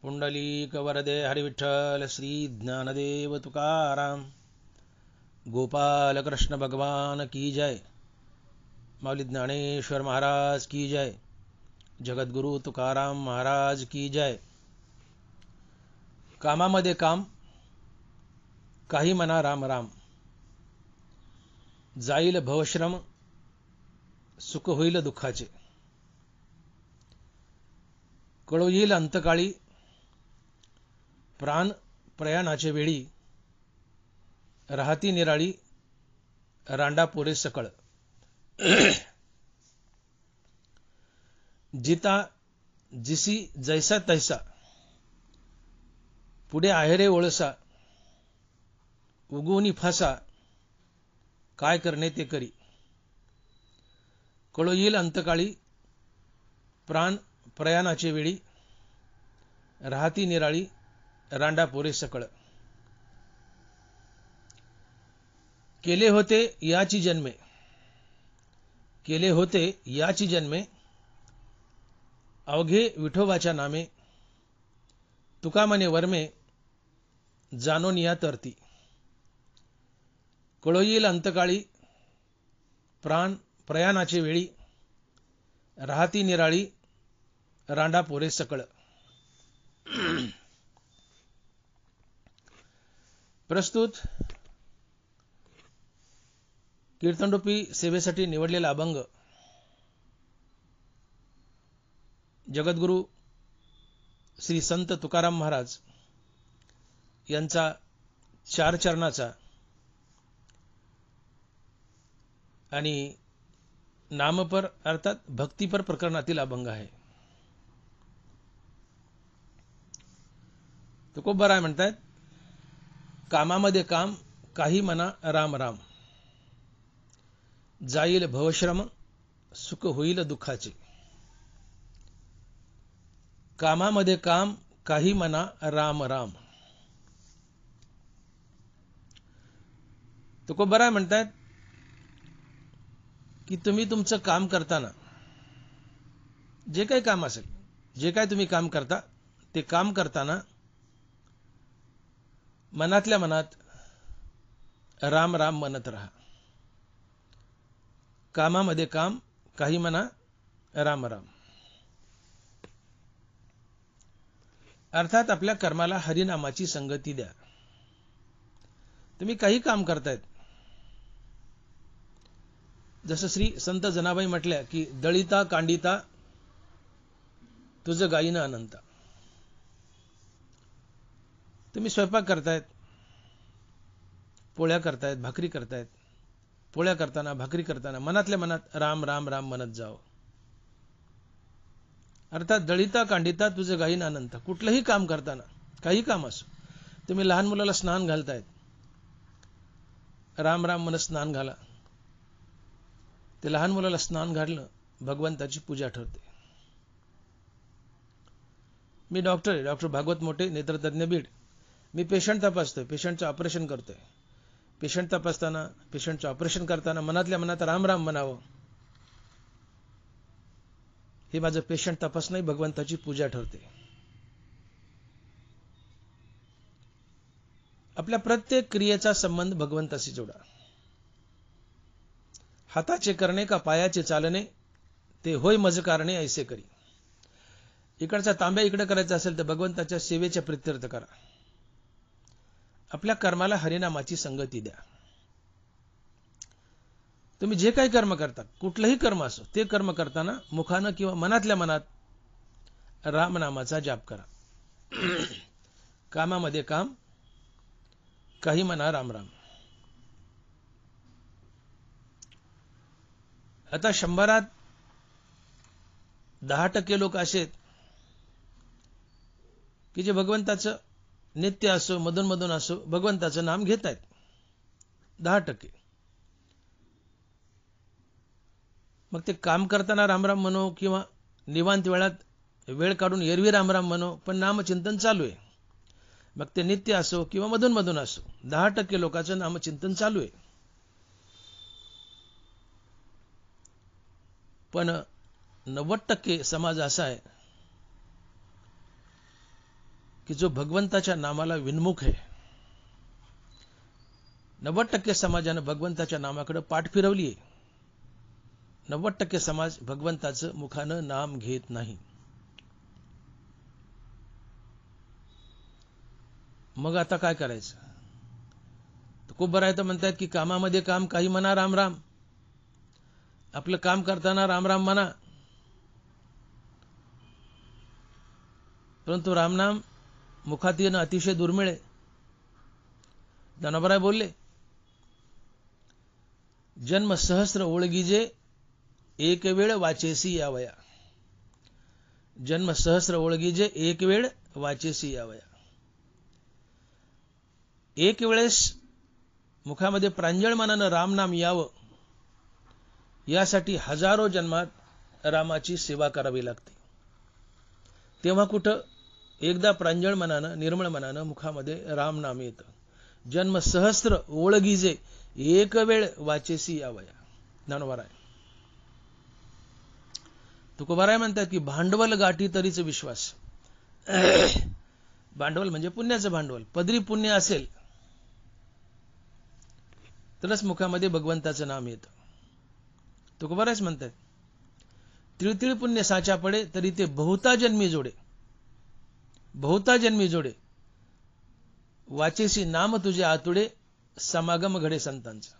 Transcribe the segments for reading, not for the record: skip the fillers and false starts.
पुंडलीक वरदे हरिविठ्ठल श्री ज्ञानदेव तुकाराम गोपाल कृष्ण भगवान की जय। माऊली ज्ञानेश्वर महाराज की जय। जगद्गुरु तुकाराम महाराज की जय। कामामध्ये काम, काही म्हणा राम राम, जाईल भवश्रम, सुख होईल दुःखाचे, कळो येईल अंतकाळी, प्राण प्रयाणाचे वेळी, राहती निराळी, रांडा पोरे सकळ। जिता जिसी जैसा तैसा, पुढे आहे रे ओळसा, उगवूनी फासा, काय करणे ते करी, कळो येईल अंतकाळी, प्राण प्रयाणाचे वेळी, राहती निराळी, रांडा पोरे सकळ। केले होते याची जन्मे, केले होते याची जन्मे, अवघे विठोबाच्या नामे, तुका म्हणे वर्मे, जाणून या तरती, कळो येईल अंतकाळी, प्राण प्रयाणाचे वेळी, राहती निराळी, रांडा पोरे सकळ। प्रस्तुत कीर्तनरूपी सेवेसाठी निवडलेला अभंग जगद्गुरु श्री संत तुकाराम महाराज यांचा चार चरणाचा आणि नामपर अर्थात भक्तिपर प्रकरणातील अभंग आहे। तुकोबराय म्हणतात, कामामध्ये काम, काही म्हणा राम राम, जाईल भवश्रम, सुख होईल दुःखाचे। कामामध्ये काम, काही म्हणा राम राम। तुकोबराय म्हणतात की तुम्ही तुमचं काम करताना, जे काही काम असेल, जे काही तुम्ही काम करता, ते काम करताना मनातल्या मनात राम राम म्हणत राहा। कामामध्ये काम, काही म्हणा राम राम। अर्थात आपल्या कर्माला हरिनामाची संगती द्या। तुम्ही काही काम करतायत, जसं श्री संत जनाबाई म्हटल्या की दळिता कांडिता तुझं गायीनं अनंता। तुम्ही स्वयंपाक करतायत, पोळ्या करतायत, भाकरी करतायत, पोळ्या करताना भाकरी करताना मनातल्या मनात राम राम राम म्हणत जावं। अर्थात दळिता कांडिता तुझं गायीनं अनंता। कुठलंही काम करताना, काही काम असो, तुम्ही लहान मुलाला स्नान घालतायत, राम राम म्हणत स्नान घाला। ते लहान मुलाला स्नान घालणं भगवंताची पूजा ठरते। मी डॉक्टर आहे, डॉक्टर भागवत मोठे, नेत्रतज्ञ, बीड। मी पेशंट तपासतोय, पेशंटचं ऑपरेशन करतोय। पेशंट तपासताना, पेशंटचं ऑपरेशन करताना मनातल्या मनात राम राम म्हणावं। हे माझं पेशंट तपासणं भगवंताची पूजा ठरते। आपल्या प्रत्येक क्रियेचा संबंध भगवंताशी जोडा। हाताचे करणे का पायाचे चालणे, ते होय मज कारणे ऐसे करी। इकडचा तांब्या इकडे करायचा असेल तर भगवंताच्या सेवेच्या प्रित्यर्थ करा। आपल्या कर्माला हरिनामाची संगती द्या। तुम्ही जे काही कर्म करता, कुठलंही कर्म असो, ते कर्म करताना मुखानं किंवा मनातल्या मनात रामनामाचा जाप करा। कामामध्ये काम, काही म्हणा राम राम। आता 100त 10% लोक असे आहेत की जे भगवंताचं नित्य असो, मधून मधून असो, भगवंताचं नाम घेत आहेत। 10%। मग ते काम करताना रामराम म्हणो किंवा निवांत वेळात वेळ काढून एरवी रामराम म्हणो, पण नामचिंतन चालू आहे। मग ते नित्य असो किंवा मधून मधून असो, 10% लोकांचं नामचिंतन चालू आहे। पण 90% समाज असा आहे की जो भगवंताच्या नामाला विन्मुख आहे, 90% समाजानं भगवंताच्या नामाकडे पाठ फिरवली आहे. 90% समाज भगवंताचं मुखानं नाम घेत नाही. मग आता काय करायचं? तर खूप बरं आहे तर म्हणतात की कामामध्ये काम, काही म्हणा राम राम, आपलं काम करताना राम राम म्हणा. परंतु रामनाम मुखात येणं अतिशय दुर्मिळ आहे. ज्ञानोबराय बोलले, जन्म सहस्र ओळगीजे एक वेळ वाचेसी यावया. जन्म सहस्र ओळगीजे एक वेळ वाचेसी यावया. एक वेळेस मुखामध्ये प्रांजळ मनानं रामनाम यावं, यासाठी हजारो जन्मात रामाची सेवा करावी लागते. तेव्हा कुठं एकदा प्रांजळ मनानं, निर्मळ मनानं मुखामध्ये रामनाम येतं. जन्म सहस्र ओळगीजे एक वेळ वाचेसी यावया. ज्ञानोबराय तुकोबाराय म्हणतात की भांडवल गाठी तरीच विश्वास. भांडवल म्हणजे पुण्याचं भांडवल. पदरी पुण्य असेल तरच मुखामध्ये भगवंताचं नाम येतं. तुकोबारायच म्हणतात, तिळतिळ पुण्य साचा पडे तरी ते बहुता जन्मी जोडे. बहुता जन्मी जोडे वाचेसी नाम तुझे आतुडे, समागम घडे संतांचा.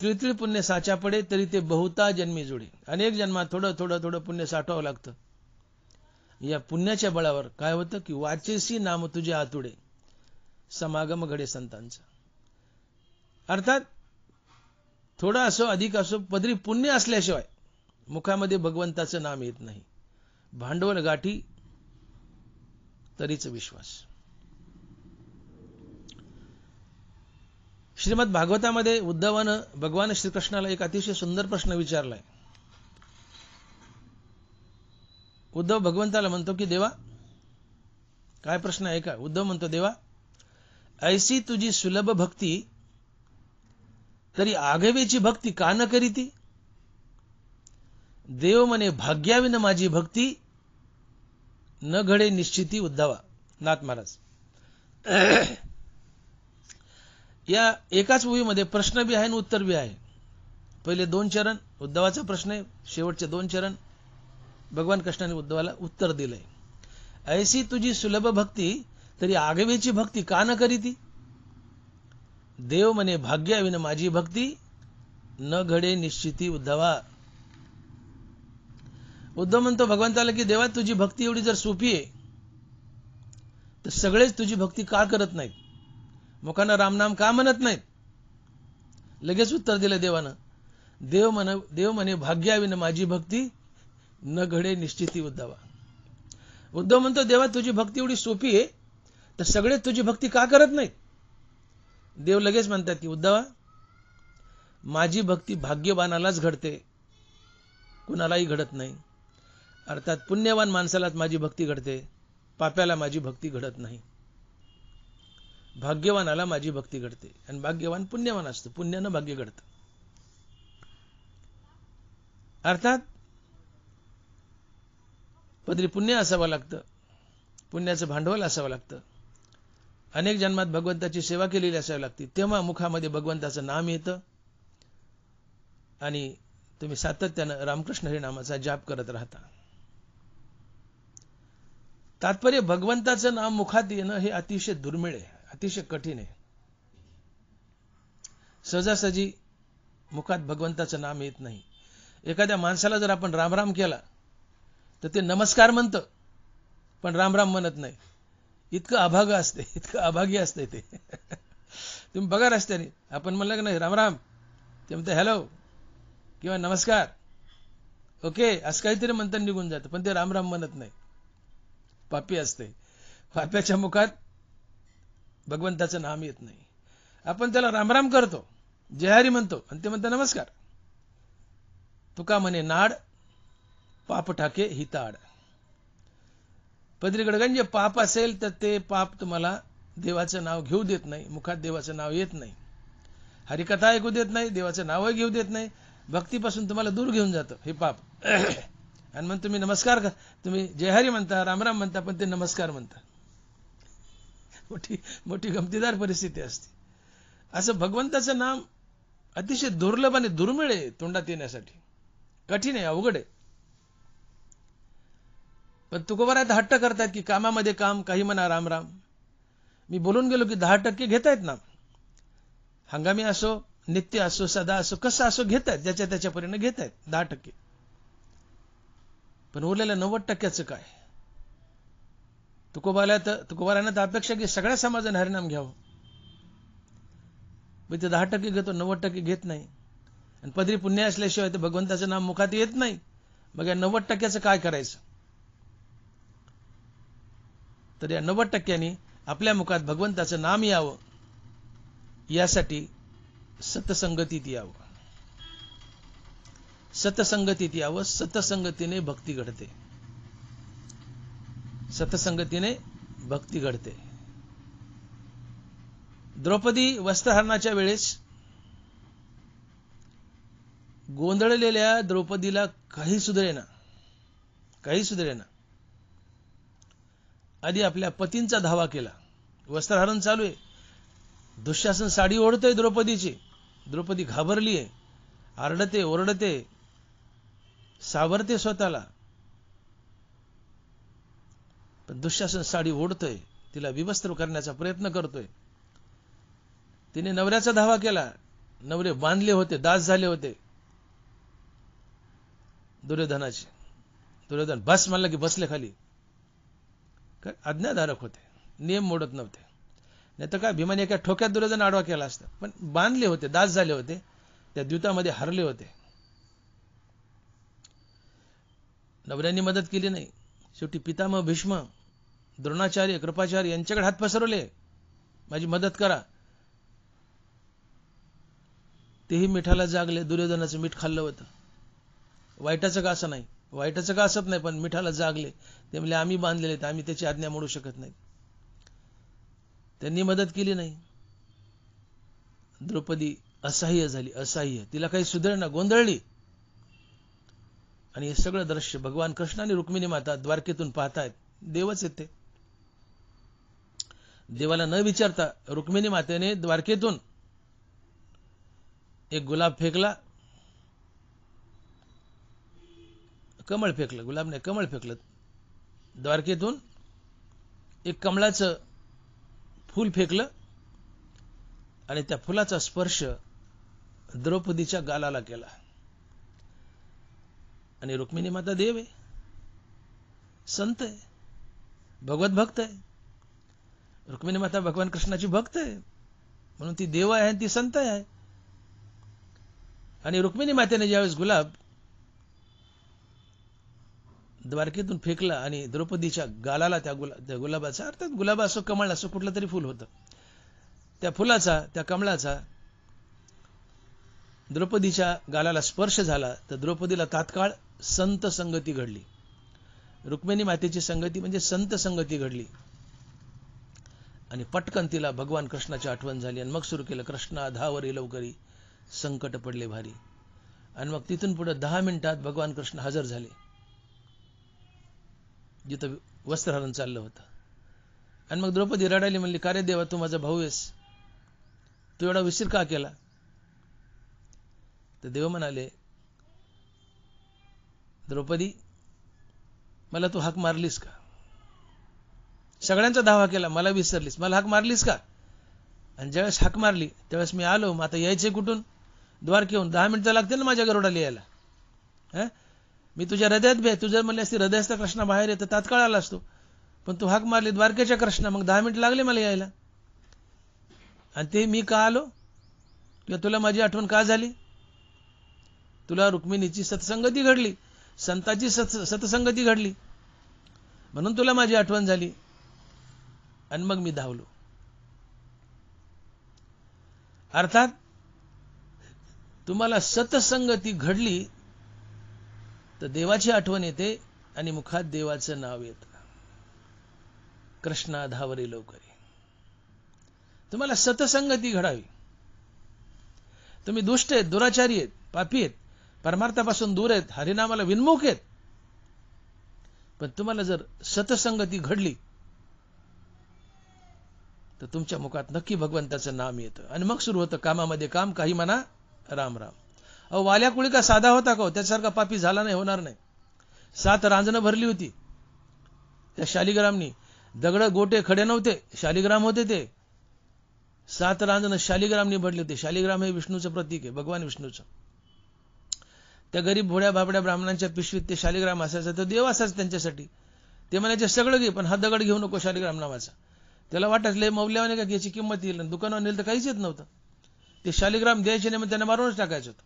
तिळतिळ पुण्य साचा पडे तरी ते बहुता जन्मी जोडे. अनेक जन्मात थोडं थोडं थोडं पुण्य साठवावं लागतं. या पुण्याच्या बळावर काय होतं की वाचेसी नाम तुझे आतुडे, समागम घडे संतांचा. अर्थात थोडं असो अधिक असो, पदरी पुण्य असल्याशिवाय मुखामध्ये भगवंताचं नाम येत नाही. भांडवल गाठी तरीच विश्वास. श्रीमद भागवतामध्ये उद्धवानं भगवान श्रीकृष्णाला एक अतिशय सुंदर प्रश्न विचारलाय. उद्धव भगवंताला म्हणतो की देवा, काय प्रश्न आहे का? उद्धव म्हणतो, देवा, ऐसी तुझी सुलभ भक्ती तरी आघवेची भक्ती का न करीती? देव म्हणे भाग्याविन माझी भक्ती, न घडे निश्चिती उद्धवा. नाथ महाराज या एकाच ओळीमध्ये प्रश्न बी आहे आणि उत्तर बी आहे. पहिले 2 चरण उद्धवाचा प्रश्न आहे, शेवटचे 2 चरण भगवान कृष्णाने उद्धवाला उत्तर दिलंय. ऐसी तुझी सुलभ भक्ती तरी आगवेची भक्ती का न करीती? देव म्हणे भाग्याविन माझी भक्ती, न घडे निश्चिती उद्धवा. उद्धव म्हणतो भगवंताला की देवा, तुझी भक्ती एवढी जर सोपी आहे तर सगळेच तुझी भक्ती का करत नाहीत? मुखानं रामनाम का म्हणत नाहीत? लगेच उत्तर दिलं देवानं, देव म्हणे भाग्याविन माझी भक्ती, न घडे निश्चिती उद्धवा. उद्धव म्हणतो देवा, तुझी भक्ती एवढी सोपी आहे तर सगळेच तुझी भक्ती का करत नाहीत? देव लगेच म्हणतात की उद्धवा, माझी भक्ती भाग्यवानालाच घडते, कुणालाही घडत नाही. अर्थात पुण्यवान माणसालाच माझी भक्ती घडते, पाप्याला माझी भक्ती घडत नाही. भाग्यवानाला माझी भक्ती घडते आणि भाग्यवान पुण्यवान असतो, पुण्यानं भाग्य घडतं. अर्थात पदरी पुण्य असावं लागतं, पुण्याचं भांडवल असावं लागतं, अनेक जन्मात भगवंताची सेवा केलेली असावी लागते, तेव्हा मुखामध्ये भगवंताचं नाम येतं आणि तुम्ही सातत्यानं रामकृष्ण हरी नामाचा जाप करत राहता. तात्पर्य भगवंताचं नाम मुखात येणं हे अतिशय दुर्मिळ आहे, अतिशय कठीण आहे. सहजासहजी मुखात भगवंताचं नाम येत नाही. एखाद्या माणसाला जर आपण राम राम केला तर ते नमस्कार म्हणतं पण राम राम म्हणत नाही. इतकं अभाग असते, इतकं अभागी असते ते. तुम्ही बघा रस्त्याने आपण म्हणलं की नाही राम राम, ते म्हणते हॅलो किंवा नमस्कार, ओके असं काहीतरी म्हणतात निघून जातं, पण ते राम राम म्हणत नाही. पापी असते. पाप्याच्या मुखात भगवंताचं नाम येत नाही. आपण त्याला रामराम करतो, जयहरी म्हणतो आणि ते म्हणतं नमस्कार. तुका म्हणे नाड पाप ठाके हिताड. पदरी गडगंज जे पाप असेल तर ते पाप तुम्हाला देवाचं नाव घेऊ देत नाही, मुखात देवाचं नाव येत नाही, हरिकथा ऐकू देत नाही, देवाचं नावही घेऊ देत नाही, भक्तीपासून तुम्हाला दूर घेऊन जातं हे पाप. आणि मग तुम्ही नमस्कार तुम्ही जय हरी म्हणता, रामराम म्हणता, पण ते नमस्कार म्हणता. मोठी मोठी गमतीदार परिस्थिती असते. असं भगवंताचं नाम अतिशय दुर्लभ आणि दुर्मिळ आहे तोंडात येण्यासाठी. कठीण आहे, अवघड आहे. पण तुकोबारात हट्ट करतात की कामामध्ये काम, काही म्हणा राम राम. मी बोलून गेलो की 10% घेतायत ना. हंगामी असो, नित्य असो, सदा असो, कसं असो घेतायत, ज्याच्या त्याच्या परीने घेतायत 10%. पण उरलेल्या 90%चं काय? तुकोबारानं तर अपेक्षा की सगळ्या समाजाने हरिनाम घ्यावं. मग ते 10% घेतो, 90% घेत नाही. आणि पदरी पुण्य असल्याशिवाय ते भगवंताचं नाम मुखात येत नाही. मग या 90%चं काय करायचं? तर या 90%नी आपल्या मुखात भगवंताचं नाम यावं, यासाठी सतसंगतीत यावं. सतसंगतीत यावं. सतसंगतीने भक्ती घडते. सतसंगतीने भक्ती घडते. द्रौपदी वस्त्रहरणाच्या वेळेस गोंधळलेल्या द्रौपदीला काही सुधरेना. आधी आपल्या पतींचा धावा केला. वस्त्रहरण चालू आहे. दुःशासन साडी ओढतोय द्रौपदीची. द्रौपदी घाबरली आहे, आरडते, ओरडते, सावरते स्वतःला. पण दुःशासन साडी ओढतोय, तिला विवस्त्र करण्याचा प्रयत्न करतोय. तिने नवऱ्याचा धावा केला. नवरे बांधले होते, दास झाले होते दुर्योधनाचे. दुर्योधन बस म्हणला की बसले खाली. आज्ञाधारक होते, नियम मोडत नव्हते. नाही तर काय भीमाने एका ठोक्यात दुर्योधन आडवा केला असता. पण बांधले होते, दास झाले होते, त्या द्यूतामध्ये हरले होते. नवऱ्यांनी मदत केली नाही. शेवटी पितामह भीष्म, द्रोणाचार्य, कृपाचार्य यांच्याकडे हात पसरवले, माझी मदत करा. तेही मिठाला जागले. दुर्योधनाचं मीठ खाल्लं होतं. वाईटाचं का असं नाही, वाईटाचं का असत नाही, पण मिठाला जागले. ते म्हणले आम्ही बांधलेले आहेत, आम्ही त्याची आज्ञा मोडू शकत नाही. त्यांनी मदत केली नाही. द्रौपदी असहाय्य झाली, असहाय्य. तिला काही सुधारणा, गोंधळली. आणि हे सगळं दृश्य भगवान कृष्ण आणि रुक्मिणी माता द्वारकेतून पाहतायत. देवच येते. देवाला न विचारता रुक्मिणी मातेने द्वारकेतून एक गुलाब फेकला, कमळ फेकलं, गुलाब नाही कमळ फेकलं. द्वारकेतून एक कमळाचं फूल फेकलं आणि त्या फुलाचा स्पर्श द्रौपदीच्या गालाला केला. आणि रुक्मिणी माता देव आहे, संत आहे, भगवत भक्त आहे. रुक्मिणी माता भगवान कृष्णाची भक्त आहे, म्हणून ती देव आहे आणि ती संत आहे. आणि रुक्मिणी मातेने ज्यावेळेस गुलाब द्वारकेतून फेकला आणि द्रौपदीच्या गालाला त्या गुलाबाचा, अर्थात गुलाब असो, कमळ असो, कुठलं तरी फुल होतं, त्या फुलाचा, त्या कमळाचा द्रौपदीच्या गालाला स्पर्श झाला, तर द्रौपदीला तात्काळ संत संगती घडली. रुक्मिणी मातेची संगती म्हणजे संत संगती घडली. आणि पटकन तिला भगवान कृष्णाची आठवण झाली. आणि मग सुरू केलं, कृष्णा धावरी लवकरी, संकट पडले भारी. आणि मग तिथून पुढे 10 मिनिटात भगवान कृष्ण हजर झाले जिथं वस्त्रहरण चाललं होतं. आणि मग द्रौपदी रडायली, म्हणली का रे देवा, तू माझा भाऊ आहेस, तू एवढा विसर का केला? तर देव म्हणाले, द्रौपदी, मला तू हाक मारलीस का? सगळ्यांचा धावा केला, मला विसरलीस, मला हाक मारलीस का? आणि ज्यावेळेस हाक मारली त्यावेळेस मी आलो. मग आता यायचे कुठून? द्वारकेहून 10 मिनिटं लागते ना माझ्या गरुडाला यायला. मी तुझ्या हृदयात बे, तू जर म्हणली असती हृदयाचा कृष्णा बाहेर येतं तात्काळ आला असतो, पण तू हाक मारली द्वारकेच्या कृष्णा, मग 10 मिनिटं लागले मला यायला. आणि ते मी का आलो? किंवा तुला माझी आठवण का झाली? तुला रुक्मिणीची सत्संगती घडली, संताची सत्संगती घडली, म्हणून तुला माझी आठवण झाली. आणि मग मी धावलो. अर्थात तुम्हाला सत्संगती घडली तर देवाची आठवण येते आणि मुखात देवाचं नाव येतं, कृष्णा धावरी लवकरी. तुम्हाला सत्संगती घडावी. तुम्ही दुष्ट आहेत, दुराचारी आहेत, पापी आहेत, परमार्थापासून दूर आहेत, हरिनामाला विन्मुख आहेत, पण तुम्हाला जर सतसंगती घडली तर तुमच्या मुखात नक्की भगवंताचं नाम येतं आणि मग सुरू होतं कामामध्ये काम, काही म्हणा राम राम. अहो वाल्या कुळी का साधा होता का? त्याच्यासारखा पापी झाला नाही, होणार नाही. 7 रांजणं भरली होती त्या शालिग्रामनी. दगड गोटे खडे नव्हते, शालिग्राम होते ते. 7 रांजणं शालिग्रामनी भरली होती. शालिग्राम हे विष्णूचं प्रतीक आहे, भगवान विष्णूचं. त्या गरीब भोड्या भाबड्या ब्राह्मणांच्या पिशवीत ते शालिग्राम असायचं, तो देव असायचं त्यांच्यासाठी. ते म्हणायचे सगळं घे, पण हा दगड घेऊ नको शालिग्राम नावाचा. त्याला वाटायचं लय मौल्यवान का याची किंमत येईल, दुकानावर नेलं तर काहीच येत नव्हतं. ते शालिग्राम द्यायचे नाही, मग त्यांना मारूनच टाकायचं होतं.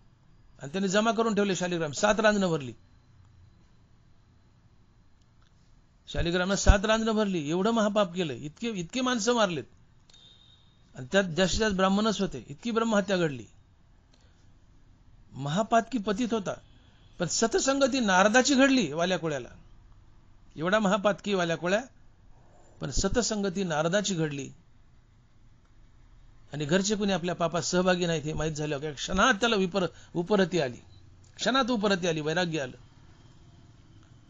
आणि त्यांनी जमा करून ठेवले शालिग्राम. 7 रांजणं भरली शालिग्रामनं, 7 रांजणं भरली. एवढं महापाप केलं, इतके माणसं मारलेत. आणि त्यात जास्तीत जास्त ब्राह्मणच होते. इतकी ब्रह्महत्या घडली. महापातकी पतित होता, पण सतसंगती नारदाची घडली वाल्या कोळ्याला. एवढा महापातकी वाल्या कोळ्या, पण सतसंगती नारदाची घडली. आणि घरचे कुणी आपल्या पापात सहभागी नाहीत हे माहीत झालं. क्षणात त्याला उपरती आली, क्षणात उपरती आली, वैराग्य आलं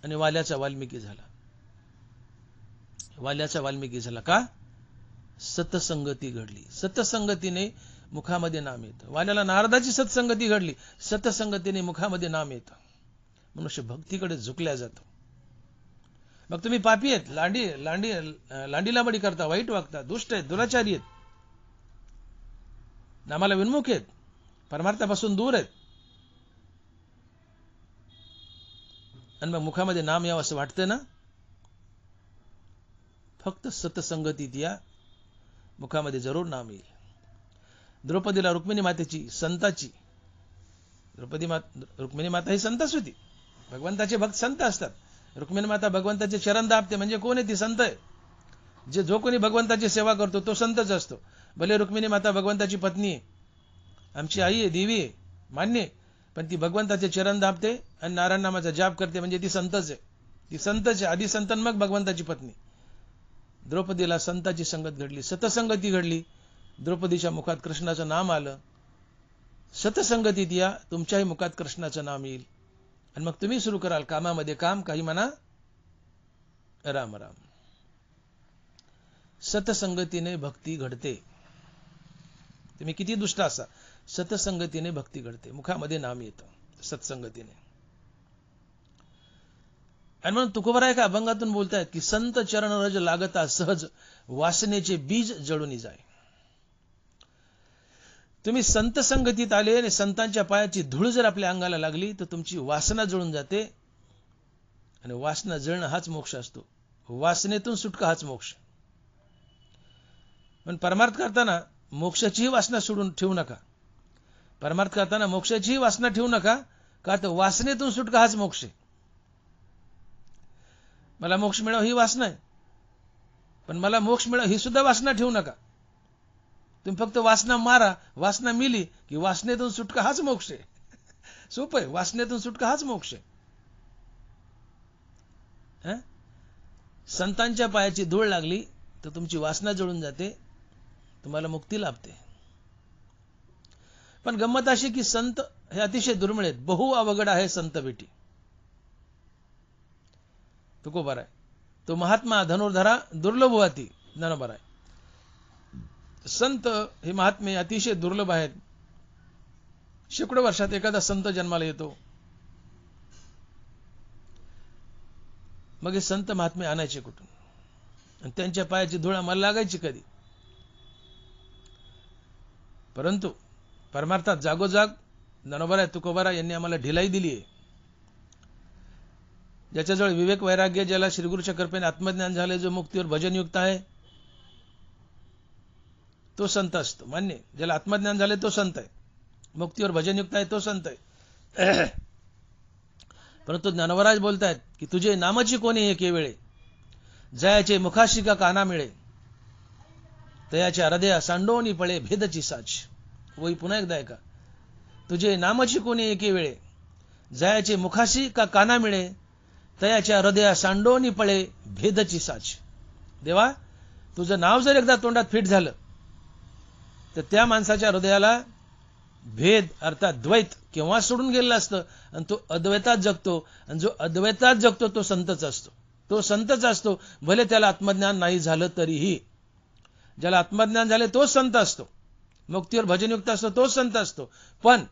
आणि वाल्याचा वाल्मिकी झाला. वाल्याचा वाल्मिकी झाला का? सतसंगती घडली. सतसंगतीने मुखामध्ये नाम येतं. वाल्याला नारदाची सतसंगती घडली, सतसंगतीने मुखामध्ये नाम येतं. मनुष्य भक्तीकडे झुकल्या जातो. मग तुम्ही पापी आहेत, लांडी लांबडी करता, वाईट वागता, दुष्ट आहेत, दुराचारी आहेत, नामाला विन्मुख आहेत, परमार्थापासून दूर आहेत, आणि मग मुखामध्ये नाम यावं असं वाटतं ना, फक्त सतसंगतीत या, मुखामध्ये जरूर नाम येईल. द्रौपदीला रुक्मिणी मातेची, संताची, रुक्मिणी माता ही संतच होती. भगवंताचे भक्त संत असतात. रुक्मिणी माता भगवंताचे चरण दाबते म्हणजे कोण आहे? ती संत आहे. जो कोणी भगवंताची सेवा करतो तो संतच असतो. भले रुक्मिणी माता भगवंताची पत्नी आहे, आमची आई आहे, देवी आहे, मान्य आहे, पण ती भगवंताचे चरण दाबते आणि नारायण नामाचा जाप करते म्हणजे ती संतच आहे. ती संतच आहे, आधी संतन मग भगवंताची पत्नी. द्रौपदीला संताची संगत घडली, सतसंगती घडली. द्रौपदीच्या मुखात कृष्णाचं नाम आलं. सतसंगतीत या, तुमच्याही मुखात कृष्णाचं नाम येईल आणि मग तुम्ही सुरू कराल कामामध्ये काम, काही म्हणा राम राम. सतसंगतीने भक्ती घडते. तुम्ही किती दुष्ट असा, सतसंगतीने भक्ती घडते, मुखामध्ये नाम येतं सत्संगतीने. आणि म्हणून तुकोबराय का अभंगातून बोलतायत की संत चरण रज लागता सहज वासनेचे बीज जळून जाय. तुम्ही संत संगतीत आले आणि संतांच्या पायाची धूळ जर आपल्या अंगाला लागली तर तुमची वासना जळून जाते. आणि वासना जळणं हाच मोक्ष असतो. वासनेतून सुटका हाच मोक्ष. पण परमार्थ करताना मोक्षाचीही वासना सोडून ठेवू नका. परमार्थ करताना मोक्षाचीही वासना ठेवू नका, का तर वासनेतून सुटका हाच मोक्ष आहे. मला मोक्ष मिळावं ही वासना आहे, पण मला मोक्ष मिळावं ही सुद्धा वासना ठेवू नका. तुम्ही फक्त वासना मारा, वासना मिली की वासनेतून सुटका हाच मोक्ष आहे. सोपं आहे, वासनेतून सुटका हाच मोक्ष आहे. संतांच्या पायाची धूळ लागली तर तुमची वासना जळून जाते, तुम्हाला मुक्ती लाभते. पण गंमत अशी की संत हे अतिशय दुर्मिळ आहेत. बहु अवघड आहे संत भेटी. तुकोबाराय तो महात्मा धनुर्धरा दुर्लभ होती ज्ञानोबाराय. संत हे महात्मे अतिशय दुर्लभ आहेत. शेकडो वर्षात एखादा संत जन्माला येतो. मग हे संत महात्मे आणायचे कुठून? आणि त्यांच्या पायाची धूळ आम्हाला लागायची कधी? परंतु परमार्थात जागोजाग ज्ञानोबाराय तुकोबाराय यांनी आम्हाला ढिलाई दिली आहे. ज्याच्याजवळ विवेक वैराग्य, ज्याला श्रीगुरूच्या कृपेने आत्मज्ञान झाले, जो मुक्तीवर भजनयुक्त आहे, तो संत असतो. मान्य. ज्याला आत्मज्ञान झाले तो संत आहे, मुक्तीवर भजनयुक्त आहे तो संत आहे. परंतु ज्ञानोबराज बोलतायत की तुझे नामाची कोणी एके वेळे, जयाचे मुखाशी का काना मिळे, तयाच्या हृदया सांडोनी पळे भेदची साच. वही पुन्हा एकदा ऐका. तुझे नामाची कोणी एके वेळे, जयाचे मुखाशी का काना मिळे, तयाच्या हृदया सांडोनी पळे भेदची साच. देवा, तुझं नाव जर एकदा तोंडात फिट झालं तर त्या माणसाच्या हृदयाला भेद अर्थात द्वैत केव्हा सोडून गेलेला असतं आणि तो अद्वैतात जगतो. आणि जो अद्वैतात जगतो तो संतच असतो. तो संतच असतो, भले त्याला आत्मज्ञान नाही झालं तरीही. ज्याला आत्मज्ञान झाले तोच संत असतो, मुक्तीवर भजनयुक्त असतो तोच संत असतो. पण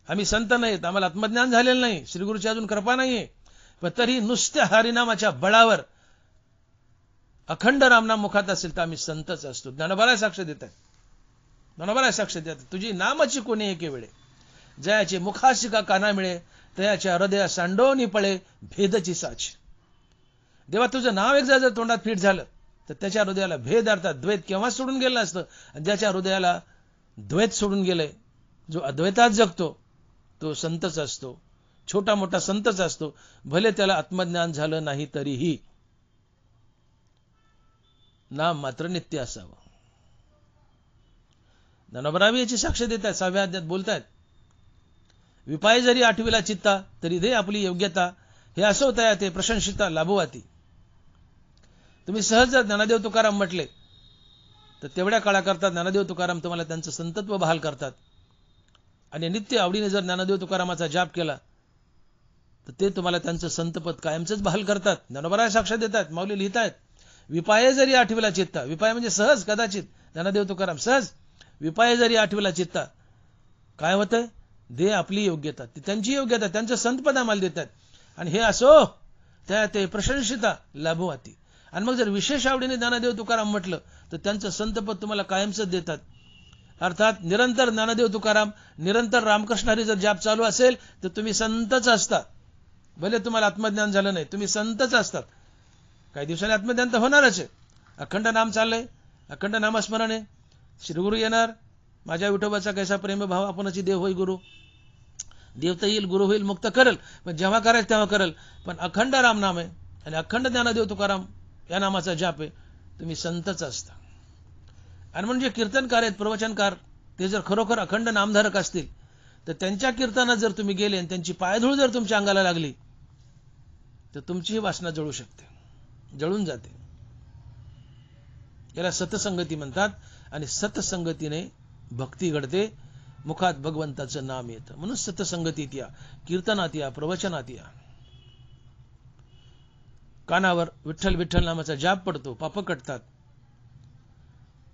आम्ही संत नाहीत, आम्हाला आत्मज्ञान झालेलं नाही, श्रीगुरूची अजून कृपा नाहीये, पण तरी नुसत्या हरिनामाच्या बळावर अखंड रामनाम मुखात असेल तर आम्ही संतच असतो. ज्ञानोबाला साक्ष देत आहे, ज्ञानोबाला साक्ष देत, तुझी नामाची कोणी एके वेळे, जयाचे मुखाशी का काना मिळे, तयाच्या हृदया सांडोनी पळे भेदची साच. देवा तुझं नाव एकदा जर तोंडात फिट झालं तर त्याच्या हृदयाला भेद अर्थात द्वैत केव्हा सोडून गेलं असतं. आणि ज्याच्या हृदयाला द्वैत सोडून गेलंय, जो अद्वैतात जगतो तो संतच असतो, छोटा मोठा संतच असतो, भले त्याला आत्मज्ञान झालं नाही तरीही. नाम मात्र नित्य असावं. ज्ञानोबरावी याची साक्ष देत आहेत, 6व्या अध्यायात बोलतायत, विपाय जरी आठविला चित्ता तरी दे आपली योग्यता, हे असो तया ते प्रशंसिता लाभवाती. तुम्ही सहज जर ज्ञानदेव तुकाराम म्हटले तर तेवढ्या काळाकरता ज्ञानदेव तुकाराम तुम्हाला त्यांचं संतत्व बहाल करतात. आणि नित्य आवडीने जर ज्ञानदेव तुकारामाचा जाप केला तर ते तुम्हाला त्यांचं संतपद कायमचंच बहाल करतात. ज्ञानोबराय साक्ष देतात, माऊली लिहितायत, विपाय जरी आठविला चित्ता, विपाय म्हणजे सहज, कदाचित ज्ञानदेव तुकाराम सहज, विपाय जरी आठविला चित्ता, काय होतंय, दे आपली योग्यता, ती त्यांची योग्यता, त्यांचं संतपद आम्हाला देतात. आणि हे असो त्या ते प्रशंसिता लाभवाती. आणि मग जर विशेष आवडीने ज्ञानदेव तुकाराम म्हटलं तर त्यांचं संतपद तुम्हाला कायमच देतात. अर्थात निरंतर ज्ञानदेव तुकाराम, निरंतर रामकृष्ण हरी जर जाप चालू असेल तर तुम्ही संतच असता, भले तुम्हाला आत्मज्ञान झालं नाही, तुम्ही संतच असतात. काही दिवसांनी आत्मज्ञान तर होणारच आहे. अखंड नाम चाललंय, अखंड नामस्मरण आहे, श्रीगुरु येणार, माझ्या विठोबाचा कैसा प्रेम भाव आपणची देव होई गुरु, देव तर येईल, गुरु होईल, मुक्त करेल, पण जेव्हा करायचं तेव्हा करेल. पण अखंड राम नाम आहे आणि अखंड ज्ञानदेव तुकाराम या नामाचा जाप आहे, तुम्ही संतच असता. आणि म्हणजे कीर्तनकार आहेत, प्रवचनकार, ते जर खरोखर अखंड नामधारक असतील तर त्यांच्या कीर्तनात जर तुम्ही गेले आणि त्यांची पायधूळ जर तुमच्या अंगाला लागली तर तुमचीही वासना जळू शकते, जळून जाते. याला सतसंगती म्हणतात. आणि सतसंगतीने भक्ती घडते, मुखात भगवंताचं नाम येतं. म्हणून सतसंगतीत या, कीर्तनात या, प्रवचनात या. कानावर विठ्ठल विठ्ठल नामाचा जाप पडतो, पाप कटतात.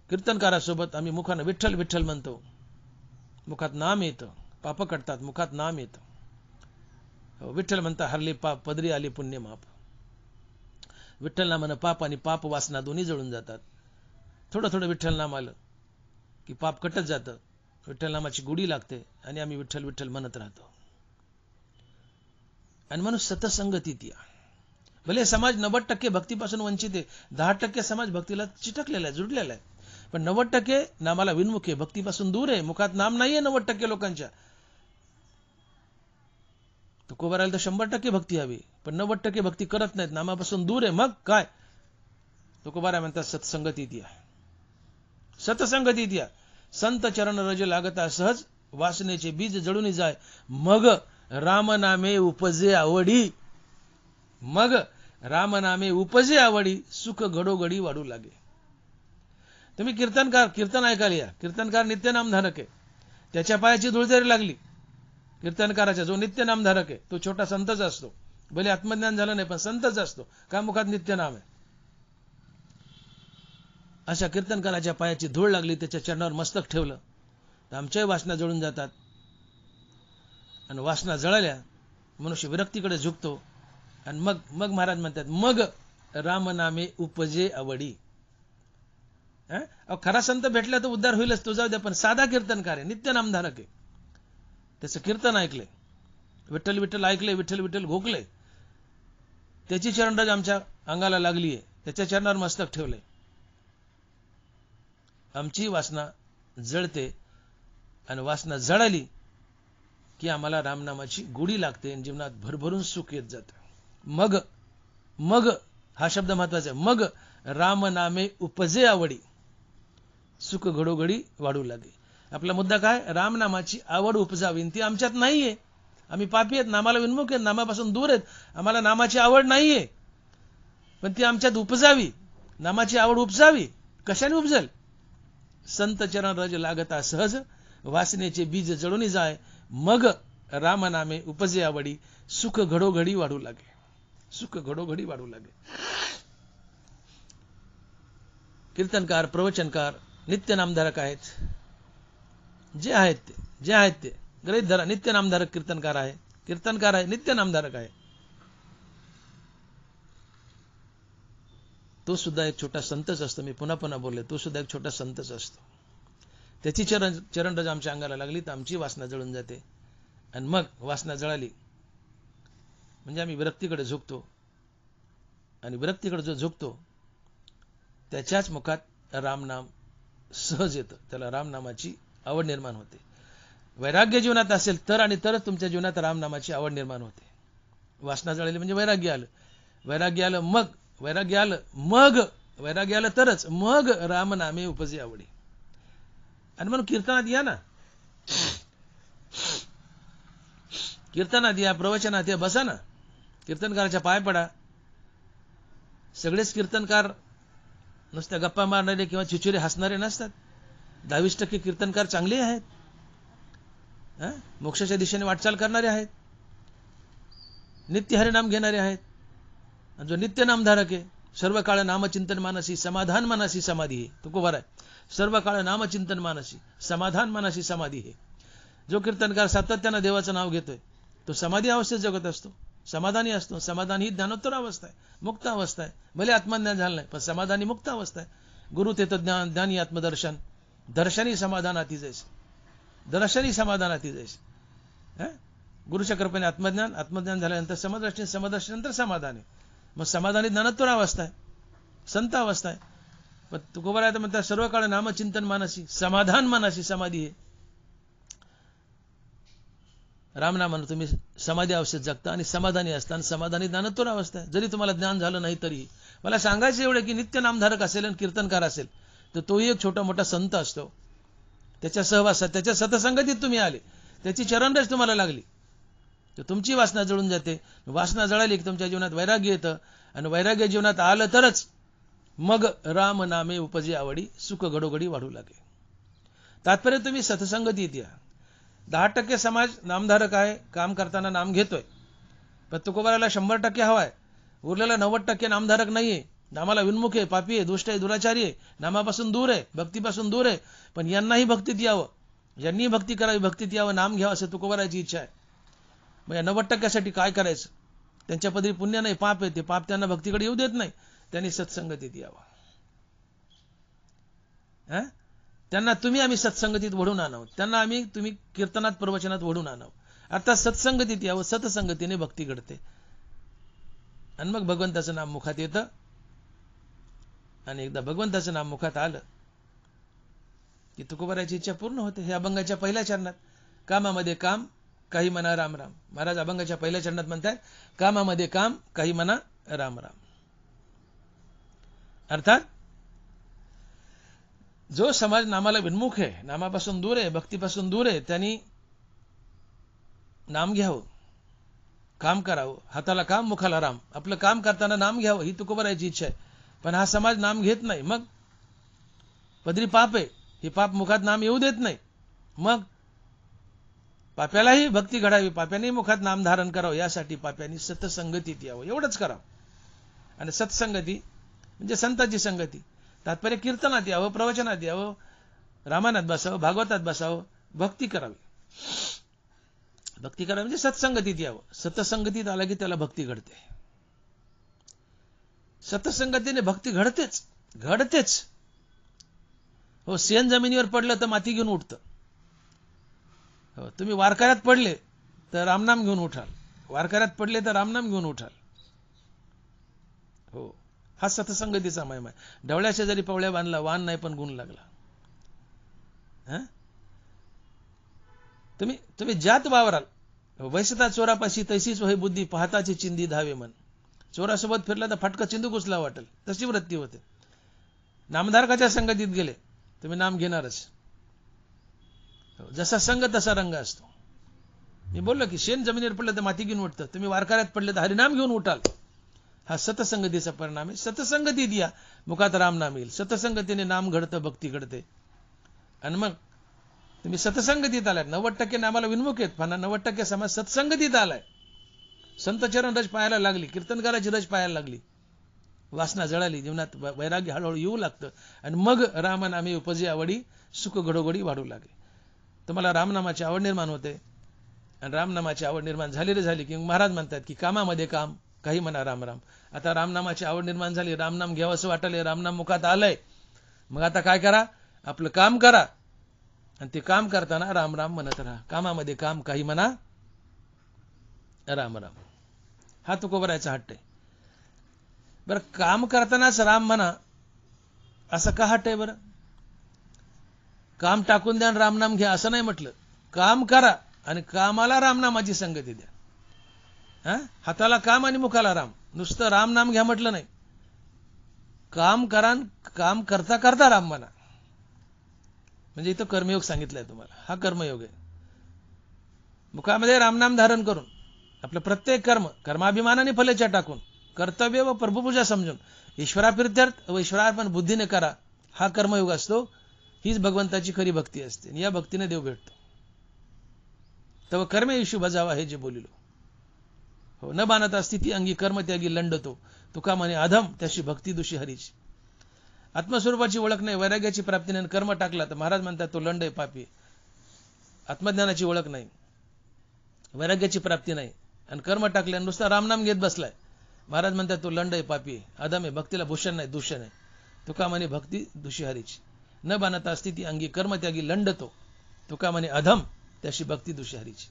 कीर्तनकारासोबत आम्ही मुखानं विठ्ठल विठ्ठल म्हणतो, मुखात नाम येतं, पाप कटतात, मुखात नाम येतं. विठ्ठल म्हणता हरले पाप, पदरी आले पुण्य माप. विठ्ठल नामानं पाप आणि पाप वासना दोन्ही जळून जातात. थोडं थोडं विठ्ठल नाम आलं की पाप कटत जातं, विठ्ठल नामाची गुढी लागते आणि आम्ही विठ्ठल विठ्ठल म्हणत राहतो. आणि म्हणून सतसंगतीत या. भले समाज 90% भक्तीपासून वंचित आहे, 10% समाज भक्तीला चिटकलेला आहे, जुडलेला आहे, पण 90% नामाला विन्मुख आहे, भक्तीपासून दूर आहे, मुखात नाम नाहीये 90% लोकांच्या. तुकोबाराला तर 100% भक्ती हवी, पण 90% भक्ती करत नाहीत, नामापासून दूर आहे. मग काय, तुकोबारा म्हणतात सत्संगतीत या, सतसंगतीत या. संत चरण रज लागता सहज, वासनेचे बीज जळून जाय, मग राम नामे उपजे आवडी. मग राम नामे उपजे आवडी, सुख घडोघडी वाढू लागे. तुम्ही कीर्तनकार, कीर्तन ऐकायला या. कीर्तनकार नित्य नामधारक आहे, त्याच्या पायाची धूळ जरी लागली कीर्तनकाराच्या, जो नित्य नामधारक आहे तो छोटा संतच असतो, भले आत्मज्ञान झालं नाही पण संतच असतो, का मुखात नित्य नाम आहे. अशा कीर्तनकाराच्या पायाची धूळ लागली, त्याच्या चरणावर मस्तक ठेवलं तर आमच्याही वासना जळून जातात. आणि वासना जळाल्या मनुष्य विरक्तीकडे झुकतो. आणि मग महाराज म्हणतात, मग रामनामे उपजे आवडी. खरा संत भेटला तर उद्धार होईलच, तो जाऊ द्या, पण साधा कीर्तनकार आहे, नित्य नामधारक आहे, त्याचं कीर्तन ऐकले, विठ्ठल विठ्ठल ऐकले, विठ्ठल विठ्ठल घोकले, त्याची चरणरज आमच्या अंगाला लागली आहे, त्याच्या चरणावर मस्तक ठेवले, आमची वासना जळते. आणि वासना जळाली की आम्हाला रामनामाची गुढी लागते आणि जीवनात भरभरून सुख येत जातं. मग हा शब्द महत्वाचा आहे, मग रामनामे उपजे आवडी, सुख घडोघडी वाढू लागे. आपला मुद्दा काय, रामनामाची आवड उपजावी, ती आमच्यात नाहीये. आम्ही पापी आहेत, नामाला विन्मुख आहेत, नामापासून दूर आहेत, आम्हाला नामाची आवड नाहीये, पण ती आमच्यात उपजावी, नामाची आवड उपजावी. कशाने उपजेल, संत चरण रज लागता सहज, वासनेचे बीज जळून जाय, मग रामनामे उपजे आवडी, सुख घडोघडी वाढू लागे. सुख घडोघडी वाढू लागे. कीर्तनकार, प्रवचनकार, नित्य नामधारक आहेत, जे आहेत ते गृहीत धरा. नित्य नामधारक कीर्तनकार आहे, नित्य नामधारक आहे. तो सुद्धा एक छोटा संतच असतो. मी पुन्हा पुन्हा बोलले, तो सुद्धा एक छोटा संतच असतो. त्याची चरणरज आमच्या अंगाला लागली तर आमची वासना जळून जाते. आणि मग वासना जळाली म्हणजे आम्ही विरक्तीकडे झुकतो. आणि विरक्तीकडे जो झुकतो त्याच्याच मुखात रामनाम सहज येतं. त्याला रामनामाची आवड निर्माण होते. वैराग्य जीवनात असेल तर आणि तरच तुमच्या जीवनात रामनामाची आवड निर्माण होते. वासना जळाली म्हणजे वैराग्य आलं. वैराग्य आलं तरच मग रामनामे उपजे आवडी. आणि म्हणून कीर्तनात या ना, कीर्तनात या, प्रवचनात या, बसा ना, कीर्तनकाराच्या पाय पडा. सगळेच कीर्तनकार नुसत्या गप्पा मारणारे किंवा चिचुरे हसणारे नसतात. 22% कीर्तनकार चांगले आहेत, मोक्षाच्या दिशेने वाटचाल करणारे आहेत, नित्य हरिनाम घेणारे आहेत. आणि जो नित्य नामधारक आहे, सर्व काळ नामचिंतन मानसी समाधान मानसी समाधी आहे. तो कुभार आहे. सर्व काळ नामचिंतन मानसी समाधान मानसी समाधी आहे. जो कीर्तनकार सातत्यानं देवाचं नाव घेतोय तो समाधी अवस्थेत जगत असतो, समाधानी असतो. समाधान ही ज्ञानोत्तर अवस्था आहे, मुक्त अवस्था आहे. भले आत्मज्ञान झालं नाही पण समाधानी मुक्त अवस्था आहे. गुरु तेथ ज्ञान, ज्ञानी आत्मदर्शन, दर्शनी समाधानाती जैसे, दर्शनी समाधानाती जैसे. गुरुच्या कृपेने आत्मज्ञान, आत्मज्ञान झाल्यानंतर समदर्शन, समदर्शनानंतर समाधान आहे. मग समाधानी ज्ञानोत्तर अवस्था आहे, संत अवस्था आहे. पण तुकोबार आहे तर म्हणतात सर्व काळ नामचिंतन मानसी समाधान मानसी समाधी आहे. रामनामानं तुम्ही समाधी अवस्थेत जगता आणि समाधानी असता. आणि समाधानी ज्ञानोत्तर अवस्था आहे. जरी तुम्हाला ज्ञान झालं नाही तरी मला सांगायचं एवढं की नित्य नामधारक असेल आणि कीर्तनकार असेल तर तोही एक छोटा मोठा संत असतो. त्याच्या सहवासात, त्याच्या सतसंगतीत तुम्ही आले, त्याची चरणरज तुम्हाला लागली तर तुमची वासना जळून जाते. वासना जळाली की तुमच्या जीवनात वैराग्य येतं. आणि वैराग्य जीवनात आलं तरच मग राम नामे उपजे आवडी, सुख घडोघडी वाढू लागे. तात्पर्य तुम्ही सतसंगतीत या. 10% समाज नामधारक आहे, काम करताना नाम घेतोय, पण तुकोबाराला 100% हवाय. उरलेला 90% नामधारक नाहीये, नामाला विन्मुख आहे, पापी आहे, दुष्ट आहे, दुराचारी आहे, नामापासून दूर आहे, भक्तीपासून दूर आहे. पण यांनाही भक्तीत यावं, यांनी भक्ती करावी, भक्तीत यावं, नाम घ्यावं असं तुकोबाराची इच्छा आहे. मग या 90% काय करायचं? त्यांच्या पदरी पुण्य नाही, पाप आहे. ते पाप त्यांना भक्तीकडे येऊ देत नाही. त्यांनी सत्संगतीत यावं. त्यांना आम्ही सत्संगतीत ओढून आणावं. त्यांना तुम्ही कीर्तनात, प्रवचनात ओढून आणावं. आता सत्संगतीत यावं. सतसंगतीने भक्ती घडते आणि मग भगवंताचं नाम मुखात येतं. आणि एकदा भगवंताचं नाम मुखात आलं की तुकोबाराची इच्छा पूर्ण होते. हे अभंगाच्या पहिल्या चरणात, कामामध्ये काम काही म्हणा राम राम. महाराज अभंगाच्या पहिल्या चरणात म्हणतात, कामामध्ये काम काही म्हणा राम राम. अर्थात जो समाज नामाला विन्मुख आहे, नामापासून दूर आहे, भक्तीपासून दूर आहे, त्यांनी नाम घ्यावं, काम करावं. हाताला काम, मुखाला राम. आपलं काम करताना नाम घ्यावं ही तुकोबाराची इच्छा आहे. पण हा समाज नाम घेत नाही. मग पदरी पाप आहे, हे पाप मुखात नाम येऊ देत नाही. मग पाप्यालाही भक्ती घडावी, पाप्यानेही मुखात नाम धारण करावं, यासाठी पाप्यांनी सतसंगतीत यावं. एवढंच करावं. आणि सत्संगती म्हणजे संतांची संगती. तात्पर्य कीर्तनात यावं, प्रवचनात यावं, रामायणात बसावं, भागवतात बसावं, भक्ती करावी. भक्ती करावी म्हणजे सत्संगतीत यावं. सतसंगतीत आला की त्याला भक्ती घडते. सतसंगतीने भक्ती घडतेच. हो, शेण जमिनीवर पडलं तर माती घेऊन उठतं. हो, तुम्ही वारकऱ्यात पडले तर रामनाम घेऊन उठाल, वारकऱ्यात पडले तर रामनाम घेऊन उठाल. हो, हा सतसंगतीचा महिमा आहे. ढवळ्या शेजारी पवळ्या बांधला, वान नाही पण गुण लागला. तुम्ही ज्यात वावराल, वैसता चोरापाशी तैसीच होय बुद्धी, पाहताची चिंदी धावे मन. चोरासोबत फिरला तर फटका चिंदू कुसला वाटेल, तशी वृत्ती होते. नामधारकाच्या संगतीत गेले तुम्ही नाम घेणारच. जसा संग तसा रंग असतो. मी बोललो की शेण जमिनीवर पडलं तर माती घेऊन उठतं, तुम्ही वारकऱ्यात पडले तर हरिनाम घेऊन उठाल. हा सतसंगतीचा परिणाम आहे. सतसंगतीत या, मुखात रामनाम येईल. सतसंगतीने नाम घडतं, भक्ती घडते. आणि मग तुम्ही सतसंगतीत आलाय. 90% नामाला विन्मुख आहेत, पण 90% समाज सत्संगतीत आलाय. संत चरण रज पाहायला लागली, कीर्तनकाराची रज पाहायला लागली, वासना जळाली, जीवनात वैराग्य हळूहळू येऊ लागतं आणि मग रामनामे उपजे आवडी सुख घडोघडी वाढू लागे. तुम्हाला रामनामाची आवड निर्माण होते आणि रामनामाची आवड निर्माण झाली की महाराज म्हणतात की कामामध्ये काम काही म्हणा राम राम. आता रामनामाची आवड निर्माण झाली, रामनाम घ्यावं असं वाटलंय, रामनाम मुखात आलंय, मग आता काय करा, आपलं काम करा आणि ते काम करताना राम राम म्हणत राहा. कामामध्ये काम काही म्हणा राम राम. हा तुकोबरायचा हट्ट आहे. बरं, काम करतानाच राम म्हणा असं का हट्ट आहे बरं? काम टाकून द्या आणि रामनाम घ्या असं नाही म्हटलं. काम करा आणि कामाला रामनामाची संगती द्या. हाताला काम आणि मुखाला राम, नुसतं रामनाम घ्या म्हटलं नाही. काम करा, काम करता करता राम म्हणा. म्हणजे इथं कर्मयोग सांगितलाय तुम्हाला, हा कर्मयोग आहे. मुखामध्ये रामनाम धारण करून आपलं प्रत्येक कर्माभिमानाने फलेच्या टाकून कर्तव्य व प्रभुपूजा समजून ईश्वराप्रित्यर्थ व ईश्वरार्पण बुद्धीने करा, हा कर्मयोग असतो. हीच भगवंताची खरी भक्ती असते आणि या भक्तीने देव भेटतो. तव कर्मे येशू बजावा हे जे बोलिलो. हो, न बाणता स्थिती अंगी कर्म त्यागी लंडतो, तुका म्हणे अधम त्याशी भक्ती दुषी हरीची. आत्मस्वरूपाची ओळख नाही, वैराग्याची प्राप्ती नाही, कर्म टाकला तर महाराज म्हणतात तो लंड आहे, पापी. आत्मज्ञानाची ओळख नाही, वैराग्याची प्राप्ती नाही आणि कर्म टाकले, नुसता रामनाम घेत बसलाय, महाराज म्हणतात तो लंड आहे, पापी, अधम आहे, भक्तीला भूषण नाही, दूषण आहे. तुका म्हणे भक्ती दुषी हरीची. न बाणता स्थिती अंगी कर्म त्यागी लंडतो, तुका म्हणे अधम त्याशी भक्ती दुषी हरीची.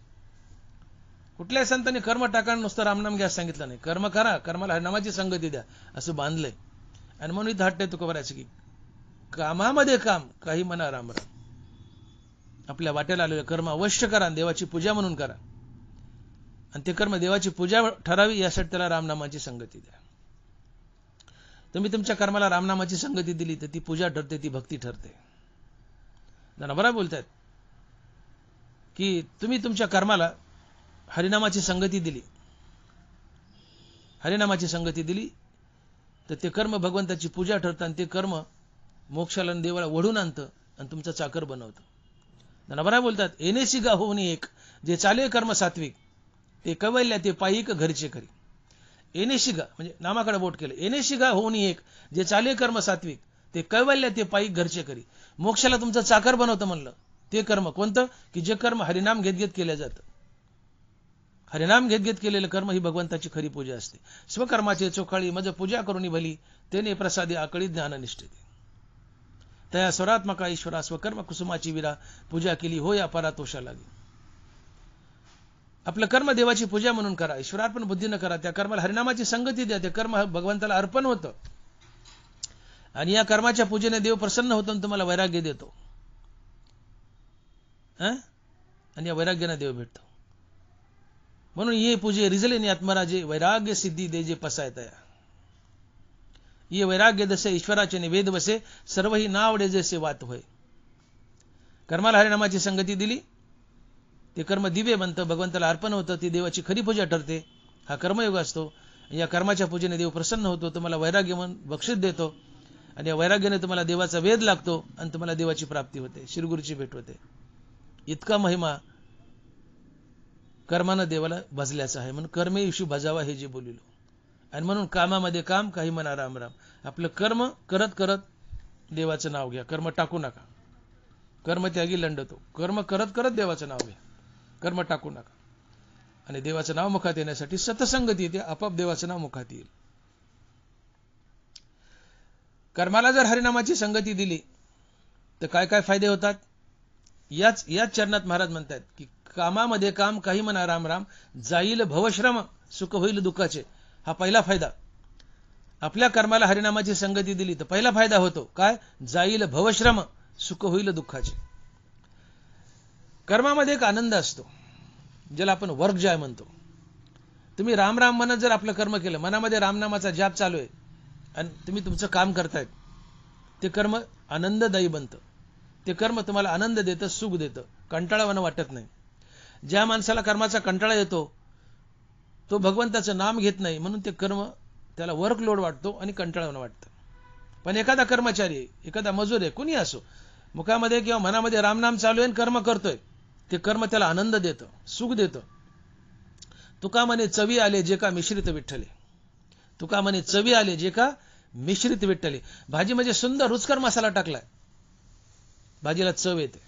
कुठल्याही संतांनी कर्म टाका नुसतं रामनाम घ्या सांगितलं नाही. कर्म करा, कर्माला हरिनामाची संगती द्या असं बांधलंय. आणि म्हणून इथं हट्ट आहे तुकोबरायचं की कामामध्ये काम काही म्हणा राम राम. आपल्या वाट्याला आलेलं कर्म अवश्य करा, देवाची पूजा म्हणून करा आणि ते कर्म देवाची पूजा ठरावी यासाठी त्याला रामनामाची संगती द्या. तुम्ही तुमच्या कर्माला रामनामाची संगती दिली तर ती पूजा ठरते, ती भक्ती ठरते. बरोबर बोलतायत की तुम्ही तुमच्या कर्माला हरिनामाची संगती दिली, हरिनामाची संगती दिली तर ते कर्म भगवंताची पूजा ठरतं आणि ते कर्म मोक्षाला देवाला ओढून आणतं आणि तुमचा चाकर बनवतं. बरोबर बोलतात. येणेशी गा होऊन एक जे चाले कर्म सात्विक ते कवल्या ते पायिक घरचे करी. येणेशी गा म्हणजे नामाकडे बोट केलं. येणेशी गा होऊन एक जे चाले कर्म सात्विक ते कैवल्य ते पायी घरचे करी. मोक्षाला तुमचं चाकर बनवतं म्हणलं. ते कर्म कोणतं की जे कर्म हरिनाम घेत घेत केलं जातं. हरिनाम घेत घेत केलेलं कर्म ही भगवंताची खरी पूजा असते. स्वकर्माचे चोखाळी मज पूजा करुनी भली तेने प्रसादी आकळी ज्ञाननिष्ठे. तया स्वरात्मका ईश्वरा स्वकर्म कुसुमाची विरा पूजा केली हो या परातोषा लागी. आपलं कर्म देवाची पूजा म्हणून करा, ईश्वरार्पण बुद्धीनं करा. त्या कर्माला हरिनामाची संगती द्या. ते कर्म भगवंताला अर्पण होतं आणि या कर्माच्या पूजेने देव प्रसन्न होतो आणि तुम्हाला वैराग्य देतो आणि या वैराग्याने देव भेटतो. म्हणून ये पूजे रिजलेने आत्मराजे वैराग्य सिद्धी दे जे पसाय तया. ये वैराग्य दसे ईश्वराचे निवेद वसे सर्व ही नावडे जसे वात होय. कर्माला हरिनामाची संगती दिली, ते कर्म दिव्य बनतं, भगवंताला अर्पण होतं, ती देवाची खरी पूजा ठरते. हा कर्मयोग असतो. या कर्माच्या पूजेने देव प्रसन्न होतो, तुम्हाला वैराग्य म्हणून बक्षीस देतो आणि या वैराग्याने तुम्हाला देवाचा वेध लागतो आणि तुम्हाला देवाची प्राप्ती होते, श्रीगुरूची भेट होते. इतका महिमा कर्मानं देवाला भजल्याचा आहे. म्हणून कर्मे येशू भजावा हे जे बोलिलो. आणि म्हणून कामामध्ये काम काही म्हणा राम राम. आपलं कर्म करत करत देवाचं नाव घ्या, कर्म टाकू नका. कर्म त्यागी लंडतो. कर्म करत करत देवाचं नाव घ्या, कर्म टाकू नका. आणि देवाचं नाव मुखात येण्यासाठी सतसंगती येते, आपाप देवाचं नाव मुखात येईल. कर्माला जर हरिनामाची संगती दिली तर काय काय फायदे होतात याच चरणात महाराज म्हणतात की कामामध्ये काम काही म्हणा राम राम. जाईल भवश्रम सुख होईल दुःखाचे. हा पहिला फायदा. आपल्या कर्माला हरिनामाची संगती दिली तर पहिला फायदा होतो काय? जाईल भवश्रम सुख होईल दुःखाचे. कर्मामध्ये एक आनंद असतो ज्याला आपण वर्क जॉय म्हणतो. तुम्ही राम राम म्हणत जर आपलं कर्म केलं, मनामध्ये रामनामाचा जाप चालू आहे आणि तुम्ही तुमचं काम करतायत, ते कर्म आनंददायी बनतं. ते कर्म तुम्हाला आनंद देतं, सुख देतं, कंटाळावाणं वाटत नाही. ज्या माणसाला कर्माचा कंटाळा येतो तो भगवंताचं नाम घेत नाही, म्हणून ते कर्म त्याला वर्कलोड वाटतो आणि कंटाळावाणं वाटतं. पण एखादा कर्मचारी आहे, एखादा मजूर आहे, कुणी असो, मुखामध्ये किंवा मनामध्ये रामनाम चालू आहे आणि कर्म करतोय, ते कर्म त्याला आनंद देतं, सुख देतं. तुका म्हणे चवी आले जे का मिश्रित विठ्ठले. तुका म्हणे चवी आले जे का मिश्रित विठ्ठले. भाजी म्हणजे सुंदर रुचकर मसाला टाकलाय, भाजीला चव येते.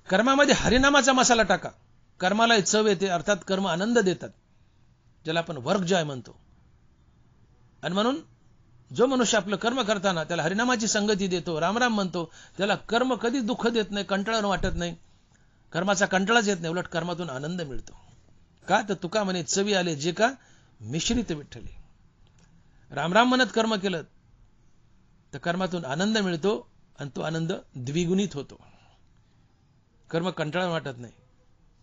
कर्मामध्ये हरिनामाचा मसाला टाका, कर्माला चव येते, अर्थात कर्म आनंद देतात, ज्याला आपण वर्क जॉय म्हणतो. आणि म्हणून जो मनुष्य आपलं कर्म करताना त्याला हरिनामाची संगती देतो, रामराम म्हणतो, त्याला कर्म कधीच दुःख देत नाही, कंटाळा वाटत नाही, कर्माचा कंटाळाच येत नाही, उलट कर्मातून आनंद मिळतो. का तर तुका म्हणे चवी आले जे का मिश्रित विठ्ठले. रामराम म्हणत कर्म केलं तर कर्मातून आनंद मिळतो आणि तो आनंद द्विगुणित होतो. कर्म कंटाळा वाटत नाही,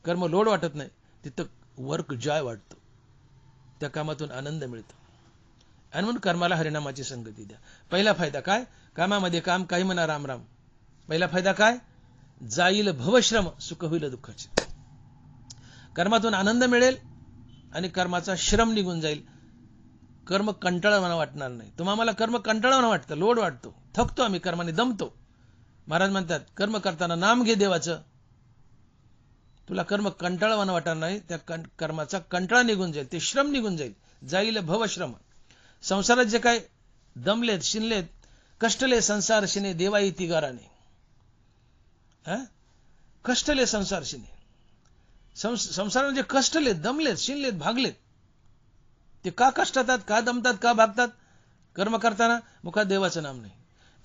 कर्म लोड वाटत नाही, तिथं वर्क जॉय वाटतो, त्या कामातून आनंद मिळतो. आणि म्हणून कर्माला हरिनामाची संगती द्या. पहिला फायदा काय? कामामध्ये काम काही म्हणा रामराम. पहिला फायदा काय? जाईल भवश्रम, सुख होईल दुःखाचे. कर्मातून आनंद मिळेल आणि कर्माचा श्रम निघून जाईल. कर्म कंटाळवाणं वाटणार नाही. तुम्हाला कर्म कंटाळवाणं वाटतं, लोड वाटतो, थकतो आम्ही कर्माने, दमतो. महाराज म्हणतात कर्म करताना नाम घे देवाचं, तुला कर्म कंटाळवाणं वाटणार नाही, त्या कर्माचा कंटाळा निघून जाईल, ते श्रम निघून जाईल. जाईल भवश्रम. संसारात जे काय दमलेत, शिनलेत, कष्टले संसार शिने देवाई तिगाराने. कष्टले संसार शिने, संसारात जे कष्टलेत, दमलेत, शिनलेत, भागलेत, ते का कष्टातात, का दमतात, का भागतात? कर्म करताना मुखात देवाचं नाम नाही.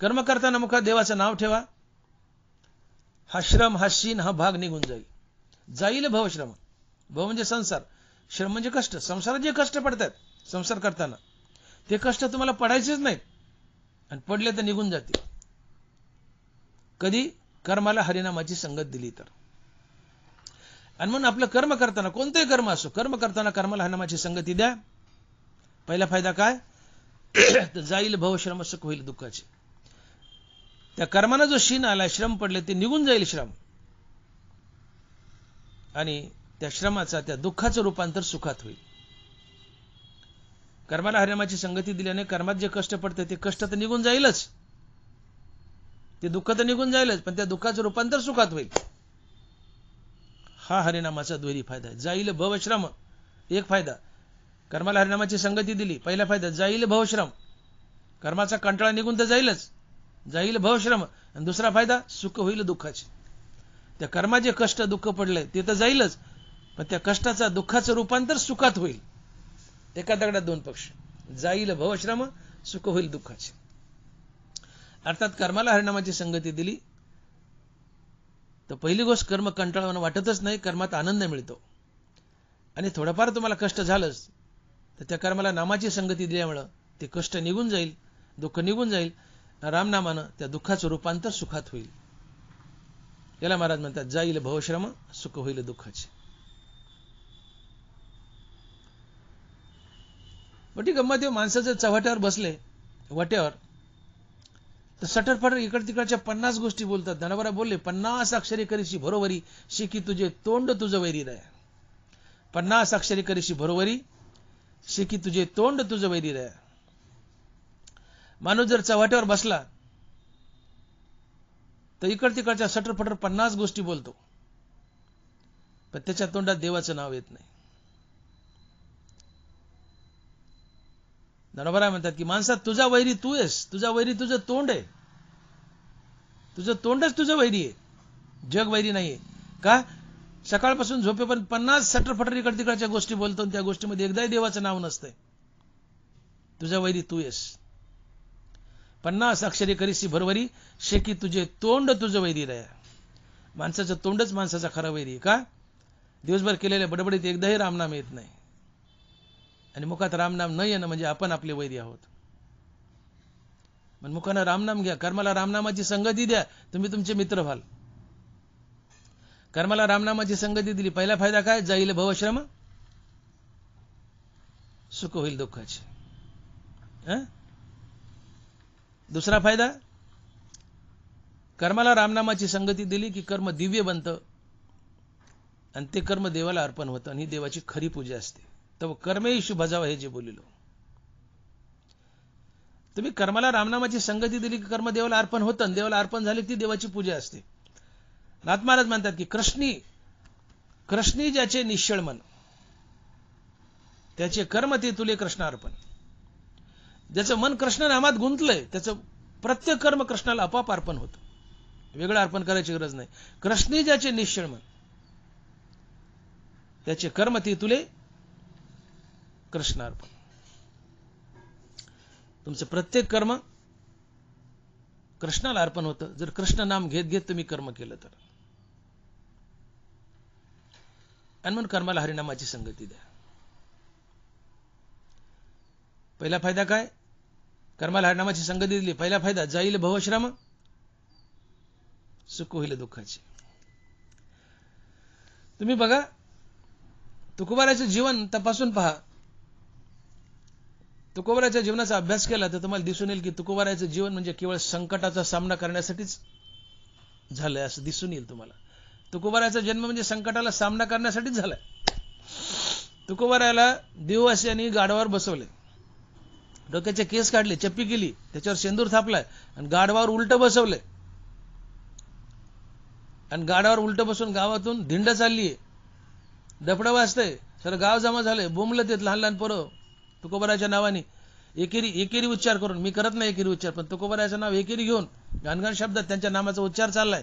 कर्म करताना मुखात देवाचं नाव ठेवा, हा श्रम, हा शीन, हा भाग निघून जाईल. जाईल भवश्रम. भव म्हणजे संसार, श्रम म्हणजे कष्ट. संसारात जे कष्ट पडतात संसार करताना, ते कष्ट तुम्हाला पडायचेच नाहीत, आणि पडले तर निघून जातील. कधी? कर्माला हरिनामाची संगत दिली तर. आणि म्हणून आपलं कर्म करताना, कोणतेही कर्म असो, कर्म करताना कर्माला हरिनामाची संगती द्या. पहिला फायदा काय? तर जाईल भवश्रम, सुख होईल दुःखाचे. त्या कर्माला जो शीन आला, श्रम पडले, ते निघून जाईल श्रम, आणि त्या श्रमाचा, त्या दुःखाचं रूपांतर सुखात होईल. कर्माला हरिनामाची संगती दिल्याने कर्मात जे कष्ट पडते ते कष्ट तर निघून जाईलच, ते दुःख तर निघून जाईलच, पण त्या दुःखाचं रूपांतर सुखात होईल. हा हरिनामाचा द्वैरी फायदा आहे. जाईल भवश्रम. एक फायदा, कर्माला हरिनामाची संगती दिली, पहिला फायदा जाईल भवश्रम, कर्माचा कंटाळा निघून तर जाईलच, जाईल भवश्रम. आणि दुसरा फायदा सुख होईल दुःखाचे. त्या कर्माचे कष्ट दुःख पडले ते तर जाईलच, पण त्या कष्टाचा, दुःखाचं रूपांतर सुखात होईल. एका दगडात दोन पक्ष. जाईल भवश्रम, सुख होईल दुःखाचे. अर्थात कर्माला हरिनामाची संगती दिली तर पहिली गोष्ट, कर्म कंटाळवाणं वाटतच नाही, कर्मात आनंद मिळतो. आणि थोडंफार तुम्हाला कष्ट झालंच तर त्या कर्माला नामाची संगती दिल्यामुळं ते कष्ट निघून जाईल, दुःख निघून जाईल. रामनामानं त्या दुःखाचं रूपांतर सुखात होईल. याला महाराज म्हणतात जाईल भवश्रम, सुख होईल दुःखाचे. मोठी गंमत, माणसाच्या चव्हाट्यावर बसले, वाट्यावर, तर सटरफटर इकड तिकडच्या 50 गोष्टी बोलतात. धनवरा बोलले, 50 अक्षरी करीशी भरोवरी, शिकी तुझे तोंड तुझं वैरी राय. 50 अक्षरी करीशी भरोवरी, शिकी तुझे तोंड तुझं वैरी राय. माणूस जर चव्हाट्यावर बसला तर इकड तिकडच्या सटरफटर 50 गोष्टी बोलतो, पण त्याच्या तोंडात देवाचं नाव येत नाही. धनोबा म्हणतात की माणसात तुझा वैरी तू आहेस, तुझा वैरी तुझं तोंड आहे, तुझं तोंडच तुझं वैरी आहे, जग वैरी नाहीये. का? सकाळपासून झोपेपर्यंत 50 सटरफटर इकड तिकडच्या गोष्टी बोलतो, त्या गोष्टीमध्ये एकदाही देवाचं नाव नसतंय. तुझा वैरी तू आहेस. 50 अक्षरी करीसी भरवरी, शेकी तुझे तोंड तुझं वैरी राय. माणसाचं तोंडच माणसाचा खरा वैरी आहे. का? दिवसभर केलेल्या बडबडीत एकदाही रामनाम येत नाही, आणि मुखात रामनाम न येणं म्हणजे आपण आपले वैरी आहोत. पण मुखानं रामनाम घ्या, कर्माला रामनामाची संगती द्या, तुम्ही तुमचे मित्र व्हाल. कर्माला रामनामाची संगती दिली, पहिला फायदा काय? जाईल भवश्रम, सुख होईल दुःखाचे. दुसरा फायदा, कर्माला रामनामाची संगती दिली की कर्म दिव्य बनतं, आणि ते कर्म देवाला अर्पण होतं, आणि ही देवाची खरी पूजा असते. तर कर्मेही शुभ जावं, हे जे बोललो. तुम्ही कर्माला रामनामाची संगती दिली की कर्म देवाला अर्पण होतं, आणि देवाला अर्पण झाली ती देवाची पूजा असते. नाथ महाराज म्हणतात की कृष्णी ज्याचे निश्चळ मन, त्याचे कर्म ते तुले कृष्णार्पण. ज्याचं मन कृष्ण नामात गुंतलंय त्याचं प्रत्येक कर्म कृष्णाला आपोआप अर्पण होतं. वेगळं अर्पण करायची गरज नाही. कृष्णी ज्याचे निश्चळ मन, त्याचे कर्म ते तुले कृष्णार्पण. तुमचं प्रत्येक कर्म कृष्णाला अर्पण होतं जर कृष्ण नाम घेत घेत तुम्ही कर्म केलं तर. आणि म्हणून कर्माला हरिनामाची संगती द्या. पहिला फायदा काय? कर्माला हरिनामाची संगती दिली. पहिला फायदा जाईल भवश्रम सुख होईल दुःखाचे. तुम्ही बघा, तुकोबाराचं जीवन तपासून पहा. तुकोबाराच्या जीवनाचा अभ्यास केला तर तुम्हाला दिसून येईल की तुकोबाराचं जीवन म्हणजे केवळ संकटाचा सामना करण्यासाठीच झालंय असं दिसून येईल तुम्हाला. तुकोबाराचा जन्म म्हणजे संकटाला सामना करण्यासाठीच झालाय. तुकोबाराला देववासियांनी गाढवावर बसवले, डोक्याचे केस काढले, चप्पी केली, त्याच्यावर शेंदूर थापलाय आणि गाढवावर उलट बसवले. आणि गाढवावर उलट बसून गावातून धिंड चाललीये, डफडं वाजतंय, सर गाव जमा झालंय, बोंबलं ते लहान लहान पोरं तुकोबाराच्या नावाने एकेरी उच्चार करून. मी करत नाही एकेरी उच्चार, पण तुकोबाराचं नाव एकेरी घेऊन घाणघाण शब्दात त्यांच्या नामाचा उच्चार चाललाय.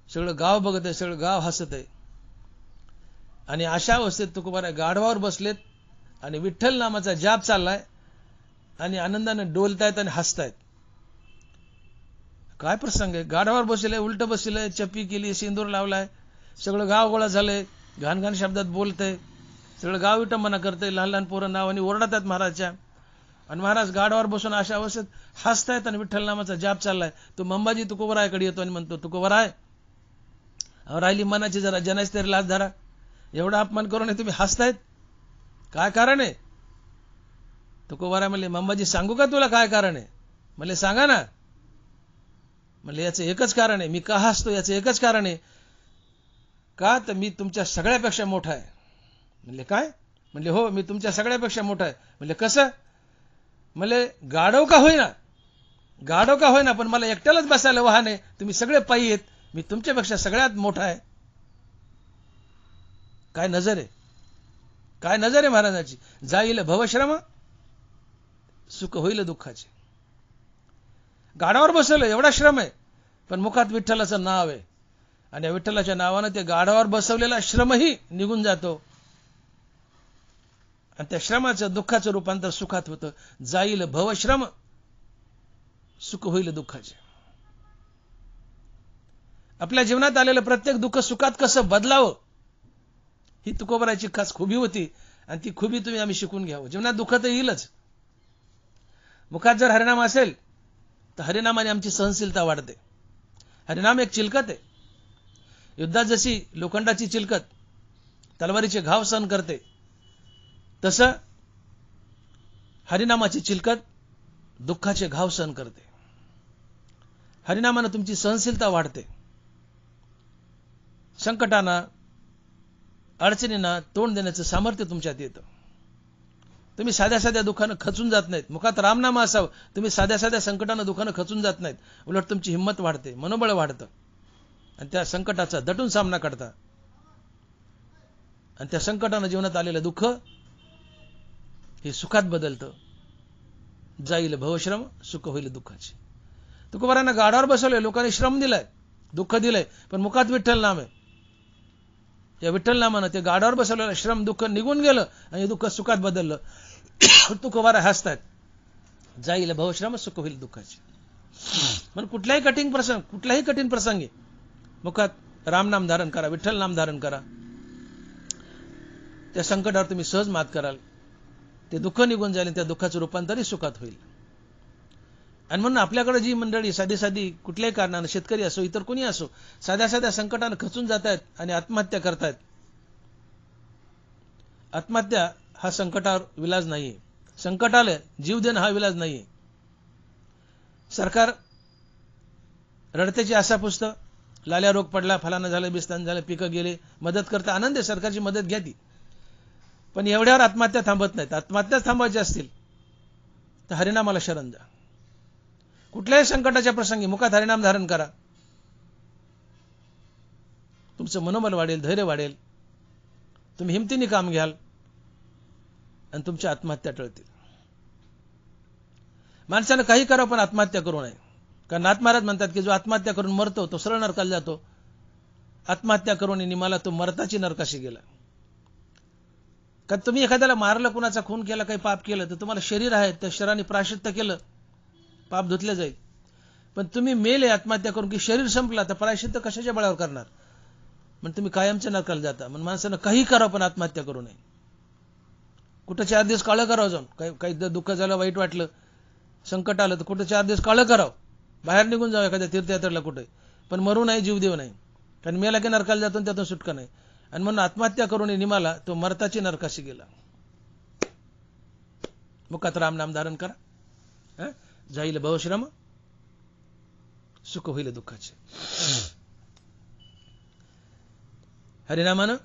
सगळं गाव बघत आहे, सगळं गाव हसत आहे. आणि अशा अवस्थेत तुकोबारा गाढवावर बसलेत आणि विठ्ठल नामाचा जाप चाललाय आणि आनंदाने डोलतायत आणि हसतायत. काय प्रसंग आहे? गाढवावर बसले, उलट बसले, चप्पी केली, सिंदूर लावलाय, सगळं गाव गोळा झालंय, घाणघाण शब्दात बोलतंय, सगळं गाव विटंबना करतंय, लहान लहान पोरं नावाने ओरडतात महाराजच्या. आणि महाराज गाढवावर बसून अशा अवस्थेत हसतायत आणि विठ्ठल नामाचा जाप चाललाय. तो मंबाजी तुकोबाराकडे येतो आणि म्हणतो, तुकोबाराय, राहिली मनाची जरा जनाची तरी लाज धरा. एवढा अपमान करून तुम्ही हसतायत, काय कारण आहे? तुकोबारा म्हणले, मंबाजी सांगू का तुला काय कारण आहे? म्हणले, सांगा ना. म्हणले, याचं एकच कारण आहे. मी का हसतो याचं एकच कारण आहे. का तर मी तुमच्या सगळ्यापेक्षा मोठा आहे. म्हणले, काय? म्हणले, हो, मी तुमच्या सगळ्यापेक्षा मोठा आहे. म्हणले, कसं? म्हणले, गाढव का होईना पण मला एकट्यालाच बसायला वाहन आहे, तुम्ही सगळे पायी आहेत, मी तुमच्यापेक्षा सगळ्यात मोठा आहे. काय नजर आहे, काय नजर आहे महाराजांची. जाईल भवश्रम सुख होईल दुःखाचे. गाढवावर बसवलं एवढा श्रम आहे, पण मुखात विठ्ठलाचं नाव आहे आणि या विठ्ठलाच्या नावानं ते गाढवावर बसवलेला श्रमही निघून जातो आणि त्या श्रमाचं दुःखाचं रूपांतर सुखात होतं. जाईल भवश्रम सुख होईल दुःखाचे. आपल्या जीवनात आलेलं प्रत्येक दुःख सुखात कसं बदलावं ही तुकोबाराची खास खुबी होती आणि ती खुबी आम्ही शिकून घ्यावं. जीवनात दुःख तर येईलच. मुखात जर हरिनाम असेल तर हरिनामाने आमची सहनशीलता वाढते. हरिनाम एक चिलकत आहे. युद्धात जशी लोखंडाची चिलकत तलवारीचे घाव सहन करते, तसं हरिनामाची चिलकत दुःखाचे घाव सहन करते. हरिनामानं तुमची सहनशीलता वाढते. संकटांना, अडचणींना तोंड देण्याचं सामर्थ्य तुमच्यात येतं. तुम्ही साध्या साध्या दुःखानं खचून जात नाहीत. मुखात रामनाम असावं, तुम्ही साध्या साध्या संकटानं दुःखानं खचून जात नाहीत. उलट तुमची हिंमत वाढते, मनोबळ वाढतं आणि त्या संकटाचा दटून सामना करता. आणि त्या संकटानं जीवनात आलेलं दुःख हे सुखात बदलतं. जाईल भवश्रम सुख होईल दुःखाचे. तुकोबारांना गाढवावर बसवलंय, लोकांनी श्रम दिलाय, दुःख दिलंय, पण मुखात विठ्ठल नाम आहे. या विठ्ठल नामानं ते गाढवावर बसवलेलं श्रम दुःख निघून गेलं आणि दुःख सुखात बदललं. तुकोबारा हसतायत. जाईल भवश्रम सुख होईल दुःखाचे. म्हणून कुठल्याही कठीण प्रसंगी मुखात रामनाम धारण करा, विठ्ठल नाम धारण करा. त्या संकटावर तुम्ही सहज मात कराल. ते दुःख निघून जाईल, त्या दुःखाचं रूपांतरही सुखात होईल. आणि म्हणून आपल्याकडे जी मंडळी साधी साधी कुठल्याही कारणानं, शेतकरी असो इतर कोणी असो, साध्या साध्या संकटानं खचून जात आहेत आणि आत्महत्या करतायत. आत्महत्या हा संकटावर विलाज नाहीये. संकट आलं जीव देणं हा विलाज नाहीये. सरकार रडत्याची आशा पुसतं, लाल्या रोग पडला, फलाना झालं, बिस्तान झालं, पिकं गेले, मदत करता, आनंद आहे, सरकारची मदत घ्या ती. पण एवढ्यावर आत्महत्या थांबत नाहीत. आत्महत्याच थांबायच्या असतील तर हरिनामाला शरण जा. कुठल्याही संकटाच्या प्रसंगी मुखात हरिनाम धारण करा. तुमचं मनोबल वाढेल, धैर्य वाढेल, तुम्ही हिमतीने काम घ्याल. आणि तुमच्या आत्महत्या टळतील. माणसानं काही करावं पण आत्महत्या करू नये. कारण नाथ महाराज म्हणतात की जो आत्महत्या करून मरतो तो सरळ नरकाला जातो. आत्महत्या करून निमाला तो मरताची नरकाशी गेला. कारण तुम्ही एखाद्याला मारलं, कुणाचा खून केला, काही पाप केलं, तर तुम्हाला शरीर आहे, त्या शरीराने प्रायश्चित्त केलं, पाप धुतले जाईल. पण तुम्ही मेले आत्महत्या करून की शरीर संपला, तर प्रायश्चित्त कशाच्या बळावर करणार? म्हणजे तुम्ही कायमच्या नरकाला जाता. म्हणून माणसानं काही करावं पण आत्महत्या करू नये. कुठं 4 दिवस काळं करावं, जाऊन काही दुःख झालं, वाईट वाटलं, संकट आलं, तर कुठं 4 दिवस काळं करावं, बाहेर निघून जावं एखाद्या तीर्थयात्रेला कुठे. पण मरू नाही, जीव देऊ नाही. कारण मेला की नरकाला जातो, त्यातून सुटका नाही. आणि म्हणून आत्महत्या करून निमाला तो मरताची नरकाशी गेला. मुखात राम नाम धारण करा, जाईल बहुश्रम, सुख होईल दुःखाचे. हरिनामानं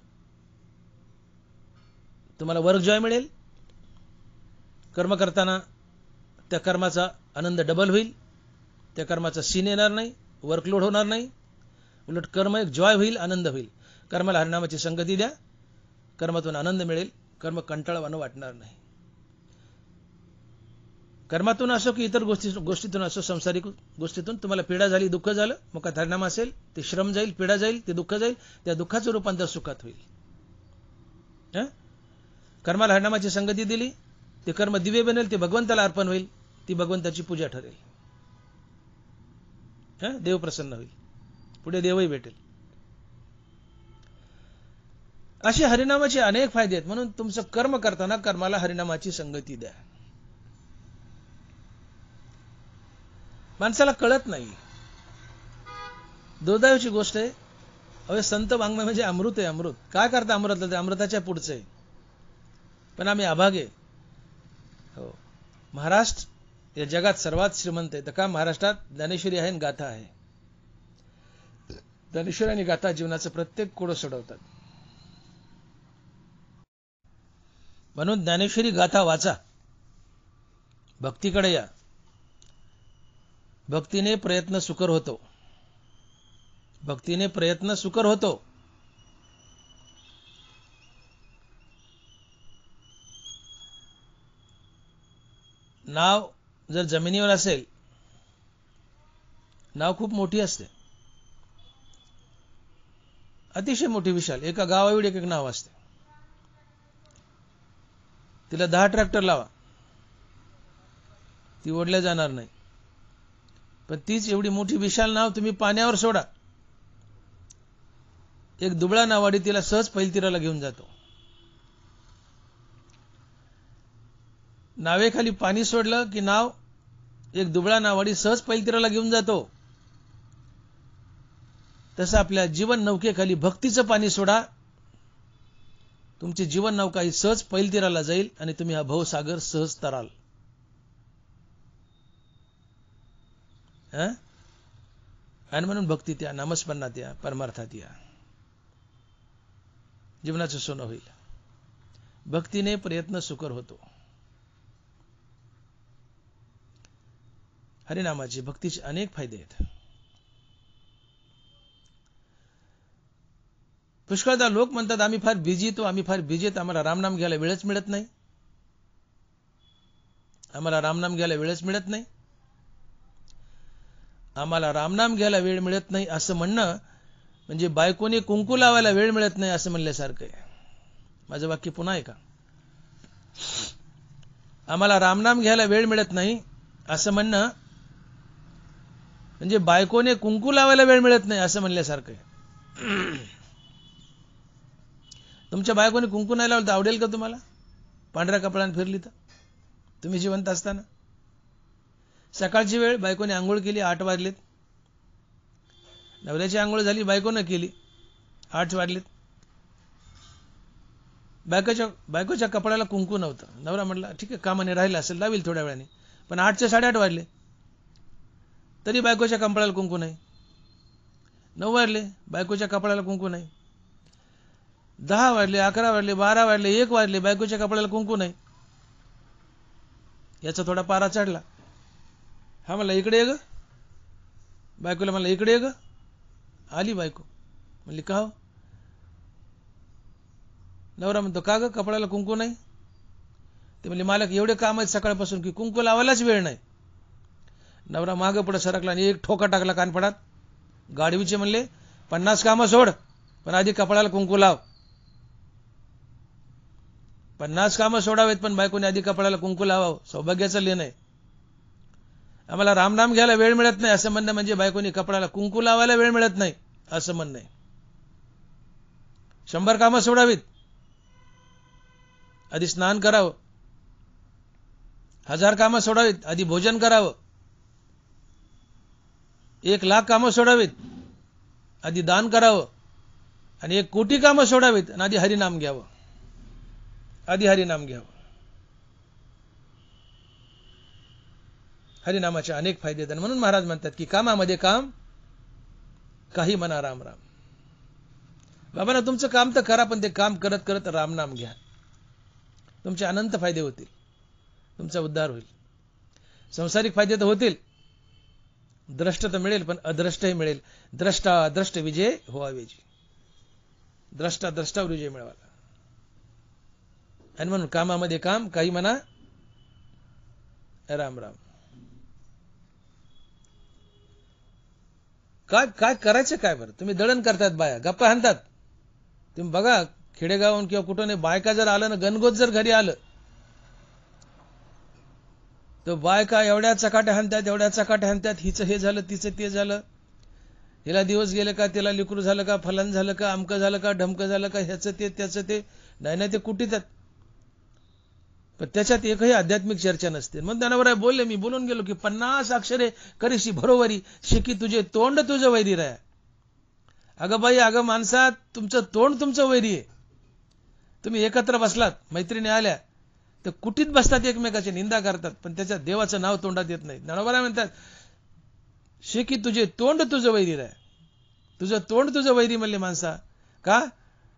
तुम्हाला वर्क जॉय मिळेल. कर्म करताना त्या कर्माचा आनंद डबल होईल. त्या कर्माचा सीन येणार नाही, वर्कलोड होणार नाही. उलट कर्म एक जॉय होईल, आनंद होईल. कर्माला हरिनामाची संगती द्या, कर्मातून आनंद मिळेल. कर्म कंटाळवाणं वाटणार नाही. कर्मातून असो की इतर गोष्टीतून असो, संसारिक गोष्टीतून तुम्हाला पीडा झाली, दुःख झालं, मग हरिनाम असेल, ते श्रम जाईल, पीडा जाईल, ते दुःख जाईल, त्या दुःखाचं रूपांतर सुखात होईल. कर्माला हरिनामाची संगती दिली, ते कर्म दिवे बनेल, ते भगवंताला अर्पण होईल, ती भगवंताची पूजा ठरेल. देव प्रसन्न होईल, पुढे देवही भेटेल. असे हरिनामाचे अनेक फायदे आहेत. म्हणून तुमचं कर्म करताना कर्माला हरिनामाची संगती द्या. माणसाला कळत नाही. दुर्दैवाची गोष्ट आहे. अवे संत वाङ्मय म्हणजे अमृत आहे, अमृत. काय करता अमृतला? ते अमृताच्या पुढचं आहे. पण आम्ही अभागे. हो, महाराष्ट्र या जगात सर्वात श्रीमंत आहे. तर का महाराष्ट्रात ज्ञानेश्वरी आहे आणि गाथा आहे. ज्ञानेश्वरी आणि गाथा जीवनाचं प्रत्येक कोडं सोडवतात. म्हणून ज्ञानेश्वरी गाथा वाचा, भक्तीकडे या. भक्तीने प्रयत्न सुकर होतो. भक्तीने प्रयत्न सुकर होतो. नाव जर जमिनीवर असेल, नाव खूप मोठी असते, अतिशय मोठी, विशाल. एका गावाएवढी एक नाव असते. तिला 10 ट्रॅक्टर लावा, ती ओढल्या जाणार नाही. पण तीच एवढी मोठी विशाल नाव तुम्ही पाण्यावर सोडा, एक दुबळा नावाडी तिला सहज पैलतीराला घेऊन जातो. नावेखाली पाणी सोडलं की नाव एक दुबळा नावाडी सहज पैलतीराला घेऊन जातो. तसं आपल्या जीवन नौकेखाली भक्तीचं पाणी सोडा, तुमची जीवन नौका ही सहज पैलतीराला जाईल आणि तुम्ही हा भवसागर सहज तराल. आणि म्हणून भक्तीत या, नामस्मरणात या, परमार्थात या, जीवनाचं सोनं होईल. भक्तीने प्रयत्न सुकर होतो. हरिनामाचे, भक्तीचे अनेक फायदे आहेत. पुष्कळदा लोक म्हणतात आम्ही फार बिझी तो, आम्ही फार बिझी आहेत, आम्हाला रामनाम घ्यायला वेळच मिळत नाही. आम्हाला रामनाम घ्यायला वेळच मिळत नाही. आम्हाला रामनाम घ्यायला वेळ मिळत नाही असं म्हणणं म्हणजे बायकोने कुंकू लावायला वेळ मिळत नाही असं म्हणल्यासारखं आहे. माझं वाक्य पुन्हा ऐका. आम्हाला रामनाम घ्यायला वेळ मिळत नाही असं म्हणणं म्हणजे बायकोने कुंकू लावायला वेळ मिळत नाही असं म्हणल्यासारखं आहे. तुमच्या बायकोने कुंकू नाही लावलं तर आवडेल का तुम्हाला? पांढऱ्या कपड्याने फिरली तर तुम्ही जिवंत असताना. सकाळची वेळ, बायकोने आंघोळ केली, 8 वाजलेत. नवऱ्याची आंघोळ झाली, बायकोनं केली, 8 वाजलेत. बायकोच्या कपड्याला कुंकू नव्हतं. नवरा म्हटला ठीक आहे, कामाने राहिला असेल, लावील थोड्या वेळाने. पण 8चे 8:30 वाजले तरी बायकोच्या कपड्याला कुंकू नाही. 9 वाजले, बायकोच्या कपड्याला कुंकू नाही. 10 वाजले, 11 वाजले, 12 वाजले, 1 वाजले, बायकोच्या कपड्याला कुंकू नाही. याचा थोडा पारा चढला. हा म्हणला इकडे ये ग. बायकोला म्हणला इकडे ये ग. आली बायको. म्हणली का हो? नवरा म्हणतो का ग कपड्याला कुंकू नाही? ते म्हणले मालक एवढे काम आहेत सकाळपासून की कुंकू लावायलाच वेळ नाही. नवरा मागं पुढे सरकला आणि एक ठोका टाकला कानपडात. गाढवीचे म्हणले 50 कामं सोड, पण आधी कपाळाला कुंकू लाव. 50 कामं सोडावेत, पण बायकोने आधी कपाळाला कुंकू लावावं. सौभाग्याचं लेण आहे. आम्हाला रामनाम घ्यायला वेळ मिळत नाही असं म्हणणं म्हणजे बायकोनी कपाळाला कुंकू लावायला वेळ मिळत नाही असं म्हणणं आहे. 100 कामं सोडावीत, आधी स्नान करावं. 1000 कामं सोडावीत, आधी भोजन करावं. 1,00,000 कामं सोडावीत, आधी दान करावं. आणि 1 कोटी कामं सोडावीत आणि आधी हरिनाम घ्यावं. आधी हरिनाम घ्यावं. हरिनामाचे अनेक फायदे आहेत. म्हणून महाराज म्हणतात की कामामध्ये काम, काही म्हणा राम राम. बाबा ना, तुमचं काम तर करा, पण ते काम करत करत रामनाम घ्या. तुमचे अनंत फायदे होतील. तुमचा उद्धार होईल. संसारिक फायदे तर होतील, द्रष्ट तर मिळेल, पण अद्रष्टही मिळेल. द्रष्टा द्रष्ट विजय व्हावेजी. द्रष्टा द्रष्टावर विजय मिळवाला. आणि म्हणून कामामध्ये काम, काही म्हणा राम राम. काय काय करायचं काय बरं? तुम्ही दळण करतात, बाया गप्पा हाणतात. तुम्ही बघा खेडेगावून किंवा कुठं नाही, बायका जर आलं ना, गणगोत जर घरी आलं तर बायका एवढ्या चकाट्या हाणतात, एवढ्या चकाट्या हाणतात. हिचं हे झालं, तिचं ते झालं, हिला दिवस गेले का, तिला लिकरू झालं का, फलन झालं का, अमकं झालं का, ढमकं झालं का, ह्याचं ते त्याचं ते. नाही ते कुटीतात. पण त्याच्यात एकही आध्यात्मिक चर्चा नसते. मग त्यानावर बोलले, मी बोलून गेलो की 50 अक्षरे करीशी भरोवरी, शिकी तुझे तोंड तुझं वैरी राय. अगं बाई, अगं माणसा, तुमचं तोंड तुमचं वैरी आहे. तुम्ही एकत्र बसलात, मैत्रिणी आल्या तर कुटीत बसतात, एकमेकाची निंदा करतात, पण त्याच्यात देवाचं नाव तोंडात येत नाही. ज्ञानोबा म्हणतात शिकी तुझे तोंड तुझं वैरी राय. तुझं तोंड तुझं वैरी म्हणले माणसा. का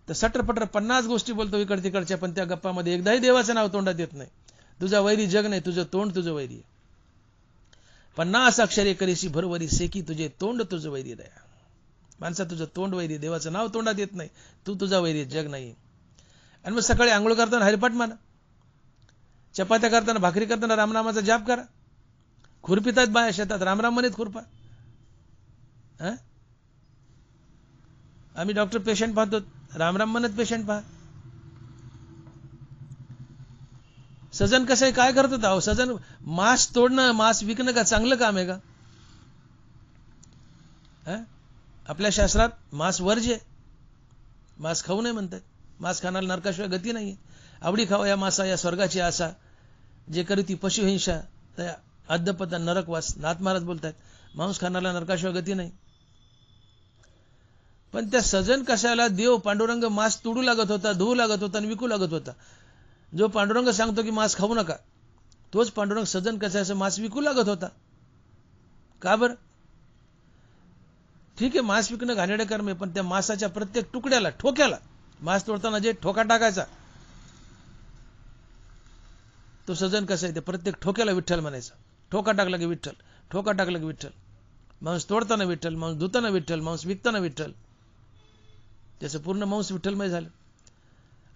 तर सटरपटर 50 गोष्टी बोलतो इकड तिकडच्या, पण त्या गप्पामध्ये एकदाही देवाचं नाव तोंडात येत नाही. तुझा वैरी जग नाही, तुझं तोंड तुझं वैरी. 50 अक्षरे करीशी भरवरी, सेकी तुझे तोंड तुझं वैरी राय. माणसा, तुझं तोंड वैरी, देवाचं नाव तोंडात येत नाही, तू तुझा वैरी, जग नाही. आणि मग सकाळी आंघोळ करताना हरिपाठ म्हणा, चपात्या करताना, भाकरी करताना रामनामाचा जाप करा. खुरपितात बाया शेतात, रामराम म्हणत खुरपा. आम्ही डॉक्टर पेशंट पाहतो, रामराम म्हणत पेशंट पहा. सजन कसं आहे, काय करतात अहो? सजन मांस तोडणं, मांस विकणं का चांगलं काम आहे का? आपल्या शास्त्रात मांस वर्ज्य, मांस खाऊ नये म्हणतात. मांस खाणारा नरकाशिवाय गती नाही. आवडी खावा या मासा, या स्वर्गाची आशा, जे करी ती पशुहिंसा, त्या अद्दपता नरकवास. नाथ महाराज बोलतात मांस खाणारा नरकाशिवाय गती नाही. पण त्या सजन कशाला देव पांडुरंग मांस तोडू लागत होता, धुवू लागत होता आणि विकू लागत होता. जो पांडुरंग सांगतो की मांस खाऊ नका, तोच पांडुरंग सजन कशाचं मांस विकू लागत होता. का बरं? ठीक आहे, मांस विकणं घाणेरडं कर्म आहे, पण त्या मांसाच्या प्रत्येक तुकड्याला, ठोक्याला, मांस तोडताना जे ठोका टाकायचा तो सजन कसा आहे, ते प्रत्येक ठोक्याला विठ्ठल म्हणायचा. ठोका टाकला की विठ्ठल, ठोका टाकला की विठ्ठल. मांस तोडताना विठ्ठल, मांस धुताना विठ्ठल, मांस विकताना विठ्ठल. त्याचं पूर्ण मांस विठ्ठलमय झालं.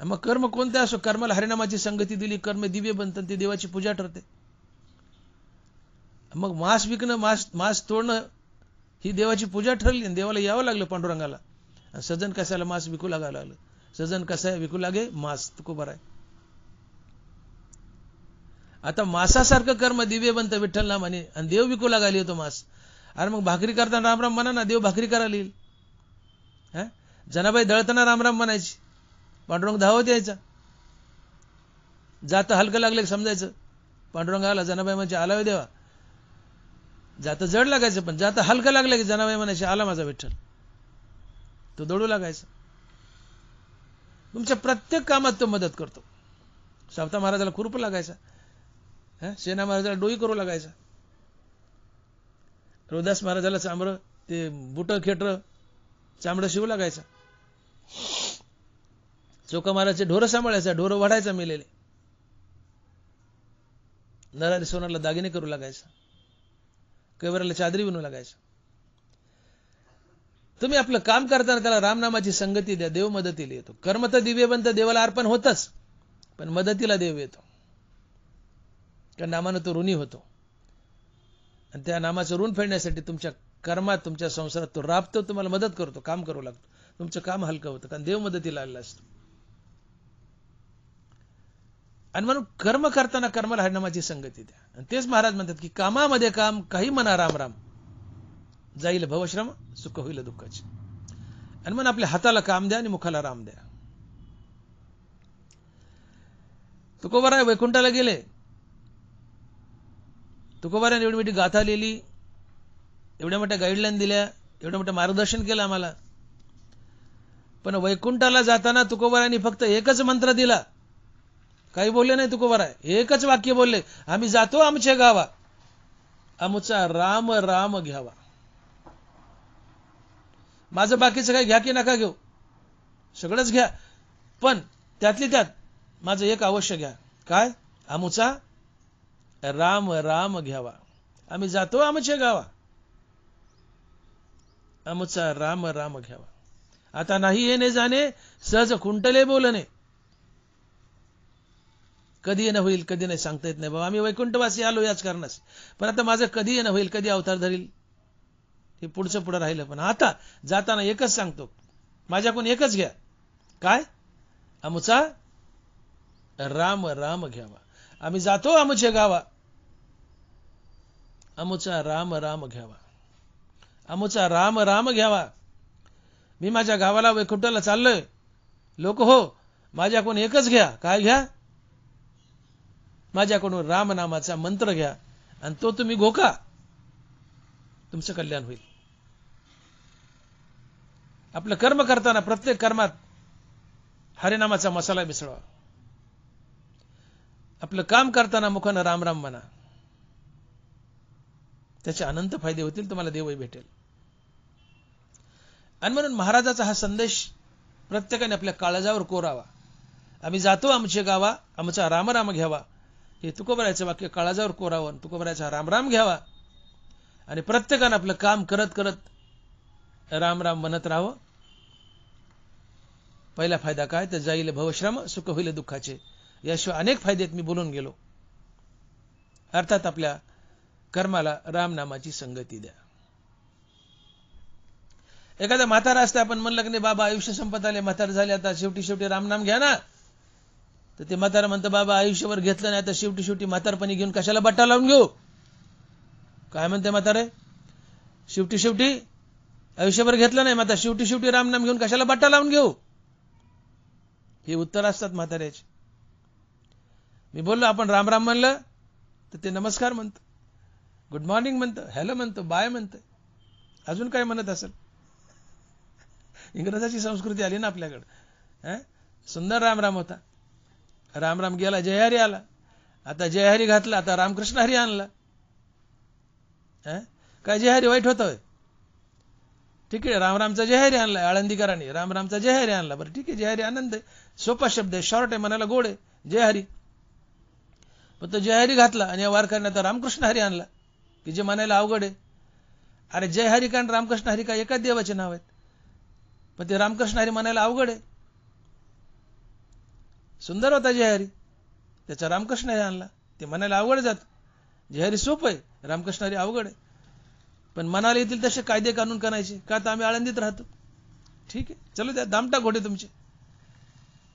मग कर्म कोणते असो, कर्माला हरिनामाची संगती दिली, कर्म दिव्य बनतात, ती देवाची पूजा ठरते. मग मांस विकणं, मांस तोडणं ही देवाची पूजा ठरली आणि देवाला यावं लागलं पांडुरंगाला. सजन कशाला मांस विकू लागायला लागलं? सजन कसा विकू लागे मांस, तुको बरं आहे. आता मांसासारखं कर्म दिव्य बनतं विठ्ठल नामाने, आणि देव विकू लागायला येतो मांस. अरे मग भाकरी करताना रामराम म्हणा ना, देव भाकरी करायला येईल. जनाबाई दळताना रामराम म्हणायची, पांडुरंग धावत यायचा. जातं हलकं लागलं समजायचं पांडुरंग आला. जनाबाई म्हणजे आला देवा. जातं जड लागायचं, पण जातं हलकं लागलं की जनाबाई म्हणायची आला माझा विठ्ठल. तो दळू लागायचा. तुमच्या प्रत्येक कामात तो मदत करतो. सावता महाराजाला खुरप लागायचा, सेना महाराजाला डोई करू लागायचा, रोदास महाराजाला चांबडं, ते बुट खेटर चांबडं शिवू लागायचा. चोका महाराजचे ढोरं सांभाळायचा, ढोरं वाढायचा मेलेले. नरारी सोनाला दागिने करू लागायचा, कैवराला चादरी बनवू लागायचा. तुम्ही आपलं काम करताना त्याला रामनामाची संगती द्या, देव मदतीला येतो. कर्म तर दिव्य बनतं, देवाला अर्पण होतच, पण मदतीला देव येतो. त्या नामानं तो ऋणी होतो आणि त्या नामाचं ऋण फेडण्यासाठी तुमच्या कर्मात, तुमच्या संसारात तो राबतो, तुम्हाला मदत करतो, काम करू लागतो, तुमचं काम हलकं होतं, कारण देव मदतीला आलेला असतो. आणि म्हणून कर्म करताना कर्माला हरिनामाची संगती द्या. आणि तेच महाराज म्हणतात की कामामध्ये काम, काही म्हणा राम राम, जाईल भवश्रम, सुख होईल दुःखाचे. आणि म्हणून आपल्या हाताला काम द्या आणि मुखाला राम द्या. तुकोबाराय वैकुंठाला गेले. तुकोबाराने एवढी मोठी गाथा लिहिली, एवढ्या मोठ्या गाईडलाईन दिल्या, एवढं मोठं मार्गदर्शन केलं आम्हाला. पण वैकुंठाला जाताना तुकोबारायांनी फक्त एकच मंत्र दिला, काही बोलले नाही तुकोबाराय. एकच वाक्य बोलले, आम्ही जातो आमच्या गावा, आमचा राम राम घ्यावा. माझं बाकीचं काही घ्या की नका घेऊ, सगळंच घ्या, पण त्यातली त्यात माझं एक अवश्य घ्या. काय? आमचा राम राम घ्यावा. आम्ही जातो आमच्या गावा, आमचा राम राम घ्यावा. आता नाही येणे जाणे, सहज खुंटले बोलणे. कधी येणं होईल, कधी नाही सांगता येत नाही बाबा. आम्ही वैकुंठवासी आलो याच कारणास, पण आता माझं कधी येणं होईल, कधी अवतार धरील, हे पुढचं पुढं राहिलं. पण आता जाताना एकच सांगतो, माझ्याकडून एकच घ्या. काय? आमचा राम राम घ्यावा. आम्ही जातो आमच्या गावा, आमचा राम राम घ्यावा. आमचा राम राम घ्यावा. मी माझ्या गावाला वैकुंठाला चाललोय, लोक हो, माझ्याकडून एकच घ्या. काय घ्या? माझ्याकडून राम नामाचा मंत्र घ्या आणि तो तुम्ही घोका, तुमचं कल्याण होईल. आपलं कर्म करताना प्रत्येक कर्मात हरिनामाचा मसाला मिसळवा. आपलं काम करताना मुखानं राम राम म्हणा. त्याचे अनंत फायदे होतील, तुम्हाला देवही भेटेल. आणि म्हणून महाराजाचा हा संदेश प्रत्येकाने आपल्या काळजावर कोरावा. आम्ही जातो आमच्या गावा, आमचा राम राम घ्यावा. हे तुकोबारायचं वाक्य काळजावर कोरावं, तुकोबारायचा राम राम घ्यावा. आणि प्रत्येकानं आपलं काम करत करत राम राम म्हणत राहावं. पहिला फायदा काय? तर जाईल भवश्रम, सुख होईल दुःखाचे. याशिवाय अनेक फायदे आहेत, मी बोलून गेलो. अर्थात आपल्या कर्माला रामनामाची संगती द्या. एखादा म्हातारा असतं, आपण म्हणलं की नाही बाबा आयुष्य संपत आले, म्हातारा झाले, आता शेवटी शेवटी रामनाम घ्या ना. तर ते म्हातारा म्हणतं बाबा आयुष्यभर घेतलं नाही, आता शेवटी शेवटी म्हातारपणी घेऊन कशाला बट्टा लावून घेऊ. काय म्हणते म्हातारे? शेवटी शेवटी आयुष्यभर घेतलं नाही, माता शेवटी शेवटी रामनाम घेऊन कशाला बट्टा लावून घेऊ. हे उत्तर असतात म्हाताऱ्याचे. मी बोललो आपण राम राम म्हणलं तर ते नमस्कार म्हणतं, गुड मॉर्निंग म्हणतं, हॅलो म्हणतं, बाय म्हणतं, अजून काय म्हणत असेल. इंग्रजाची संस्कृती आली ना आपल्याकडे. सुंदर राम राम होता. राम राम गेला, जयहरी आला. आता जयहरी घातला, आता रामकृष्ण हरी आणला. काय जयहरी वाईट होतं? ठीक आहे, रामरामचा जयहरी आणलाय आळंदीकरांनी, रामरामचा जयहरी आणला. बरं ठीक आहे, जयहरी आनंद आहे, सोपा शब्द आहे, शॉर्ट आहे, म्हणायला गोड आहे, जयहरी. पण तो जयहरी घातला आणि या वारकऱ्याने आता रामकृष्ण हरी आणला, की जे म्हणायला अवघड आहे. अरे जयहरी का आणि रामकृष्ण हरी का एकाच देवाचे नाव आहेत, पण ते रामकृष्ण हरी म्हणायला अवघड आहे. सुंदर होता जयहरी, त्याचा रामकृष्ण हरी आणला, ते म्हणायला अवघड जात. जयहरी सोपं आहे, रामकृष्ण हरी अवघड आहे. पण मनाला येतील तसे कायदे कानून करायचे का? तर आम्ही आळंदीत राहतो. ठीक आहे, चलो त्या दामटा घोडे तुमचे.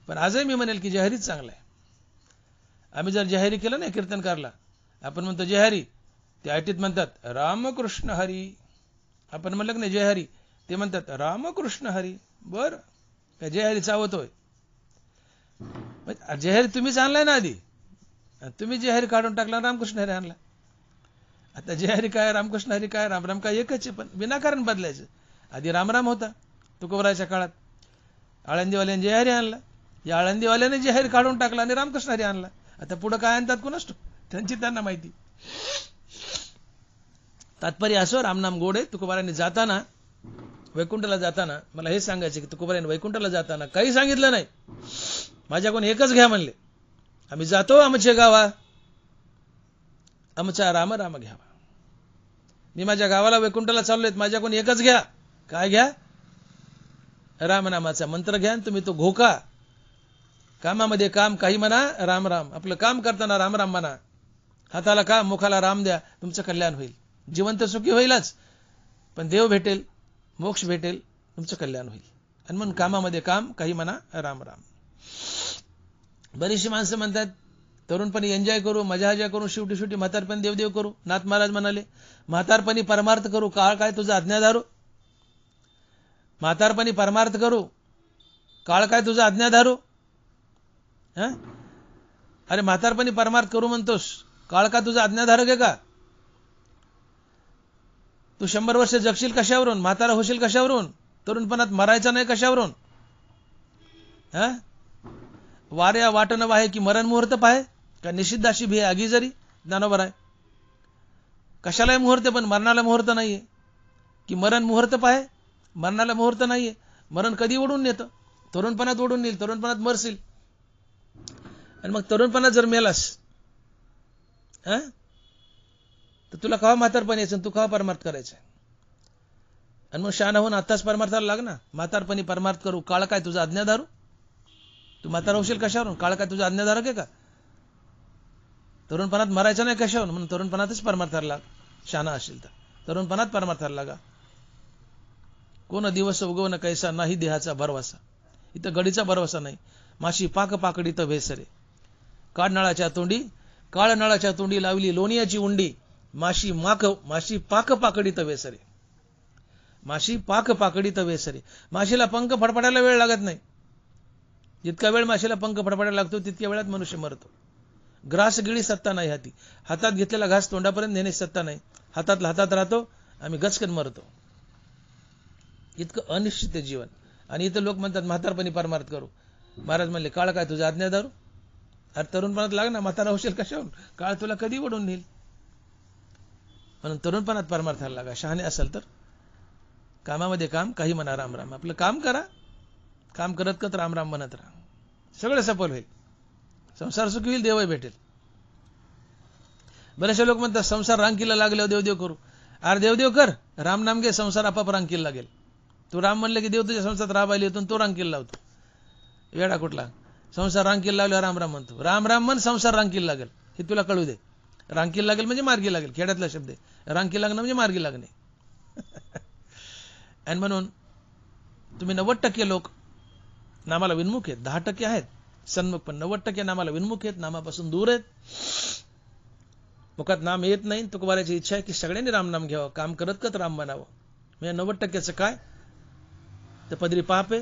पण आजही मी म्हणेल की जयहरीच चांगला आहे. आम्ही जर जयहरी केलं ना कीर्तनकारला, आपण म्हणतो जयहरी, ते आयटीत म्हणतात रामकृष्ण हरी. आपण म्हणलं की नाही जयहरी, ते म्हणतात रामकृष्ण हरी. बरं काय जयहरी चावतोय? जयहरी तुम्हीच आणलाय ना आधी, तुम्ही जयहरी काढून टाकला, रामकृष्ण हरी आणला. आता जयहरी काय, रामकृष्ण हरी काय, रामराम काय एकच आहे, पण विनाकारण बदलायचं. आधी रामराम होता तुकोबाराच्या काळात, आळंदीवाल्याने जयहरी आणला, या आळंदीवाल्याने जयहरी काढून टाकला आणि रामकृष्ण हरी आणला. आता पुढे काय आणतात कुणास त्यांची त्यांना माहिती. तात्पर्य असो, रामनाम गोड आहे. तुकोबारांनी जाताना, वैकुंठाला जाताना मला हे सांगायचं की तुकोबारांनी वैकुंठाला जाताना काही सांगितलं नाही, माझ्याकडून एकच घ्या म्हणले. आम्ही जातो आमच्या गावा, आमचा राम राम घ्यावा. मी माझ्या गावाला वैकुंठाला चाललोय, माझ्याकडून एकच घ्या. काय घ्या? रामनामाचा मंत्र घ्या, तुम्ही तो घोका. कामामध्ये काम, काही म्हणा राम राम. आपलं काम करताना राम राम म्हणा. हाताला काम, मुखाला राम द्या, तुमचं कल्याण होईल. जिवंत सुखी होईलच, पण देव भेटेल, मोक्ष भेटेल, तुमचं कल्याण होईल. आणि म्हणून कामामध्ये काम, काही म्हणा राम राम. बरीचशी माणसं म्हणतात तरुणपणी एन्जॉय करू, मजा करू, शेवटी म्हातारपणी देवदेव करू. नाथ महाराज म्हणाले म्हातारपणी परमार्थ करू, काळ काय तुझा आज्ञाधारू. म्हातारपणी परमार्थ करू, काळ काय तुझा आज्ञाधारू. अरे म्हातारपणी परमार्थ करू म्हणतोस, काळ का तुझा आज्ञाधारक आहे का? तू 100 वर्ष जगशील कशावरून? म्हातारा होशील कशावरून? तरुणपणात मरायचा नाही कशावरून? वाऱ्या वाटण वाहे की मरण मुहूर्त पाहे, का निषिद्धाशी भी आगी जरी. ज्ञानोबर आहे. कशालाही मुहूर्त, पण मरणाला मुहूर्त नाहीये. की मरण मुहूर्त पाहे, मरणाला मुहूर्त नाहीये. मरण कधी ओढून नेतं? तरुणपणात ओढून नेईल, तरुणपणात मरशील. आणि मग तरुणपणात जर मेलास तर तुला केव्हा म्हातारपण यायचं, तू केव्हा परमार्थ करायचं? आणि मग शहाणा होऊन आत्ताच परमार्थाला लाग ना. म्हातारपणी परमार्थ करू, काळ काय तुझा आज्ञाधारू. तू म्हातारा होशील कशावरून? काळ काय तुझा आज्ञाधारक आहे का? तरुणपणात मरायचं नाही कशावरून? म्हणून तरुणपणातच परमार्थाला लाग. शहाणा असेल तर तरुणपणात परमार्थाला लागा. कोण दिवस उगवण कैसा, नाही देहाचा भरवसा. इथं गडीचा भरवसा नाही. माशी पाक पाकडीत भेसरे, काळ नळाच्या तोंडी लावली लोणियाची उंडी. माशी पाक पाकडीत वेसरे. माशी पाक पाकडीत वेसरे. माशीला पंख फडफडायला वेळ लागत नाही. जितका वेळ माशीला पंख फडफडायला लागतो तितक्या वेळात मनुष्य मरतो. ग्रास गिळी सत्ता नाही हाती. हातात घेतलेला घास तोंडापर्यंत नेणे सत्ता नाही. हातातला हातात राहतो, आम्ही गचकन मरतो. इतकं अनिश्चित जीवन. आणि इथं लोक म्हणतात म्हातारपणी परमार्थ करू. महाराज म्हणले काळ काय तुझा आज्ञाधारू. अरे तरुणपणात लाग ना, म्हातारा होशील कशावरून? काळ तुला कधी ओढून नेईल. म्हणून तरुणपणात परमार्थाला लागा. शहाणे असेल तर कामामध्ये काम, काही म्हणा राम राम. आपलं काम करा, काम करत करत राम राम म्हणत राहा. सगळं सफल होईल. संसार सुखी होईल, देवही भेटेल. बरेचसे लोक म्हणतात संसार रांकीला लागल्यावर देवदेव करू. अरे देवदेव कर, राम नाम घे, संसार आपाप रांकीला लागेल. तू राम म्हणले की देव तुझ्या संसारात राबायला येतो, तो रांकीला लावतो. वेडा कुठला? संसार रांकीला लावल्यावर राम राम म्हणतो. राम राम म्हण, संसार रांकीला लागेल, हे तुला कळू दे. रांकीला लागेल म्हणजे मार्गी लागेल. खेड्यातला शब्द आहे. रांकीला लागणं म्हणजे मार्गी लागणे. आणि म्हणून तुम्ही 90% लोक नामाला विन्मुख आहेत. 10% आहेत सन्मुख, पण 90% नामाला विन्मुख आहेत, नामापासून दूर आहेत. मुखात नाम येत नाही. तुकोबाराची इच्छा आहे की सगळ्यांनी राम नाम घ्यावं, काम करत करत राम म्हणावं. म्हणजे 90%चं काय तर पदरी पाप आहे.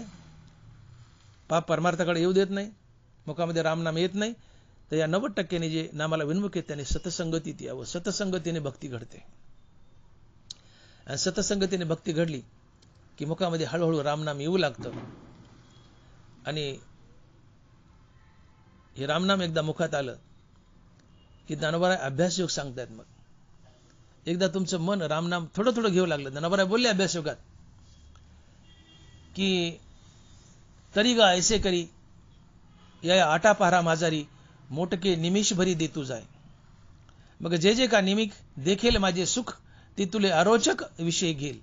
पाप परमार्थाकडे येऊ देत नाही. मुखामध्ये रामनाम येत नाही. तर या 90%ने जे नामाला विन्मुख आहेत त्यांनी सतसंगतीत यावं. सतसंगतीने भक्ती घडते. आणि सतसंगतीने भक्ती घडली की मुखामध्ये हळूहळू रामनाम येऊ लागतं. आणि हे रामनाम एकदा मुखात आलं की ज्ञानोबा अभ्यास योग सांगतायत. मग एकदा तुमचं मन रामनाम थोडं थोडं घेऊ लागलं. ज्ञानोबा बोलले अभ्यास योगात की तरी गा ऐसे करी या आटा पहारा माझारी, मोटके निमिष भरी दे तू जाय. मग जे जे का निमिक देखेल माझे सुख, ती तुले अरोचक विषय घेईल.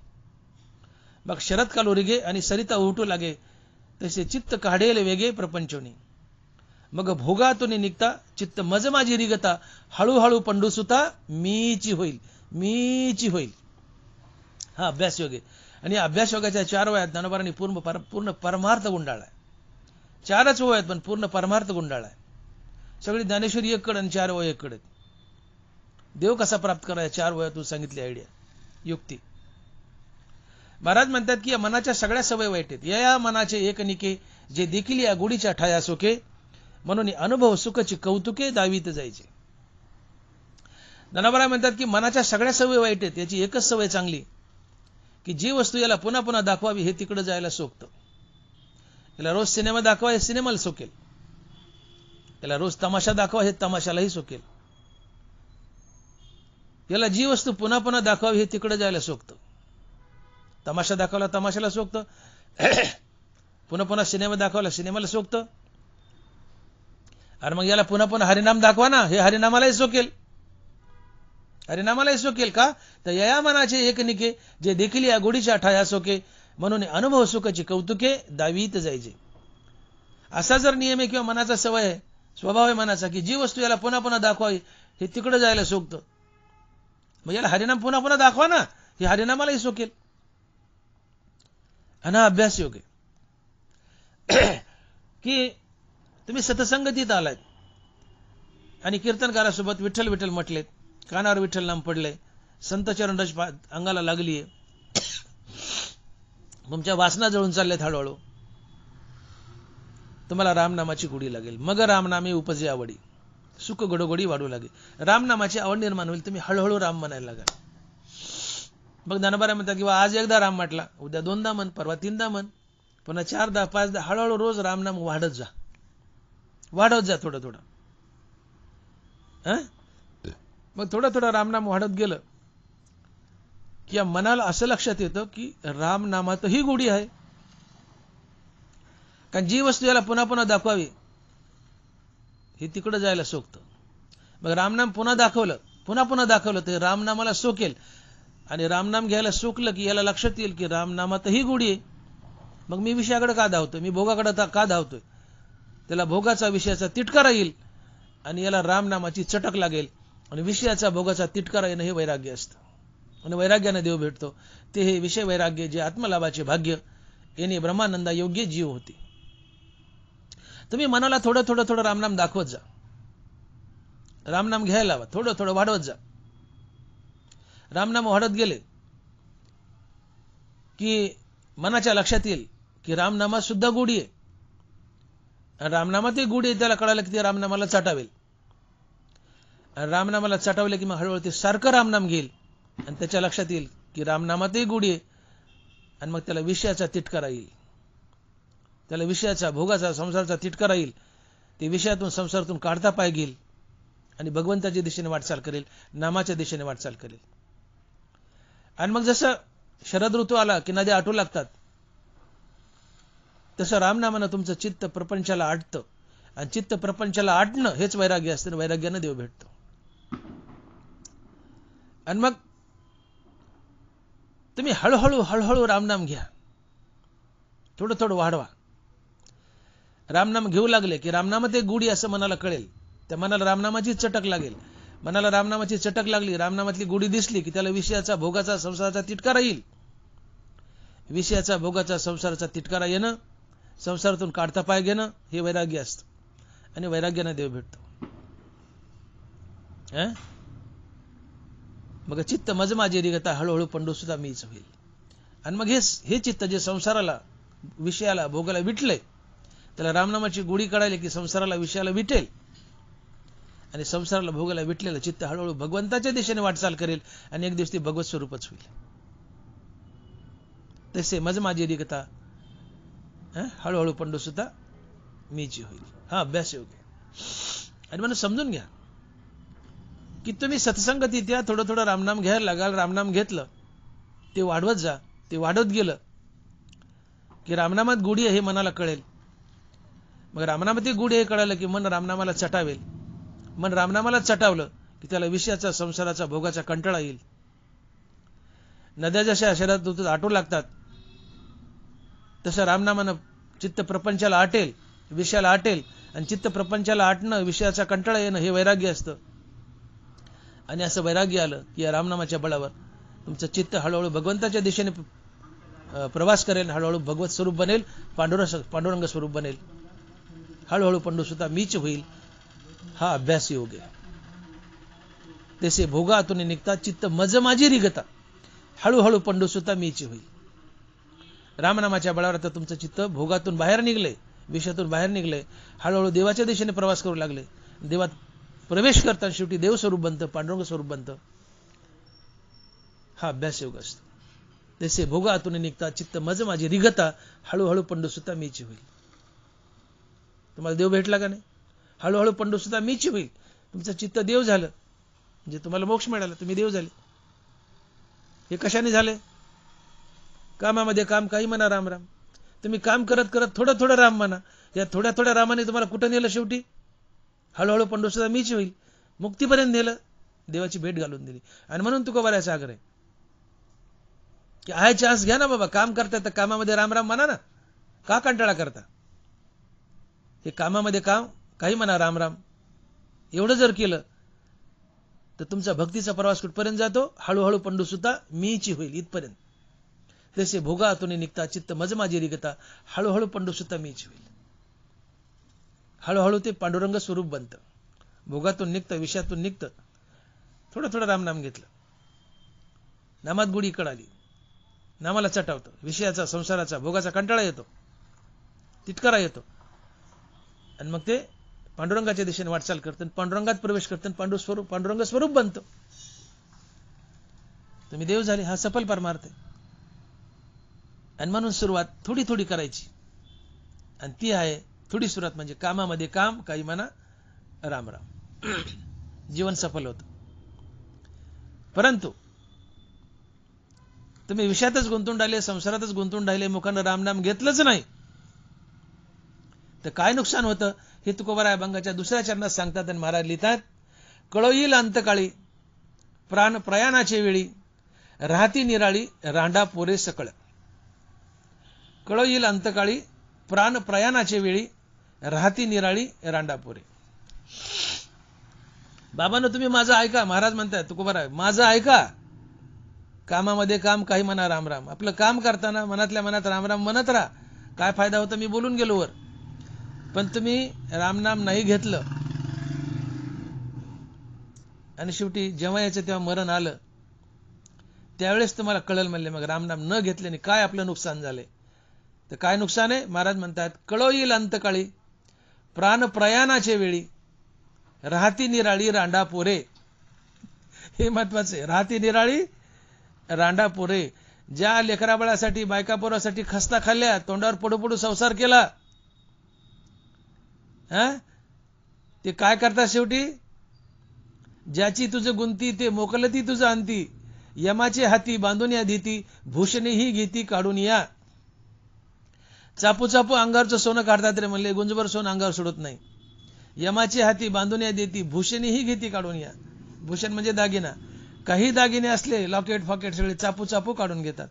मग शरद कालो रिगे आणि सरिता उठू लागे, तसे चित्त काढेल वेगे प्रपंचोनी. मग भोगातून निघता चित्त मज माझी रिगता, हळूहळू पंडू सुता मीची होईल. हा अभ्यास योग आहे. आणि अभ्यास योगाच्या 4 वयात ज्ञानोबारांनी पूर्ण परमार्थ गुंडाळाय. 4च वय आहेत पण पूर्ण परमार्थ गुंडाळाय. सगळी ज्ञानेश्वरी एककडे आणि 4 वय एककडे. देव कसा प्राप्त करायचा 4 वयातून सांगितली आयडिया, युक्ती. महाराज म्हणतात की या मनाच्या सगळ्या सवय वाईट आहेत. या मनाचे एकनिके, जे देखील या गुढीच्या ठाया सोके, म्हणून अनुभव सुखची कौतुके दावीत जायचे. ज्ञानोबा म्हणतात की मनाच्या सगळ्या सवय वाईट आहेत. याची एकच सवय चांगली की जी वस्तू याला पुन्हा पुन्हा दाखवावी हे तिकडे जायला सोकतं. याला रोज सिनेमा दाखवा हे सिनेमाला सोकेल. याला रोज तमाशा दाखवा हे तमाशालाही सोकेल. याला जी वस्तू पुन्हा पुन्हा दाखवावी हे तिकडे जायला सोकतं. तमाशा दाखवला तमाशाला सोकतं, पुन्हा पुन्हा सिनेमा दाखवला सिनेमाला सोकतं. अरे मग याला पुन्हा पुन्हा हरिनाम दाखवा ना, हे हरिनामालाही सोकेल. हरिनामालाही सोकेल का? तर या मनाचे एकनिके, जे देखील या गुढीच्या ठाया सोके, म्हणून अनुभव सुखाची कौतुके दावीत जायचे. असा जर नियम आहे किंवा मनाचा सवय आहे, स्वभाव आहे मनाचा की जी वस्तू याला पुन्हा पुन्हा दाखवावी हे तिकडे जायला सोकतं. मग याला हरिनाम पुन्हा पुन्हा दाखवा ना, हे हरिनामालाही सोकेल. आणि हा अभ्यास योग आहे की तुम्ही सतसंगतीत आलात आणि कीर्तनकारासोबत विठ्ठल विठ्ठल म्हटले, कानावर विठ्ठल नाम पडले, संत चरणरज अंगाला लागलीये, तुमच्या वासना जळून चालल्यात, हळूहळू तुम्हाला रामनामाची गोडी लागेल. मग रामनामे उपजे आवडी, सुख गडोगडी वाढू लागेल. रामनामाची आवड निर्माण होईल, तुम्ही हळूहळू राम म्हणायला लागाल. मग ज्ञानोबा म्हणतात किंवा आज एकदा राम म्हटला, उद्या 2दा म्हण, परवा 3दा म्हण, पुन्हा 4दा 5दा, हळूहळू रोज रामनाम वाढत जा, वाढत जा थोडं थोडं. मग थोडं थोडं रामनाम वाढत गेलं की या मनाला असं लक्षात येतं की रामनामातही गोडी आहे. कारण जी वस्तू याला पुन्हा पुन्हा दाखवावी हे तिकडे जायला सोकतं. मग रामनाम पुन्हा दाखवलं, पुन्हा पुन्हा दाखवलं तर रामनामाला सोकेल. आणि रामनाम घ्यायला सोकलं की याला लक्षात येईल की रामनामातही गोडी आहे. मग मी विषयाकडे का धावतोय, मी भोगाकडे का धावतोय, त्याला भोगाचा विषयाचा तिटकारा येईल आणि याला रामनामाची चटक लागेल. आणि विषयाचा भोगाचा तिटकारा येणं हे वैराग्य असतं. आणि वैराग्याने देव भेटतो ते हे विषय वैराग्य, जे आत्मलाभाचे भाग्य, येणे ब्रह्मानंदा योग्य जीव होते. तुम्ही मनाला थोडं थोडं थोडं रामनाम दाखवत जा, रामनाम घ्यायला हवा, थोडं थोडं वाढवत जा. रामनाम वाढत गेले की मनाच्या लक्षात येईल की रामनामात सुद्धा गोडी आहे. आणि रामनामातही गोडी आहे, त्याला कळालं की ते रामनामाला चाटावेल. आणि रामनामाला चाटवले की मग हळूहळू ते सारखं रामनाम घेईल आणि त्याच्या लक्षात येईल की रामनामातही गोडी आहे. आणि मग त्याला विषयाचा तिटकारा येईल, त्याला विषयाचा भोगाचा संसाराचा तिटकारा येईल. ते विषयातून संसारातून काढता पाय घेईल आणि भगवंताच्या दिशेने वाटचाल करेल, नामाच्या दिशेने वाटचाल करेल. आणि मग जसं शरद ऋतू आला की नद्या आटू लागतात, तसं रामनामानं तुमचं चित्त प्रपंचाला आटतं. आणि चित्त प्रपंचाला आटणं हेच वैराग्य असतं. वैराग्यानं देव भेटतो. आणि मग तुम्ही हळूहळू हळूहळू रामनाम घ्या, थोडं थोडं वाढवा. रामनाम घेऊ लागले की रामनामात एक गोडी असं मनाला कळेल, त्या मनाला रामनामाची चटक लागेल. मनाला रामनामाची चटक लागली, रामनामातली गोडी दिसली की त्याला विषयाचा भोगाचा संसाराचा तिटकारा येईल. विषयाचा भोगाचा संसाराचा तिटकारा येणं, संसारातून काढता पाय घेणं हे वैराग्य असतं. आणि वैराग्याने देव भेटतो. मग चित्त मज माझे रिगता, हळूहळू पंडू सुद्धा मीच होईल. आणि मग हे चित्त जे संसाराला विषयाला भोगाला विटलंय, त्याला रामनामाची गोडी कळाली की संसाराला विषयाला विटेल. आणि संसाराला भोगाला विटलेलं चित्त हळूहळू भगवंताच्या दिशेने वाटचाल करेल आणि एक दिवस ती भगवत स्वरूपच होईल. तसे मज माझी रिगता, हळूहळू पंडू सुद्धा मीची होईल. हा अभ्यास योग आहे. आणि म्हणून समजून घ्या की तुम्ही सत्संगतीत या, थोडं थोडं रामनाम घ्यायला लागाल. रामनाम घेतलं ते वाढवत जा, ते वाढत गेलं की रामनामात गोडी आहे हे मनाला कळेल. मग रामनामात गोडी हे कळालं की मन रामनामाला चटावेल. मन रामनामाला चटावलं की त्याला विषयाचा संसाराचा भोगाचा कंटाळा येईल. नद्या जशा शरीरात आटू लागतात तसं रामनामानं चित्त प्रपंचाला आटेल, विषयाला आटेल. आणि चित्त प्रपंचाला आटणं, विषयाचा कंटाळा येणं हे वैराग्य असतं. आणि असं वैराग्य आलं की या रामनामाच्या बळावर तुमचं चित्त हळूहळू भगवंताच्या दिशेने प्रवास करेल, हळूहळू भगवत स्वरूप बनेल, पांडुरंग स्वरूप बनेल. हळूहळू पंडू सुद्धा मीच होईल. हा अभ्यास योग आहे. तसे भोगातून निघता चित्त मज माझी रिगता, हळूहळू पंडू सुद्धा मीच होईल. रामनामाच्या बळावर आता तुमचं चित्त भोगातून बाहेर निघले, विषयातून बाहेर निघले, हळूहळू देवाच्या दिशेने प्रवास करू लागले. देवात प्रवेश करताना शेवटी देव स्वरूप बनतं, पांडुरंग स्वरूप बनतं. हा अभ्यास योग असतो. तसे भोगातून निघता चित्त मज माझी रिगता, हळूहळू पंडू सुद्धा मीच होईल. तुम्हाला देव भेटला का नाही? हळूहळू पंडू सुद्धा मीच होईल. तुमचं चित्त देव झालं म्हणजे तुम्हाला मोक्ष मिळाला, तुम्ही देव झाले. हे कशाने झाले? कामामध्ये काम, काही म्हणा राम राम. तुम्ही काम करत करत थोडं थोडं राम म्हणा. या थोड्या थोड्या रामाने तुम्हाला कुठं नेलं? शेवटी हळूहळू पंडू सुद्धा मीच होईल, मुक्तीपर्यंत नेलं, देवाची भेट घालून दिली. आणि म्हणून तुकोबाराचा आग्रह आहे की आहे चान्स घ्या ना बाबा. काम करता तर कामामध्ये राम राम म्हणा ना. का कंटाळा करता? हे कामामध्ये काम, काही म्हणा राम राम. एवढं जर केलं तर तुमचा भक्तीचा प्रवास कुठपर्यंत जातो? हळूहळू पंडुसुता मीची होईल इथपर्यंत. तसे भोगातून निघता चित्त मज माझी रिगता, हळूहळू पंडुसुता मीची होईल. हळूहळू ते पांडुरंग स्वरूप बनतं. भोगातून निघतं, विषयातून निघतं. थोडं थोडं रामनाम घेतलं, नामात गुढी कळाली, नामाला चटावतं, विषयाचा, संसाराचा, भोगाचा कंटाळा येतो, तिटकारा येतो, आणि मग ते पांडुरंगाच्या दिशेने वाटचाल करतं, पांडुरंगात प्रवेश करतं, पांडुरंग स्वरूप बनतं. तुम्ही देव झाले, हा सफल परमार्थ आहे. आणि म्हणून सुरुवात थोडी थोडी करायची, आणि ती आहे थोडी सुरुवात म्हणजे कामामध्ये काम, काही म्हणा राम राम. जीवन सफल होतं. परंतु तुम्ही विषयातच गुंतून राहिले, संसारातच गुंतून राहिले, मुखानं रामनाम घेतलंच नाही, तर काय नुकसान होतं हे तुकोबाराय अभंगाच्या दुसऱ्या चरणात सांगतात. आणि महाराज लिहितात, कळो येईल अंतकाळी प्राण प्रयाणाचे वेळी, राहती निराळी रांडा पोरे सकळ. कळो येईल अंतकाळी प्राण प्रयाणाचे वेळी, राहती निराळी रांडा पोरे. बाबांनो तुम्ही माझं ऐका. महाराज म्हणतात तुकोबाराय, माझं ऐका. कामामध्ये काम, काही म्हणा राम राम. आपलं काम करताना मनातल्या मनात राम राम म्हणत राहा. काय फायदा होता मी बोलून गेलो वर. पण तुम्ही रामनाम नाही घेतलं आणि शेवटी जेव्हा यायचं तेव्हा मरण आलं, त्यावेळेस तुम्हाला कळल म्हणले मग रामनाम न घेतल्याने काय आपलं नुकसान झालंय. तर काय नुकसान आहे? महाराज म्हणतात, कळो येईल अंतकाळी प्राण प्रयाणाचे वेळी, राहती निराळी रांडा पोरे. हे महत्वाचे. राहती निराळी रांडा पोरे. ज्या लेकराबाळासाठी, बायका पोरासाठी खस्ता खाल्ल्या, तोंडावर पडू पडू संसार केला, ते काय करतात शेवटी? ज्याची तुझं गुंती ते मोकलती तुझं अंती, यमाचे हाती बांधून या धीती, भूषणी ही घेती काढून या. चापू चापू अंगावरचं सोनं काढतात रे म्हणले, गुंजभर सोनं अंगावर सोडत नाही. यमाचे हाती बांधून या देती, भूषणी ही घेती काढून या. भूषण म्हणजे दागिना. काही दागिने असले, लॉकेट फॉकेट सगळे चापू चापू काढून घेतात.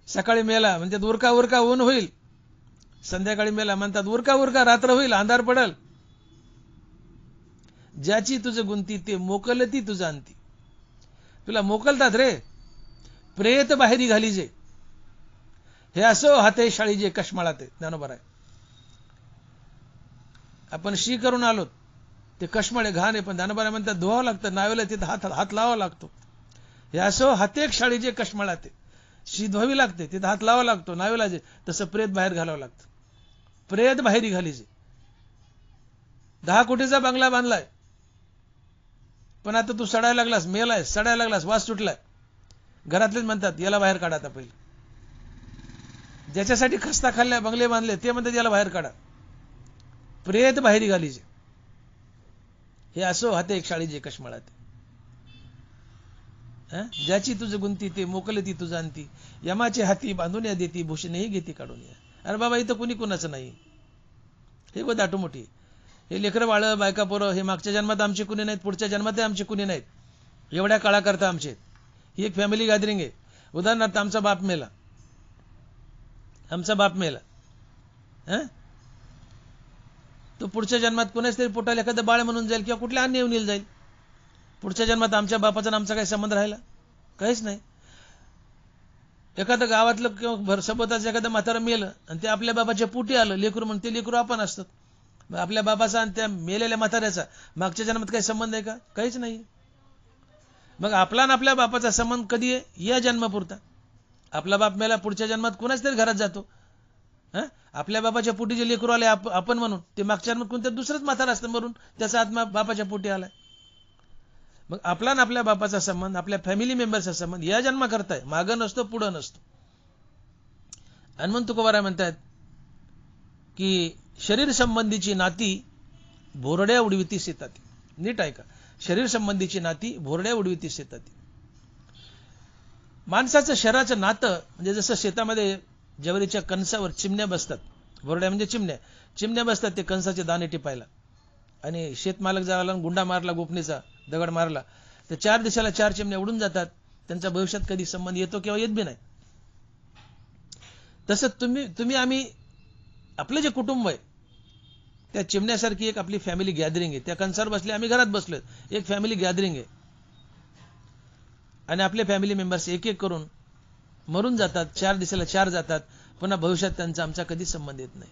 सकाळी मेला म्हणतात उरका उरका ऊन होईल, संध्याकाळी मेला म्हणतात उरका उरका रात्र होईल, अंधार पडल. ज्याची तुझं गुंती ते मोकलती तुझं अंती. तुला मोकलतात रे, प्रेत बाहेरी घालीजे, हे असो हाते शाळीजे कष्माळाते. ज्ञानोबा आहे. आपण शी करून आलोत, ते कष्माळे घाण आहे, पण ज्ञानोबा म्हणतात धुवावं लागतं, नावेला तिथं हात लावावा लागतो. हे असो हाते शाळीजे कष्माळाते. शी धुवावी लागते, तिथं हात लावावा लागतो, नावेला जे. तसं प्रेत बाहेर घालावं लागतं. प्रेत बाहेरी घालीजे. 10 कोटीचा बंगला बांधलाय, पण आता तू सडायला लागलास, मेलाय, सडायला लागलास, वास सुटलाय. घरातलेच म्हणतात याला बाहेर काढा. आता पहिले ज्याच्यासाठी खस्ता खाल्ल्या, बंगले बांधले, ते म्हणतात याला बाहेर काढा. प्रेत बाहेरी घालीजे, हे असो हाते एक शाळीजे कष्माळाते. ज्याची तुझं गुंती ते मोकलती तुझं अंती, यमाचे हाती बांधून या देती, भूषणेही घेती काढून या. अरे बाबा इथं कुणी कुणाचं नाही. हे गो दाटू मोठी. हे लेकरं बाळ, बायका पोरं, हे मागच्या जन्मात आमचे कुणी नाहीत, पुढच्या जन्मात आमचे कुणी नाहीत. एवढ्या काळाकरता आमचे. ही एक फॅमिली गॅदरिंग आहे. उदाहरणार्थ आमचा बाप मेला, आमचा बाप मेला, तो पुढच्या जन्मात कोणाच तरी पोटाला एखादं बाळ म्हणून जाईल किंवा कुठल्या अन्य येऊन जाईल. पुढच्या जन्मात आमच्या बापाचा आमचा काही संबंध राहिला? काहीच नाही. एखादं गावातलं किंवा सोबतच एखादं म्हातारं मेलं आणि ते आपल्या बाबाच्या पोटी आलं, लेकरू म्हणून ते लेकरू आपण असतात. मग आपल्या बाबाचा आणि त्या मेलेल्या म्हाताऱ्याचा मागच्या जन्मात काही संबंध आहे का? काहीच नाही. मग आपला आणि आपल्या बापाचा संबंध कधी आहे? या जन्मापुरता. आपला बाप मेला, पुढच्या जन्मात कुणाच तरी घरात जातो. आपल्या बाबाच्या पोटी जे लेकरू आले आपण म्हणून, ते मागच्या जन्मात कोणत्या दुसरंच म्हातारा असतं मरून, त्याचा आत्मा बापाच्या पोटी आलाय. मग आपला आणि आपल्या बापाचा संबंध, आपल्या फॅमिली मेंबरचा संबंध या जन्मा करताय, मागं नसतो, पुढं नसतो. आणि म्हणून तुकोबाराय म्हणतात की शरीर संबंधीची नाती भोरड्या उडवितीस येतात. नीट ऐका, शरीर संबंधीची नाती भोरड्या उडवितीस येतात. माणसाचं शरीराचं नातं म्हणजे जसं शेतामध्ये ज्वारीच्या कणसावर चिमण्या बसतात, भोरड्या म्हणजे चिमण्या, चिमण्या बसतात ते कणसाचे दाणे टिपायला. आणि शेतमालक जायला गुंडा मारला, गोपणीचा दगड मारला, तर 4 दिवसाला 4 चिमण्या उडून जातात. त्यांचा भविष्यात कधी संबंध येतो किंवा येत बी नाही. तसं तुम्ही आम्ही, आपलं जे कुटुंब आहे, त्या चिमण्यासारखी एक आपली फॅमिली गॅदरिंग आहे. त्या कंसावर बसले, आम्ही घरात बसलोय, एक फॅमिली गॅदरिंग आहे. आणि आपले फॅमिली मेंबर्स एक एक करून मरून जातात, 4 दिवसाला 4 जातात. पुन्हा भविष्यात त्यांचा आमचा कधीच संबंध येत नाही.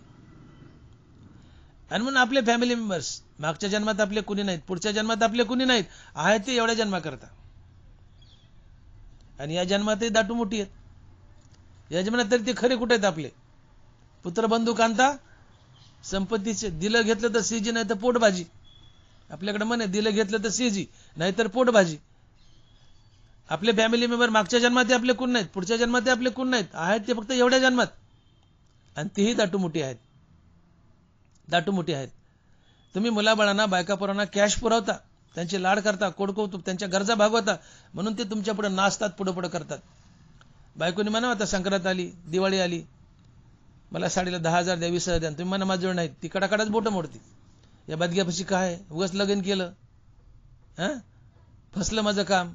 आणि म्हणून आपले फॅमिली मेंबर्स मागच्या जन्मात आपले कुणी नाहीत, पुढच्या जन्मात आपले कुणी नाहीत, आहेत ते एवढ्या जन्मा करता. आणि या जन्मातही दाटू मोठी आहेत. या जन्मात तरी ते खरे कुठे आहेत आपले? पुत्रबंधू कांता संपत्तीचे. दिलं घेतलं तर सीजी, नाही तर पोटभाजी. आपल्याकडे म्हणे दिलं घेतलं तर सीजी, नाहीतर पोटभाजी. आपले फॅमिली मेंबर मागच्या जन्मात आपले कोण नाहीत, पुढच्या जन्मात आपले कोण नाहीत, आहेत ते फक्त एवढ्या जन्मात. आणि तेही दाटू मोठी आहेत, दाटू मोठी आहेत. तुम्ही मुलाबाळांना, बायकापोरांना कॅश पुरवता, त्यांचे लाड करता, कोडकौतुक, त्यांच्या गरजा भागवता, म्हणून ते तुमच्या पुढे नाचतात, पुढे पुढे करतात. बायकोनी म्हणा आता संक्रांत आली, दिवाळी आली, मला साडीला 10,000 द्या, 20,000 द्या. तुम्ही म्हणा माझ्याजवळ नाहीत. ती कडाकडाच बोटं मोडती. या बदग्यापाशी काय, उगाच लगन केलं, फसलं माझं काम,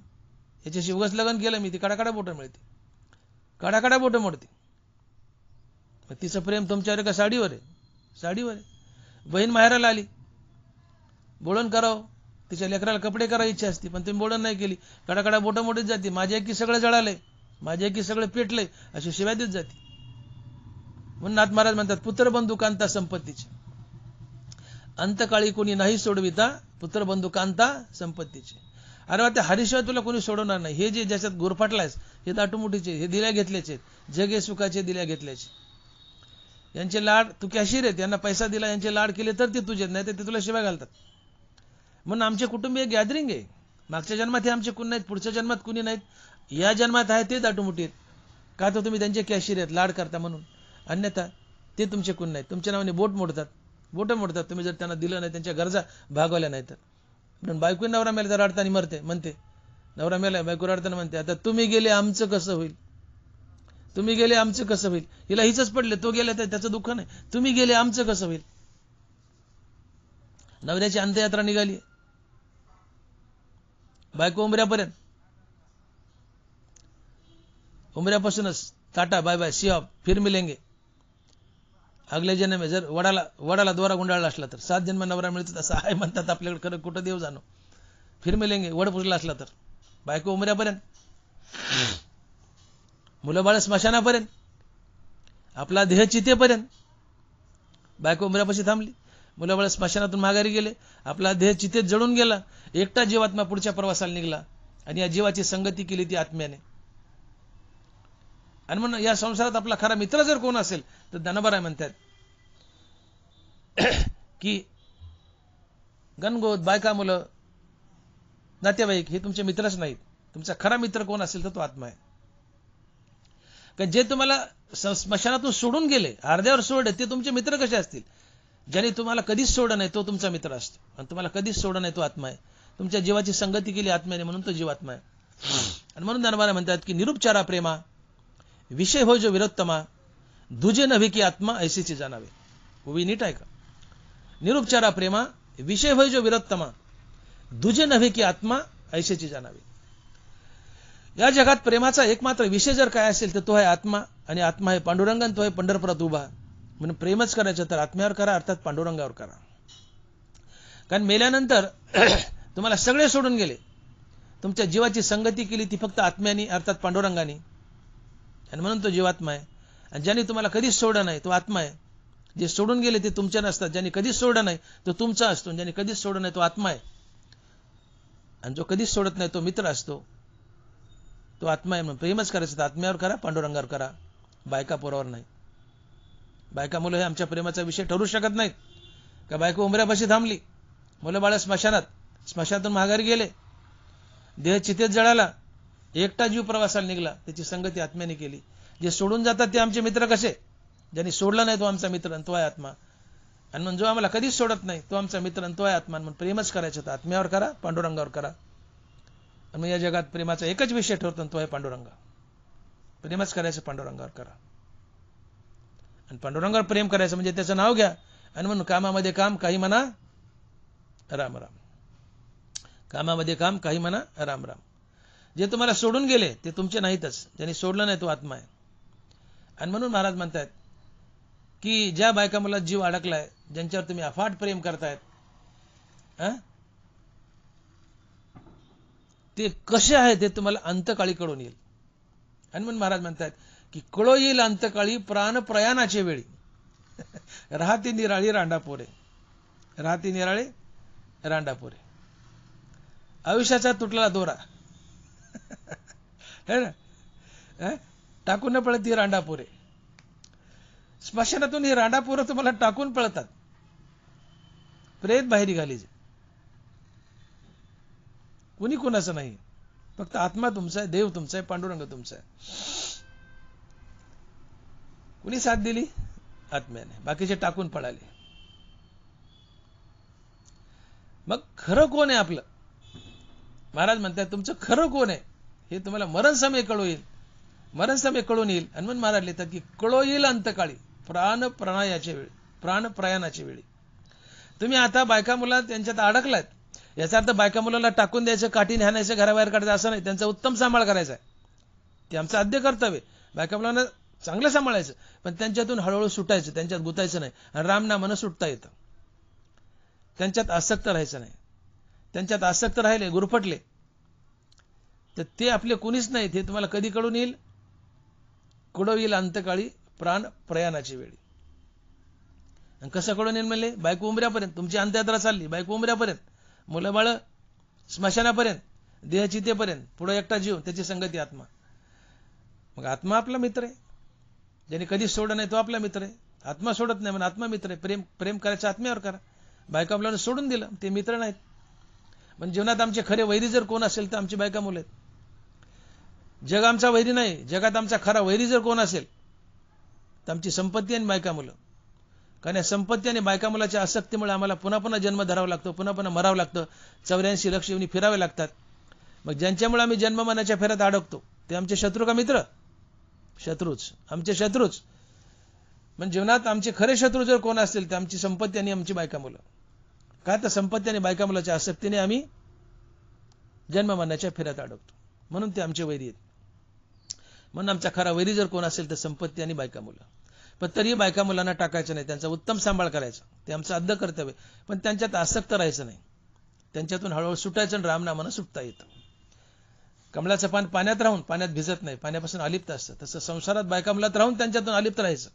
याच्याशी उगाच लगन केलं मी, ती कडाकडा बोटं मिळते, कडाकडा बोटं मोडते. तिचं प्रेम तुमच्यावर का साडीवर आहे? साडीवर आहे. बहीण माहेराला आली, बोळण करावं, तिच्या लेकराला कपडे करायची इच्छा असते, पण तुम्ही बोळण नाही केली, कडाकडा बोटं मोडीत जाते. माझ्या की सगळं जळालंय, माझ्या की सगळं पेटलंय, अशी शिवाय देत जाते. म्हणून नाथ महाराज म्हणतात पुत्रबंधू कांता संपत्तीचे. अंतकाळी कोणी नाही सोडविता पुत्रबंधू कांता संपत्तीचे. अरे वा, त्या हरीशिवाय तुला कोणी सोडवणार नाही. हे जे ज्याच्यात गोरफाटलायस हे दाटूमुठीचे, हे दिल्या घेतल्याचे, जगे सुखाचे दिल्या घेतल्याचे. यांचे लाड, तू कॅशियर आहेत, यांना पैसा दिला, यांचे लाड केले तर ते तुझे, नाही तर ते तुला शिवाय घालतात. म्हणून आमचे कुटुंबीय गॅदरिंग आहे. मागच्या जन्मात हे आमचे कुणी नाहीत, पुढच्या जन्मात कुणी नाहीत, या जन्मात आहे ते दाटूमुठी आहेत. का तर तुम्ही त्यांचे कॅशियर आहेत, लाड करता म्हणून. अन्यथा ते तुमचे कोण नाहीत. तुमच्या नावाने बोट मोडतात, बोटं मोडतात, तुम्ही जर त्यांना दिलं नाही, त्यांच्या गरजा भागवल्या नाही तर. म्हणून बायको नवरा मेला तर रडताना म्हणते, नवरा मेला, बायको रडताना म्हणते, आता तुम्ही गेले आमचं कसं होईल, तुम्ही गेले आमचं कसं होईल. हिला हिचंच पडले, तो गेला तर त्याचं दुःख नाही, तुम्ही गेले आमचं कसं होईल. नवऱ्याची अंत्ययात्रा निघाली, बायको उमऱ्यापर्यंत, उमऱ्यापासूनच tata bye bye, see off, फिर मिलेंगे अगले जन्म. जर वडाला दोरा गुंडाळला असला तर 7 जन्म नवरा मिळतो, असं आहे म्हणतात आपल्याकडे. खरं कुठं देव जाणो. फिर मिलेंगे वड पुजला असला तर. बायको उमऱ्यापर्यंत, मुलं बाळ स्मशानापर्यंत, आपला देह चितेपर्यंत. बायको उमऱ्यापाशी थांबली, मुलं बाळ स्मशानातून माघारी गेले, आपला देह चितेत जळून गेला. एकटा जीवात्मा पुढच्या प्रवासाला निघाला आणि या जीवाची संगती केली ती आत्म्याने. आणि म्हणून या संसारात आपला खरा मित्र जर कोण असेल तर धनबराय म्हणतात की गणगोत, बायका, मुलं, नातेवाईक हे तुमचे मित्रच नाहीत. तुमचा खरा मित्र कोण असेल तर तो आत्मा आहे. कारण जे तुम्हाला स्मशानातून सोडून गेले, अर्ध्यावर सोडले, ते तुमचे मित्र कसे असतील? ज्याने तुम्हाला कधीच सोडलं नाही तो तुमचा मित्र असतो, आणि तुम्हाला कधीच सोडलं नाही तो आत्मा आहे. तुमच्या जीवाची संगती केली आत्म्याने, म्हणून तो जीवात्मा आहे. आणि म्हणून धनबराय म्हणतात की निरुपचारा प्रेमा विषय हो जो विरोत्तमा, दुजे नव्हे की आत्मा ऐसीची जाणावे. उभी नीट आहे का? निरुपचारा प्रेमा विषय होय जो विरोत्तमा, दुजे नव्हे की आत्मा ऐसीची जाणावे. या जगात प्रेमाचा एकमात्र विषय जर काय असेल तर तो आहे आत्मा, आणि आत्मा आहे पांडुरंगन, तो आहे पंढरपुरात उभा. म्हणून प्रेमच करायचं तर आत्म्यावर करा, अर्थात पांडुरंगावर करा. कारण मेल्यानंतर तुम्हाला सगळे सोडून गेले, तुमच्या जीवाची संगती केली ती फक्त आत्म्यानी, अर्थात पांडुरंगानी. आणि म्हणून तो जीवात्मा आहे. आणि ज्यांनी तुम्हाला कधीच सोडलं नाही तो आत्मा आहे. जे सोडून गेले ते तुमच्या नसतात, ज्यांनी कधीच सोडलं नाही तो तुमचा असतो, ज्यांनी कधीच सोडलं नाही तो आत्मा आहे. आणि जो कधीच सोडत नाही तो मित्र असतो, तो आत्मा आहे. म्हणून प्रेमच करायचं तर आत्म्यावर करा, पांडुरंगावर करा, बायका पोरावर नाही. बायका मुलं हे आमच्या प्रेमाचा विषय ठरू शकत नाहीत. का बायको उमऱ्यापाशी थांबली, मुलं बाळ स्मशानातून माघारी गेले, देह चितेत जळाला, एकटा जीव प्रवासाला निघाला, त्याची संगती आत्म्याने केली. जे सोडून जातात ते आमचे मित्र कसे? ज्यांनी सोडला नाही तो आमचा मित्र, आणि तो आहे आत्मा. आणि म्हणून जो आम्हाला कधीच सोडत नाही तो आमचा मित्र, आणि तो आहे आत्मा. म्हणून प्रेमच करायचं तर आत्म्यावर करा, पांडुरंगावर करा. आणि मग या जगात प्रेमाचा एकच विषय ठरतो, तो आहे पांडुरंग. प्रेमच करायचं, पांडुरंगावर करा. आणि पांडुरंगावर प्रेम करायचं म्हणजे त्याचं नाव घ्या. आणि म्हणून कामामध्ये काम, काही म्हणा राम राम. कामामध्ये काम, काही म्हणा राम राम. जे तुम्हाला सोडून गेले ते तुमचे नाहीतच, ज्यांनी सोडलं नाही तो आत्मा आहे. आणि म्हणून महाराज म्हणतात की ज्या बायका मुलात जीव अडकलाय, ज्यांच्यावर तुम्ही अफाट प्रेम करतायत, ते कसे आहेत ते तुम्हाला अंतकाळी कळून येईल. हनुमान महाराज म्हणतात की कळो येईल अंतकाळी प्राण प्रयाणाचे वेळी. राहती निराळी रांडापोरे, राहती निराळी रांडापोरे. आयुष्याचा तुटलेला दोरा है ना, टाकून न पळत ही रांडापोरे. स्मशानातून ही रांडापोरं तुम्हाला टाकून पळतात, प्रेत बाहेर घालीचे. कुणी कुणाचं नाही, फक्त आत्मा तुमचा आहे, देव तुमचा आहे, पांडुरंग तुमचा आहे. कुणी साथ दिली? आत्म्याने. बाकीचे टाकून पळाले. मग खरं कोण आहे आपलं? महाराज म्हणतात तुमचं खरं कोण आहे हे तुम्हाला मरण समय कळू येईल, मरण समय कळून येईल. हनुमान महाराज लिहितात की कळो येईल अंतकाळी प्राण प्रयाणाच्या वेळी, प्राण प्रयाणाच्या वेळी. तुम्ही आता बायका मुला त्यांच्यात अडकलात, याचा अर्थ बायका मुलाला टाकून द्यायचं, काठीने हाणायचं, घराबाहेर काढायचं असं नाही. त्यांचा उत्तम सांभाळ करायचा आहे, ते आमचं आद्य कर्तव्य. बायका मुलांना चांगलं सांभाळायचं, पण त्यांच्यातून हळूहळू सुटायचं, त्यांच्यात गुतायचं नाही. आणि रामनामानं सुटता येतं. त्यांच्यात आसक्त राहायचं नाही. त्यांच्यात आसक्त राहिले, गुरफटले तर ते आपले कुणीच नाहीत हे तुम्हाला कधी कळून येईल? कळो येईल अंतकाळी प्राण प्रयाणाची वेळी. आणि कसं कळून येईल म्हणले? बायको उमऱ्यापर्यंत तुमची अंत्ययात्रा चालली, बायको उमऱ्यापर्यंत, मुलं बाळ स्मशानापर्यंत, देह चितेपर्यंत, पुढे एकटा जीव, त्याची संगती आत्मा. मग आत्मा आपला मित्र आहे, ज्याने कधी सोडलं नाही तो आपला मित्र आहे. आत्मा सोडत नाही म्हणून आत्मा मित्र आहे. प्रेम प्रेम करायचं आत्म्यावर करा. बायका आपल्याला सोडून दिलं, ते मित्र नाहीत. पण जीवनात आमचे खरे वैरी जर कोण असेल तर आमची बायका मुलं आहेत. जग आमचा वैरी नाही, जगात आमचा खरा वैरी जर कोण असेल तर आमची संपत्ती आणि बायका मुलं. कारण या संपत्ती आणि बायका मुलाच्या आसक्तीमुळे आम्हाला पुन्हा पुन्हा जन्म धरावा लागतो, पुन्हा पुन्हा मरावं लागतं, 84 लक्ष येऊन फिरावे लागतात. मग ज्यांच्यामुळे आम्ही जन्ममरणाच्या फेऱ्यात अडकतो ते आमचे शत्रू का मित्र? शत्रूच, आमचे शत्रूच. पण जीवनात आमचे खरे शत्रू जर कोण असतील तर आमची संपत्ती आणि आमची बायका मुलं. काय तर संपत्ती आणि बायका मुलाच्या आसक्तीने आम्ही जन्ममरणाच्या फेऱ्यात अडकतो, म्हणून ते आमचे वैरी आहेत. म्हणून आमचा खरा वैरी जर कोण असेल तर संपत्ती आणि बायका मुलं. पण तरीही बायका मुलांना टाकायचं नाही, त्यांचा उत्तम सांभाळ करायचा, ते आमचं आद्य कर्तव्य. पण त्यांच्यात आसक्त राहायचं नाही, त्यांच्यातून हळूहळू सुटायचं आणि रामनामानं सुटता येतं. कमळाचं पान पाण्यात राहून पाण्यात भिजत नाही, पाण्यापासून अलिप्त असतं. तसं संसारात बायका मुलात राहून त्यांच्यातून अलिप्त राहायचं.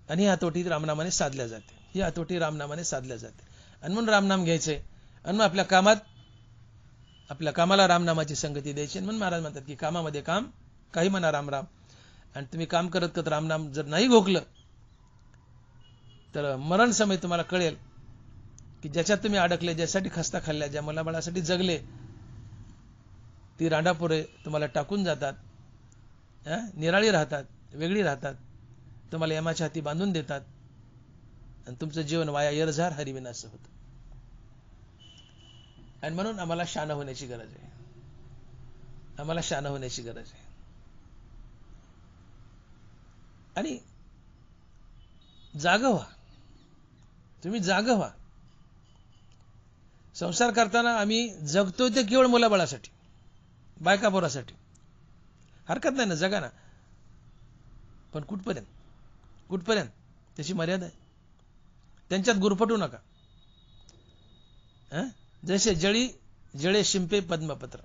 आणि ही हातोटी रामनामाने साधल्या जाते, ही हातोटी रामनामाने साधल्या जाते. आणि म्हणून रामनाम घ्यायचंय, आणि मग आपल्या कामात, आपल्या कामाला रामनामाची संगती द्यायची. म्हणून महाराज म्हणतात की कामामध्ये काम, काही म्हणा राम राम. आणि तुम्ही काम करत करत रामनाम जर नाही घोकलं तर मरण समय तुम्हाला कळेल की ज्याच्यात तुम्ही अडकले, ज्यासाठी खस्ता खाल्ल्या, ज्या मुलाबाळासाठी जगले, ती रांडापोरे तुम्हाला टाकून जातात, निराळी राहतात, वेगळी राहतात, तुम्हाला यमाच्या हाती बांधून देतात आणि तुमचं जीवन वाया येरझार हरिविनाश होतं. आणि म्हणून आम्हाला शान होण्याची गरज आहे, आम्हाला शान होण्याची गरज आहे. आणि जाग व्हा, तुम्ही जाग व्हा. संसार करताना आम्ही जगतोय ते केवळ मुलाबाळासाठी, बायकापोरासाठी. हरकत नाही ना, जगा ना, पण कुठपर्यंत, कुठपर्यंत त्याची मर्यादा आहे. त्यांच्यात गुरफटू नका. जसे जळी जळे शिंपे पद्मपत्र.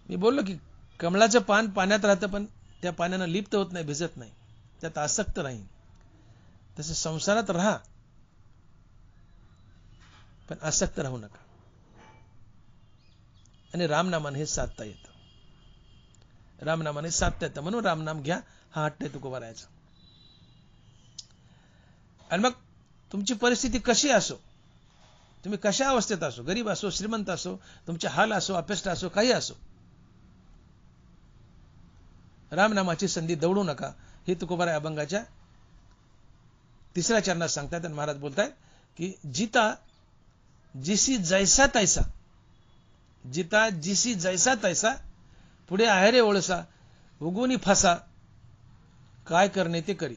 मी बोललो की कमळाचं पान पाण्यात राहतं, पण त्या पाण्यानं लिप्त होत नाही, भिजत नाही, त्यात आसक्त नाही. तसे संसारात राहा, पण आसक्त राहू नका. आणि रामनामाने हे साधता येतं, रामनामाने साधता येतं. म्हणून रामनाम घ्या, हा हट्ट आहे तुकोबारायाचा. आणि मग तुमची परिस्थिती कशी असो, तुम्ही कशा अवस्थेत असो, गरीब असो, श्रीमंत असो, तुमचे हाल असो, अपेष्ट असो, काही असो, रामनामाची संधी दवडू नका. हे तुकोबाराय अभंगाच्या 3ऱ्या चरणात सांगतात. आणि महाराज बोलतायत की जिता जिसी जैसा तैसा, जिता जिसी जैसा तैसा, पुढे आहे रे ओळसा, उगुनी फसा, काय करणे ते करी.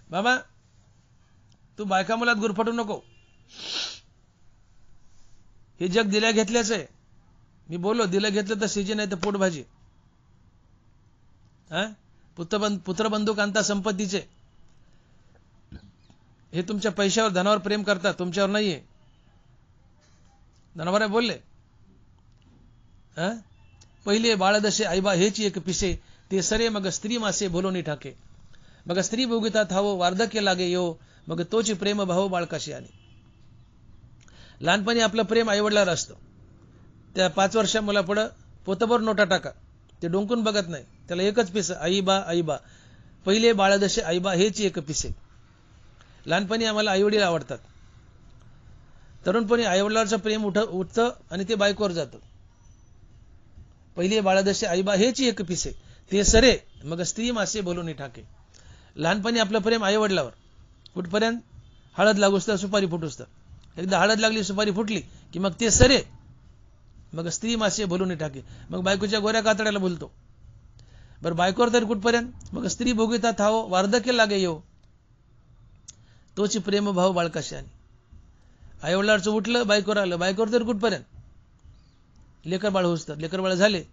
बाबा तू बायका मुलात गुरफटू नको. हे जग दिल्या घेतल्याच आहे. मी बोललो दिलं घेतलं तर सीजी नाही तर पोटभाजी. पुत्रबंधू कांता संपत्तीचे, हे तुमच्या पैशावर धनावर प्रेम करतात, तुमच्यावर नाहीये. धनावर बोलले पहिले बाळदशे आईबा हेच एक पिसे, ते सरे मग स्त्री मासे बोलोनी ठाके. मग स्त्री भोगिता थावो वार्धक्य लागे यो, मग तोची प्रेम भाव बाळकाशी आले. लहानपणी आपलं प्रेम आईवडिलावर असतं. त्या 5 वर्षा मुलापुढं पोतभर नोटा टाका, ते डोंकून बघत नाही. त्याला एकच पिस, आईबा आईबा. पहिले बाळदशे आईबा हेच एक पिसे. लहानपणी आम्हाला आईवडील आवडतात. तरुणपणी आईवडिलांचं प्रेम उठतं आणि ते बायकोवर जातं. पहिले बाळदशे आईबा हेच एक पिसे, ते सरे मग स्त्री मासे बोलून ठाके. लहानपणी आपलं प्रेम आईवडिलावर कुठपर्यंत? हळद लागूस तर सुपारी फुटूस तर. एकदा हळद लागली, सुपारी फुटली की मग ते सरे मग स्त्री मासे बोलून ठाके. मग बायकोच्या गोऱ्या कातड्याला बोलतो. बरं बायकोवर तरी कुठपर्यंत? मग स्त्री भोगिता थावो वार्धक्य लागे येऊ, तोची प्रेम भाव बाळकाशी आली. आईवडिलाचं उठलं, बायकोवर आलं. बायकोवर तरी कुठपर्यंत? लेकर बाळ होसतात. लेकर बाळ झाले,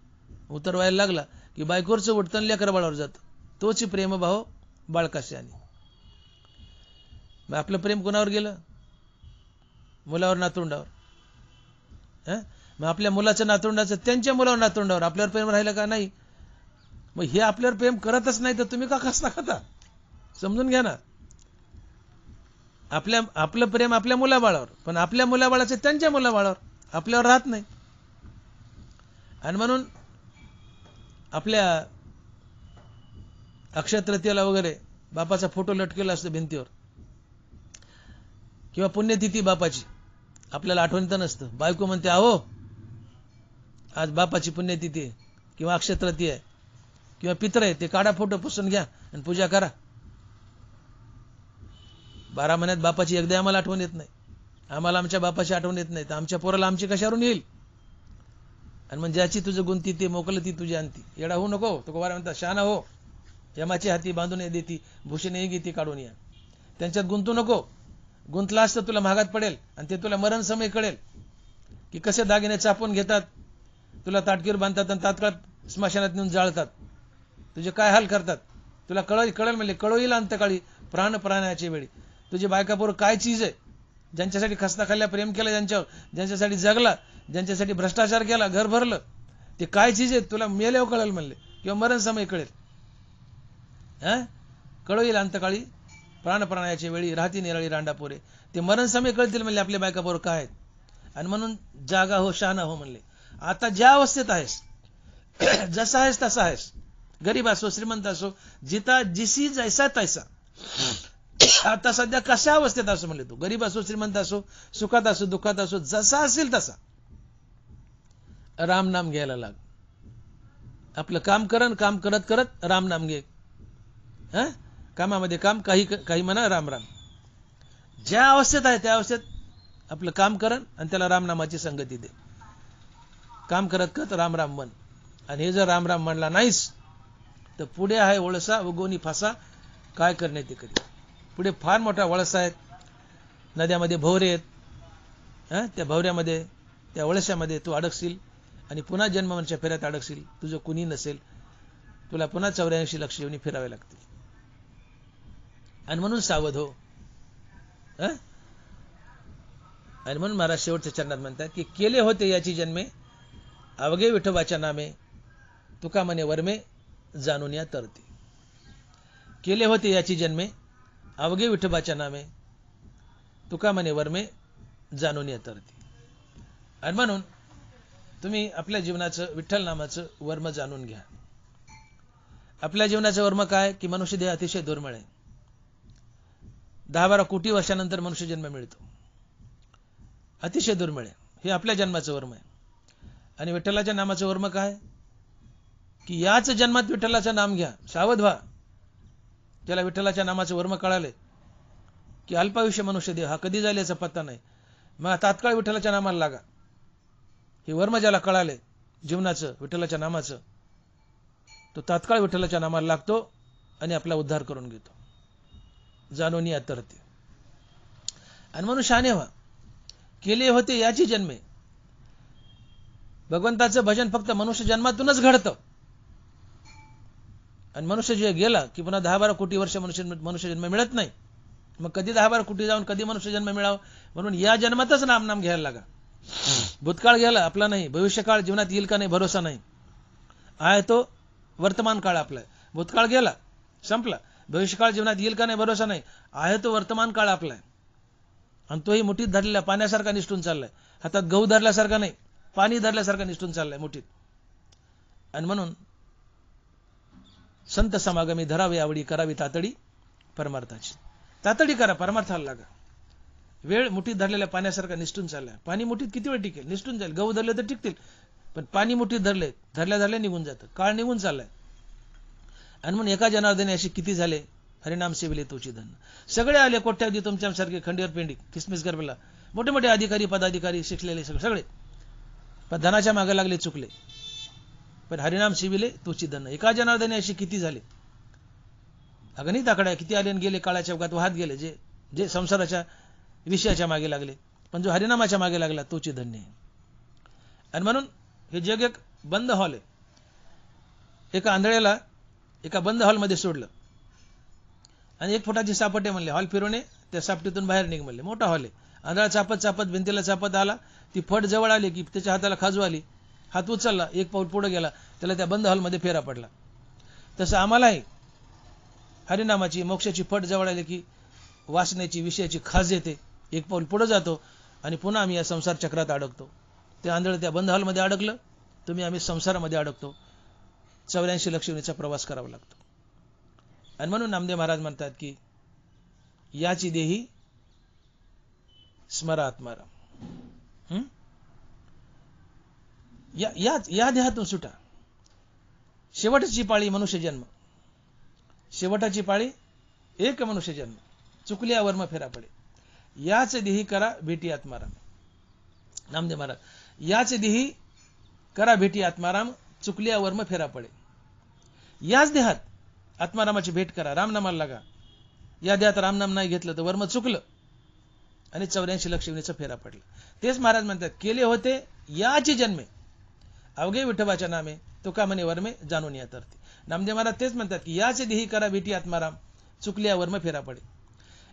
उतर व्हायला लागला की बायकोवरचं उठतं आणि लेकर बाळावर जातं. तोची प्रेम भाव बाळकाशी आली. मग आपलं प्रेम कोणावर गेलं? मुलावर, नातवंडावर. मग आपल्या मुलाचं नातवंडाचं त्यांच्या मुलावर, नातवंडावर आपल्यावर प्रेम राहिलं का? नाही. मग हे आपल्यावर प्रेम करतच नाही तर तुम्ही का खसता खाता? समजून घ्या ना. आपलं प्रेम आपल्या मुलाबाळावर, पण आपल्या मुलाबाळाचं त्यांच्या मुलाबाळावर, आपल्यावर राहत नाही. आणि म्हणून आपल्या अक्षय तृतीयेला वगैरे बापाचा फोटो लटकेला असतो भिंतीवर, किंवा पुण्यतिथी बापाची आपल्याला आठवण तर नसतं. बायको म्हणते अहो आज बापाची पुण्यतिथी आहे किंवा अक्षय तृतीय आहे किंवा पित्र आहे, ते काढा फोटो, पुसून घ्या आणि पूजा करा. 12 महिन्यात बापाची एकदा आम्हाला आठवण येत नाही. आम्हाला आमच्या बापाची आठवण येत नाही तर आमच्या पोराला आमची कशावरून येईल? आणि मग ज्याची तुझं गुंती ते मोकल ती तुझी आणती. येडा होऊ नको. तो वारा म्हणतात शहाणा हो, यमाची हाती बांधून देती, भूषणे घेती काढून या. त्यांच्यात गुंतू नको. गुंतला असतं तुला महागात पडेल आणि ते तुला मरण समय कळेल की कसे दागिने चापून घेतात, तुला ताटकीवर बांधतात आणि तात्काळ स्मशानात नेऊन जाळतात. तुझे काय हाल करतात तुला कळेल म्हणजे कळोईल अंतकाळी प्राण प्राण्याची वेळी. तुझी बायकापोर काय चीज आहे? ज्यांच्यासाठी खस्ता खाल्ल्या, प्रेम केलं ज्यांच्यावर, ज्यांच्यासाठी जगला, ज्यांच्यासाठी भ्रष्टाचार केला, घर भरलं, ते काय चीज आहे तुला मेल्यावर कळेल म्हणले, किंवा मरण समय कळेल. कळोईल अंतकाळी प्राण प्राण्याची वेळी, राहती निराळी रांडापोरे. ते मरण समय कळतील म्हणले आपल्या बायकापोर काय आहेत. आणि म्हणून जागा हो, शहाणा हो म्हणले. आता ज्या अवस्थेत आहेस, जसा आहेस तसा आहेस, गरीब असो श्रीमंत असो, जिता जिसी जैसा तैसा. आता सध्या कशा अवस्थेत असो म्हणले तू, गरीब असो श्रीमंत असो, सुखात असो दुःखात असो, जसा असेल तसा राम नाम घ्यायला लाग. आपलं काम काम करत करत राम नाम घे. कामामध्ये काम, काही म्हणा राम राम. ज्या अवस्थेत आहे त्या अवस्थेत आपलं काम करण आणि त्याला रामनामाची संगती दे. काम करत करत राम राम म्हण. आणि हे जर राम राम म्हणला नाहीस तर पुढे आहे वळसा व गोनी फासा, काय करणे ते करी. पुढे फार मोठा वळसा आहे, नद्यामध्ये भवरे आहेत. त्या भवऱ्यामध्ये, त्या वळशामध्ये तू अडकशील आणि पुन्हा जन्मांच्या फेऱ्यात अडकशील. तुझं कुणी नसेल, तुला पुन्हा 84 लक्ष येऊन फिरावे लागतील. आणि म्हणून सावध हो. आणि म्हणून महाराज शेवटच्या चरणात म्हणतात की केले होते याची जन्मे, अवघे विठोबाच्या नामे, तुका म्हणे वर्मे जाणून या तरते. केले होते याची जन्मे, अवघे विठोबाच्या नामे, तुका म्हणे वर्मे जाणून या तरते. आणि म्हणून तुम्ही आपल्या जीवनाचं विठ्ठल नामाचं वर्म जाणून घ्या. आपल्या जीवनाचं वर्म काय की मनुष्य देह अतिशय दुर्मिळ आहे. 10-12 कोटी वर्षानंतर मनुष्य जन्म मिळतो. अतिशय दुर्मिळ आहे. हे आपल्या जन्माचं वर्म आहे. आणि विठ्ठलाच्या नामाचं वर्म काय की याच जन्मात विठ्ठलाचं नाम घ्या. सावध व्हा. त्याला विठ्ठलाच्या नामाचं वर्म कळाले की अल्पायुष्य मनुष्य देह हा कधी जाईल याचा पत्ता नाही. मग तात्काळ विठ्ठलाच्या नामाला लागा. हे वर्म ज्याला कळाले जीवनाचं विठ्ठलाच्या नामाचं, तो तात्काळ विठ्ठलाच्या नामाला लागतो आणि आपला उद्धार करून घेतो. जाणून या तरते. आणि म्हणून शहाणे व्हा. केले होते याची जन्मे. भगवंताचं भजन फक्त मनुष्य जन्मातूनच घडतं. आणि मनुष्य जे गेला की पुन्हा 10-12 कोटी वर्ष मनुष्य जन्म मिळत नाही. मग कधी 10-12 कोटी जाऊन कधी मनुष्य जन्म मिळावा, म्हणून या जन्मातच नाम घ्यायला लागा. भूतकाळ गेला आपला नाही, भविष्यकाळ जीवनात येईल का नाही भरोसा नाही. आहे तो वर्तमान काळ आपला. भूतकाळ गेला संपला, भविष्यकाळ जीवनात येईल का नाही भरोसा नाही. आहे तो वर्तमान काळ आपला आणि तोही मुठीत धरलेला पाण्यासारखा निष्ठून चाललाय. हातात गहू धरल्यासारखा नाही, पाणी धरल्यासारखा निष्ठून चाललाय मुठीत. आणि म्हणून संत समागमी धरावे आवडी, करावी तातडी परमार्थाची. तातडी करा, परमार्थाला लागा. वेळ मुठीत धरलेल्या पाण्यासारखा निष्ठून चाललाय. पाणी मुठीत किती वेळ टिकेल, निष्ठून जाईल. गहू धरले तर टिकतील, पण पाणी मुठीत धरले, धरल्या निघून जातं. काळ निघून चाललाय. आणि म्हणून एका जनार्दने असे किती झाले, हरिनाम सेविले तोची धन. सगळे आले कोट्यावधी तुमच्यासारखे, खंडीवर पेंडी किसमिस गरबला, मोठे मोठे अधिकारी पदाधिकारी शिकलेले सगळे, पण धनाच्या मागे लागले, चुकले. पण हरिनाम सेविले तोची धन. एका जनार्दने असे किती झाले, अगणित आकड्या किती आले आणि गेले, काळाच्या उगात वाहत गेले, जे संसाराच्या विषयाच्या मागे लागले. पण जो हरिनामाच्या मागे लागला तोची धन्य आहे. आणि म्हणून हे जग एक बंद हॉल आहे. एका आंधळ्याला एका बंद हॉलमध्ये सोडलं आणि 1 फुटाची सापटे म्हणले, हॉल फिरवणे, त्या सापटीतून बाहेर निघ म्हणले. मोठा हॉल आहे. आंधळा चापत चापत भिंतीला चापत आला. ती फट जवळ आली की त्याच्या हाताला खाजू आली. हात उचलला, 1 पाऊल पुढे गेला, त्याला त्या बंद हॉलमध्ये फेरा पडला. तसं आम्हालाही हरिनामाची मोक्षाची फट जवळ आली की वासनेची विषयाची खाज येते. 1 पाऊल पुढे जातो आणि पुन्हा आम्ही या संसार चक्रात अडकतो. ते आंधळ त्या बंद हॉलमध्ये अडकलं, आम्ही संसारामध्ये अडकतो. 84 लक्षणीचा प्रवास करावा लागतो. आणि म्हणून नामदेव महाराज म्हणतात की याची देही स्मरा आत्माराम. या देहातून सुटा. शेवटची पाळी मनुष्य जन्म, शेवटाची पाळी एक मनुष्य जन्म, चुकल्या वर्म फेरा पडे. याच देही करा भेटी आत्माराम. नामदेव महाराज, याच देही करा भेटी आत्माराम, चुकल्या वर्म फेरा पडे. याच देहात आत्मारामाची भेट करा, रामनामाला लागा. या देहात रामनाम नाही घेतलं तर वर्म चुकलं आणि 84 लक्षणीचा फेरा पडला. तेच महाराज म्हणतात, केले होते याची जन्मे अवघे विठोबाच्या नामे, तुका म्हणे वर्मे जाणून या तरती. नामदेव महाराज तेच म्हणतात की याच देही करा भेटी आत्माराम, चुकल्या वर्म फेरा पडे.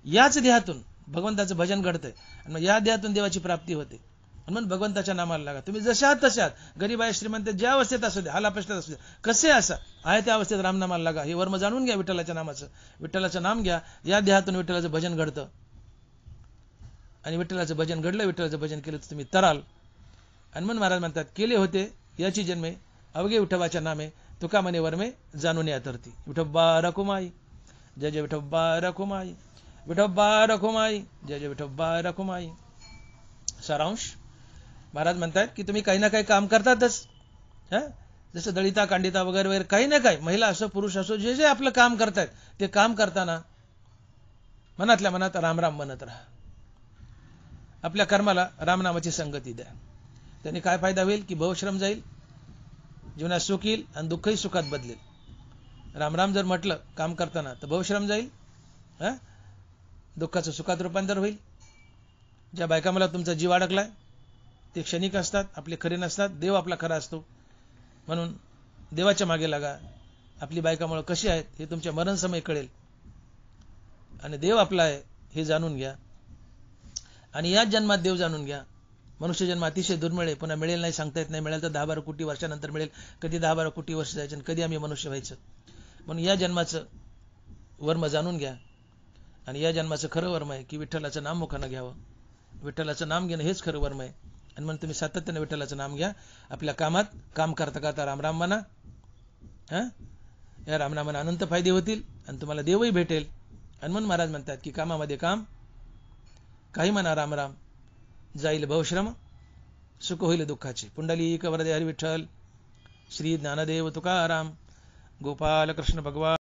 याच देहातून भगवंताचं भजन घडतंय आणि या देहातून देवाची प्राप्ती होते. म्हणून भगवंताच्या नामाला लागा. तुम्ही जसे आहात तसे आहात, गरीब आहे श्रीमंत, ज्या अवस्थेत असू द्या, हालापष्टात असू द्या, कसे असा आहे त्या अवस्थेत रामनामाला लागा. हे वर्म जाणून घ्या विठ्ठलाच्या नामाचं. विठ्ठलाचं नाम घ्या. या देहातून विठ्ठलाचं भजन घडतं आणि विठ्ठलाचं भजन घडलं, विठ्ठलाचं भजन केलं तर तुम्ही तराल. आणि म्हणून महाराज म्हणतात, केले होते याची जन्मे अवघे विठोबाच्या नामे, तुका म्हणे वर्मे जाणून या तरती. विठोबा रखुमाई, जय जय विठोबा रखुमाई, विठोबा रखुमाई, जय जय विठोबा रखुमाई. सारांश महाराज म्हणतात की तुम्ही काही ना काही काम करतातच. जसं दळिता कांडिता वगैरे वगैरे काही ना काही, महिला असो पुरुष असो, जे जे आपलं काम करतायत ते काम करताना मनातल्या मनात रामराम म्हणत राहा. आपल्या कर्माला रामनामाची संगती द्या. त्याने काय फायदा होईल की भवश्रम जाईल, जीवनात सुख येईल आणि दुःखही सुखात बदलेल. रामराम जर म्हटलं काम करताना तर भवश्रम जाईल, दुःखाचं सुखात रूपांतर होईल. ज्या बायका मला तुमचा जीव अडकलाय ते क्षणिक असतात, आपले खरे नसतात. देव आपला खरा असतो. म्हणून देवाच्या मागे लागा. आपली बायकामुळे कशी आहेत हे तुमच्या मरण समय कळेल आणि देव आपला आहे हे जाणून घ्या. आणि याच जन्मात देव जाणून घ्या. मनुष्य जन्म अतिशय दुर्मिळ आहे, पुन्हा मिळेल नाही, सांगता येत नाही. मिळेल तर 10-12 कोटी वर्षानंतर मिळेल, कधी 10-12 कोटी वर्ष जायचे आणि कधी आम्ही मनुष्य व्हायचं. म्हणून या जन्माचं वर्म जाणून घ्या. आणि या जन्माचं खरं वर्म आहे की विठ्ठलाचं नाम मुखानं घ्यावं. विठ्ठलाचं नाम घेणं हेच खरं वर्म आहे. आणि म्हणून तुम्ही सातत्याने विठ्ठलाचं नाम घ्या. आपल्या कामात काम करता करता रामराम म्हणा. या रामनामाने अनंत फायदे होतील आणि तुम्हाला देवही भेटेल. आणि म्हणून महाराज म्हणतात की कामामध्ये काम, काही म्हणा रामराम, जाईल भवश्रम, सुख होईल दुःखाचे. पुंडलिक वरदे हरी विठ्ठल. श्री ज्ञानदेव तुकाराम. गोपाल कृष्ण भगवान.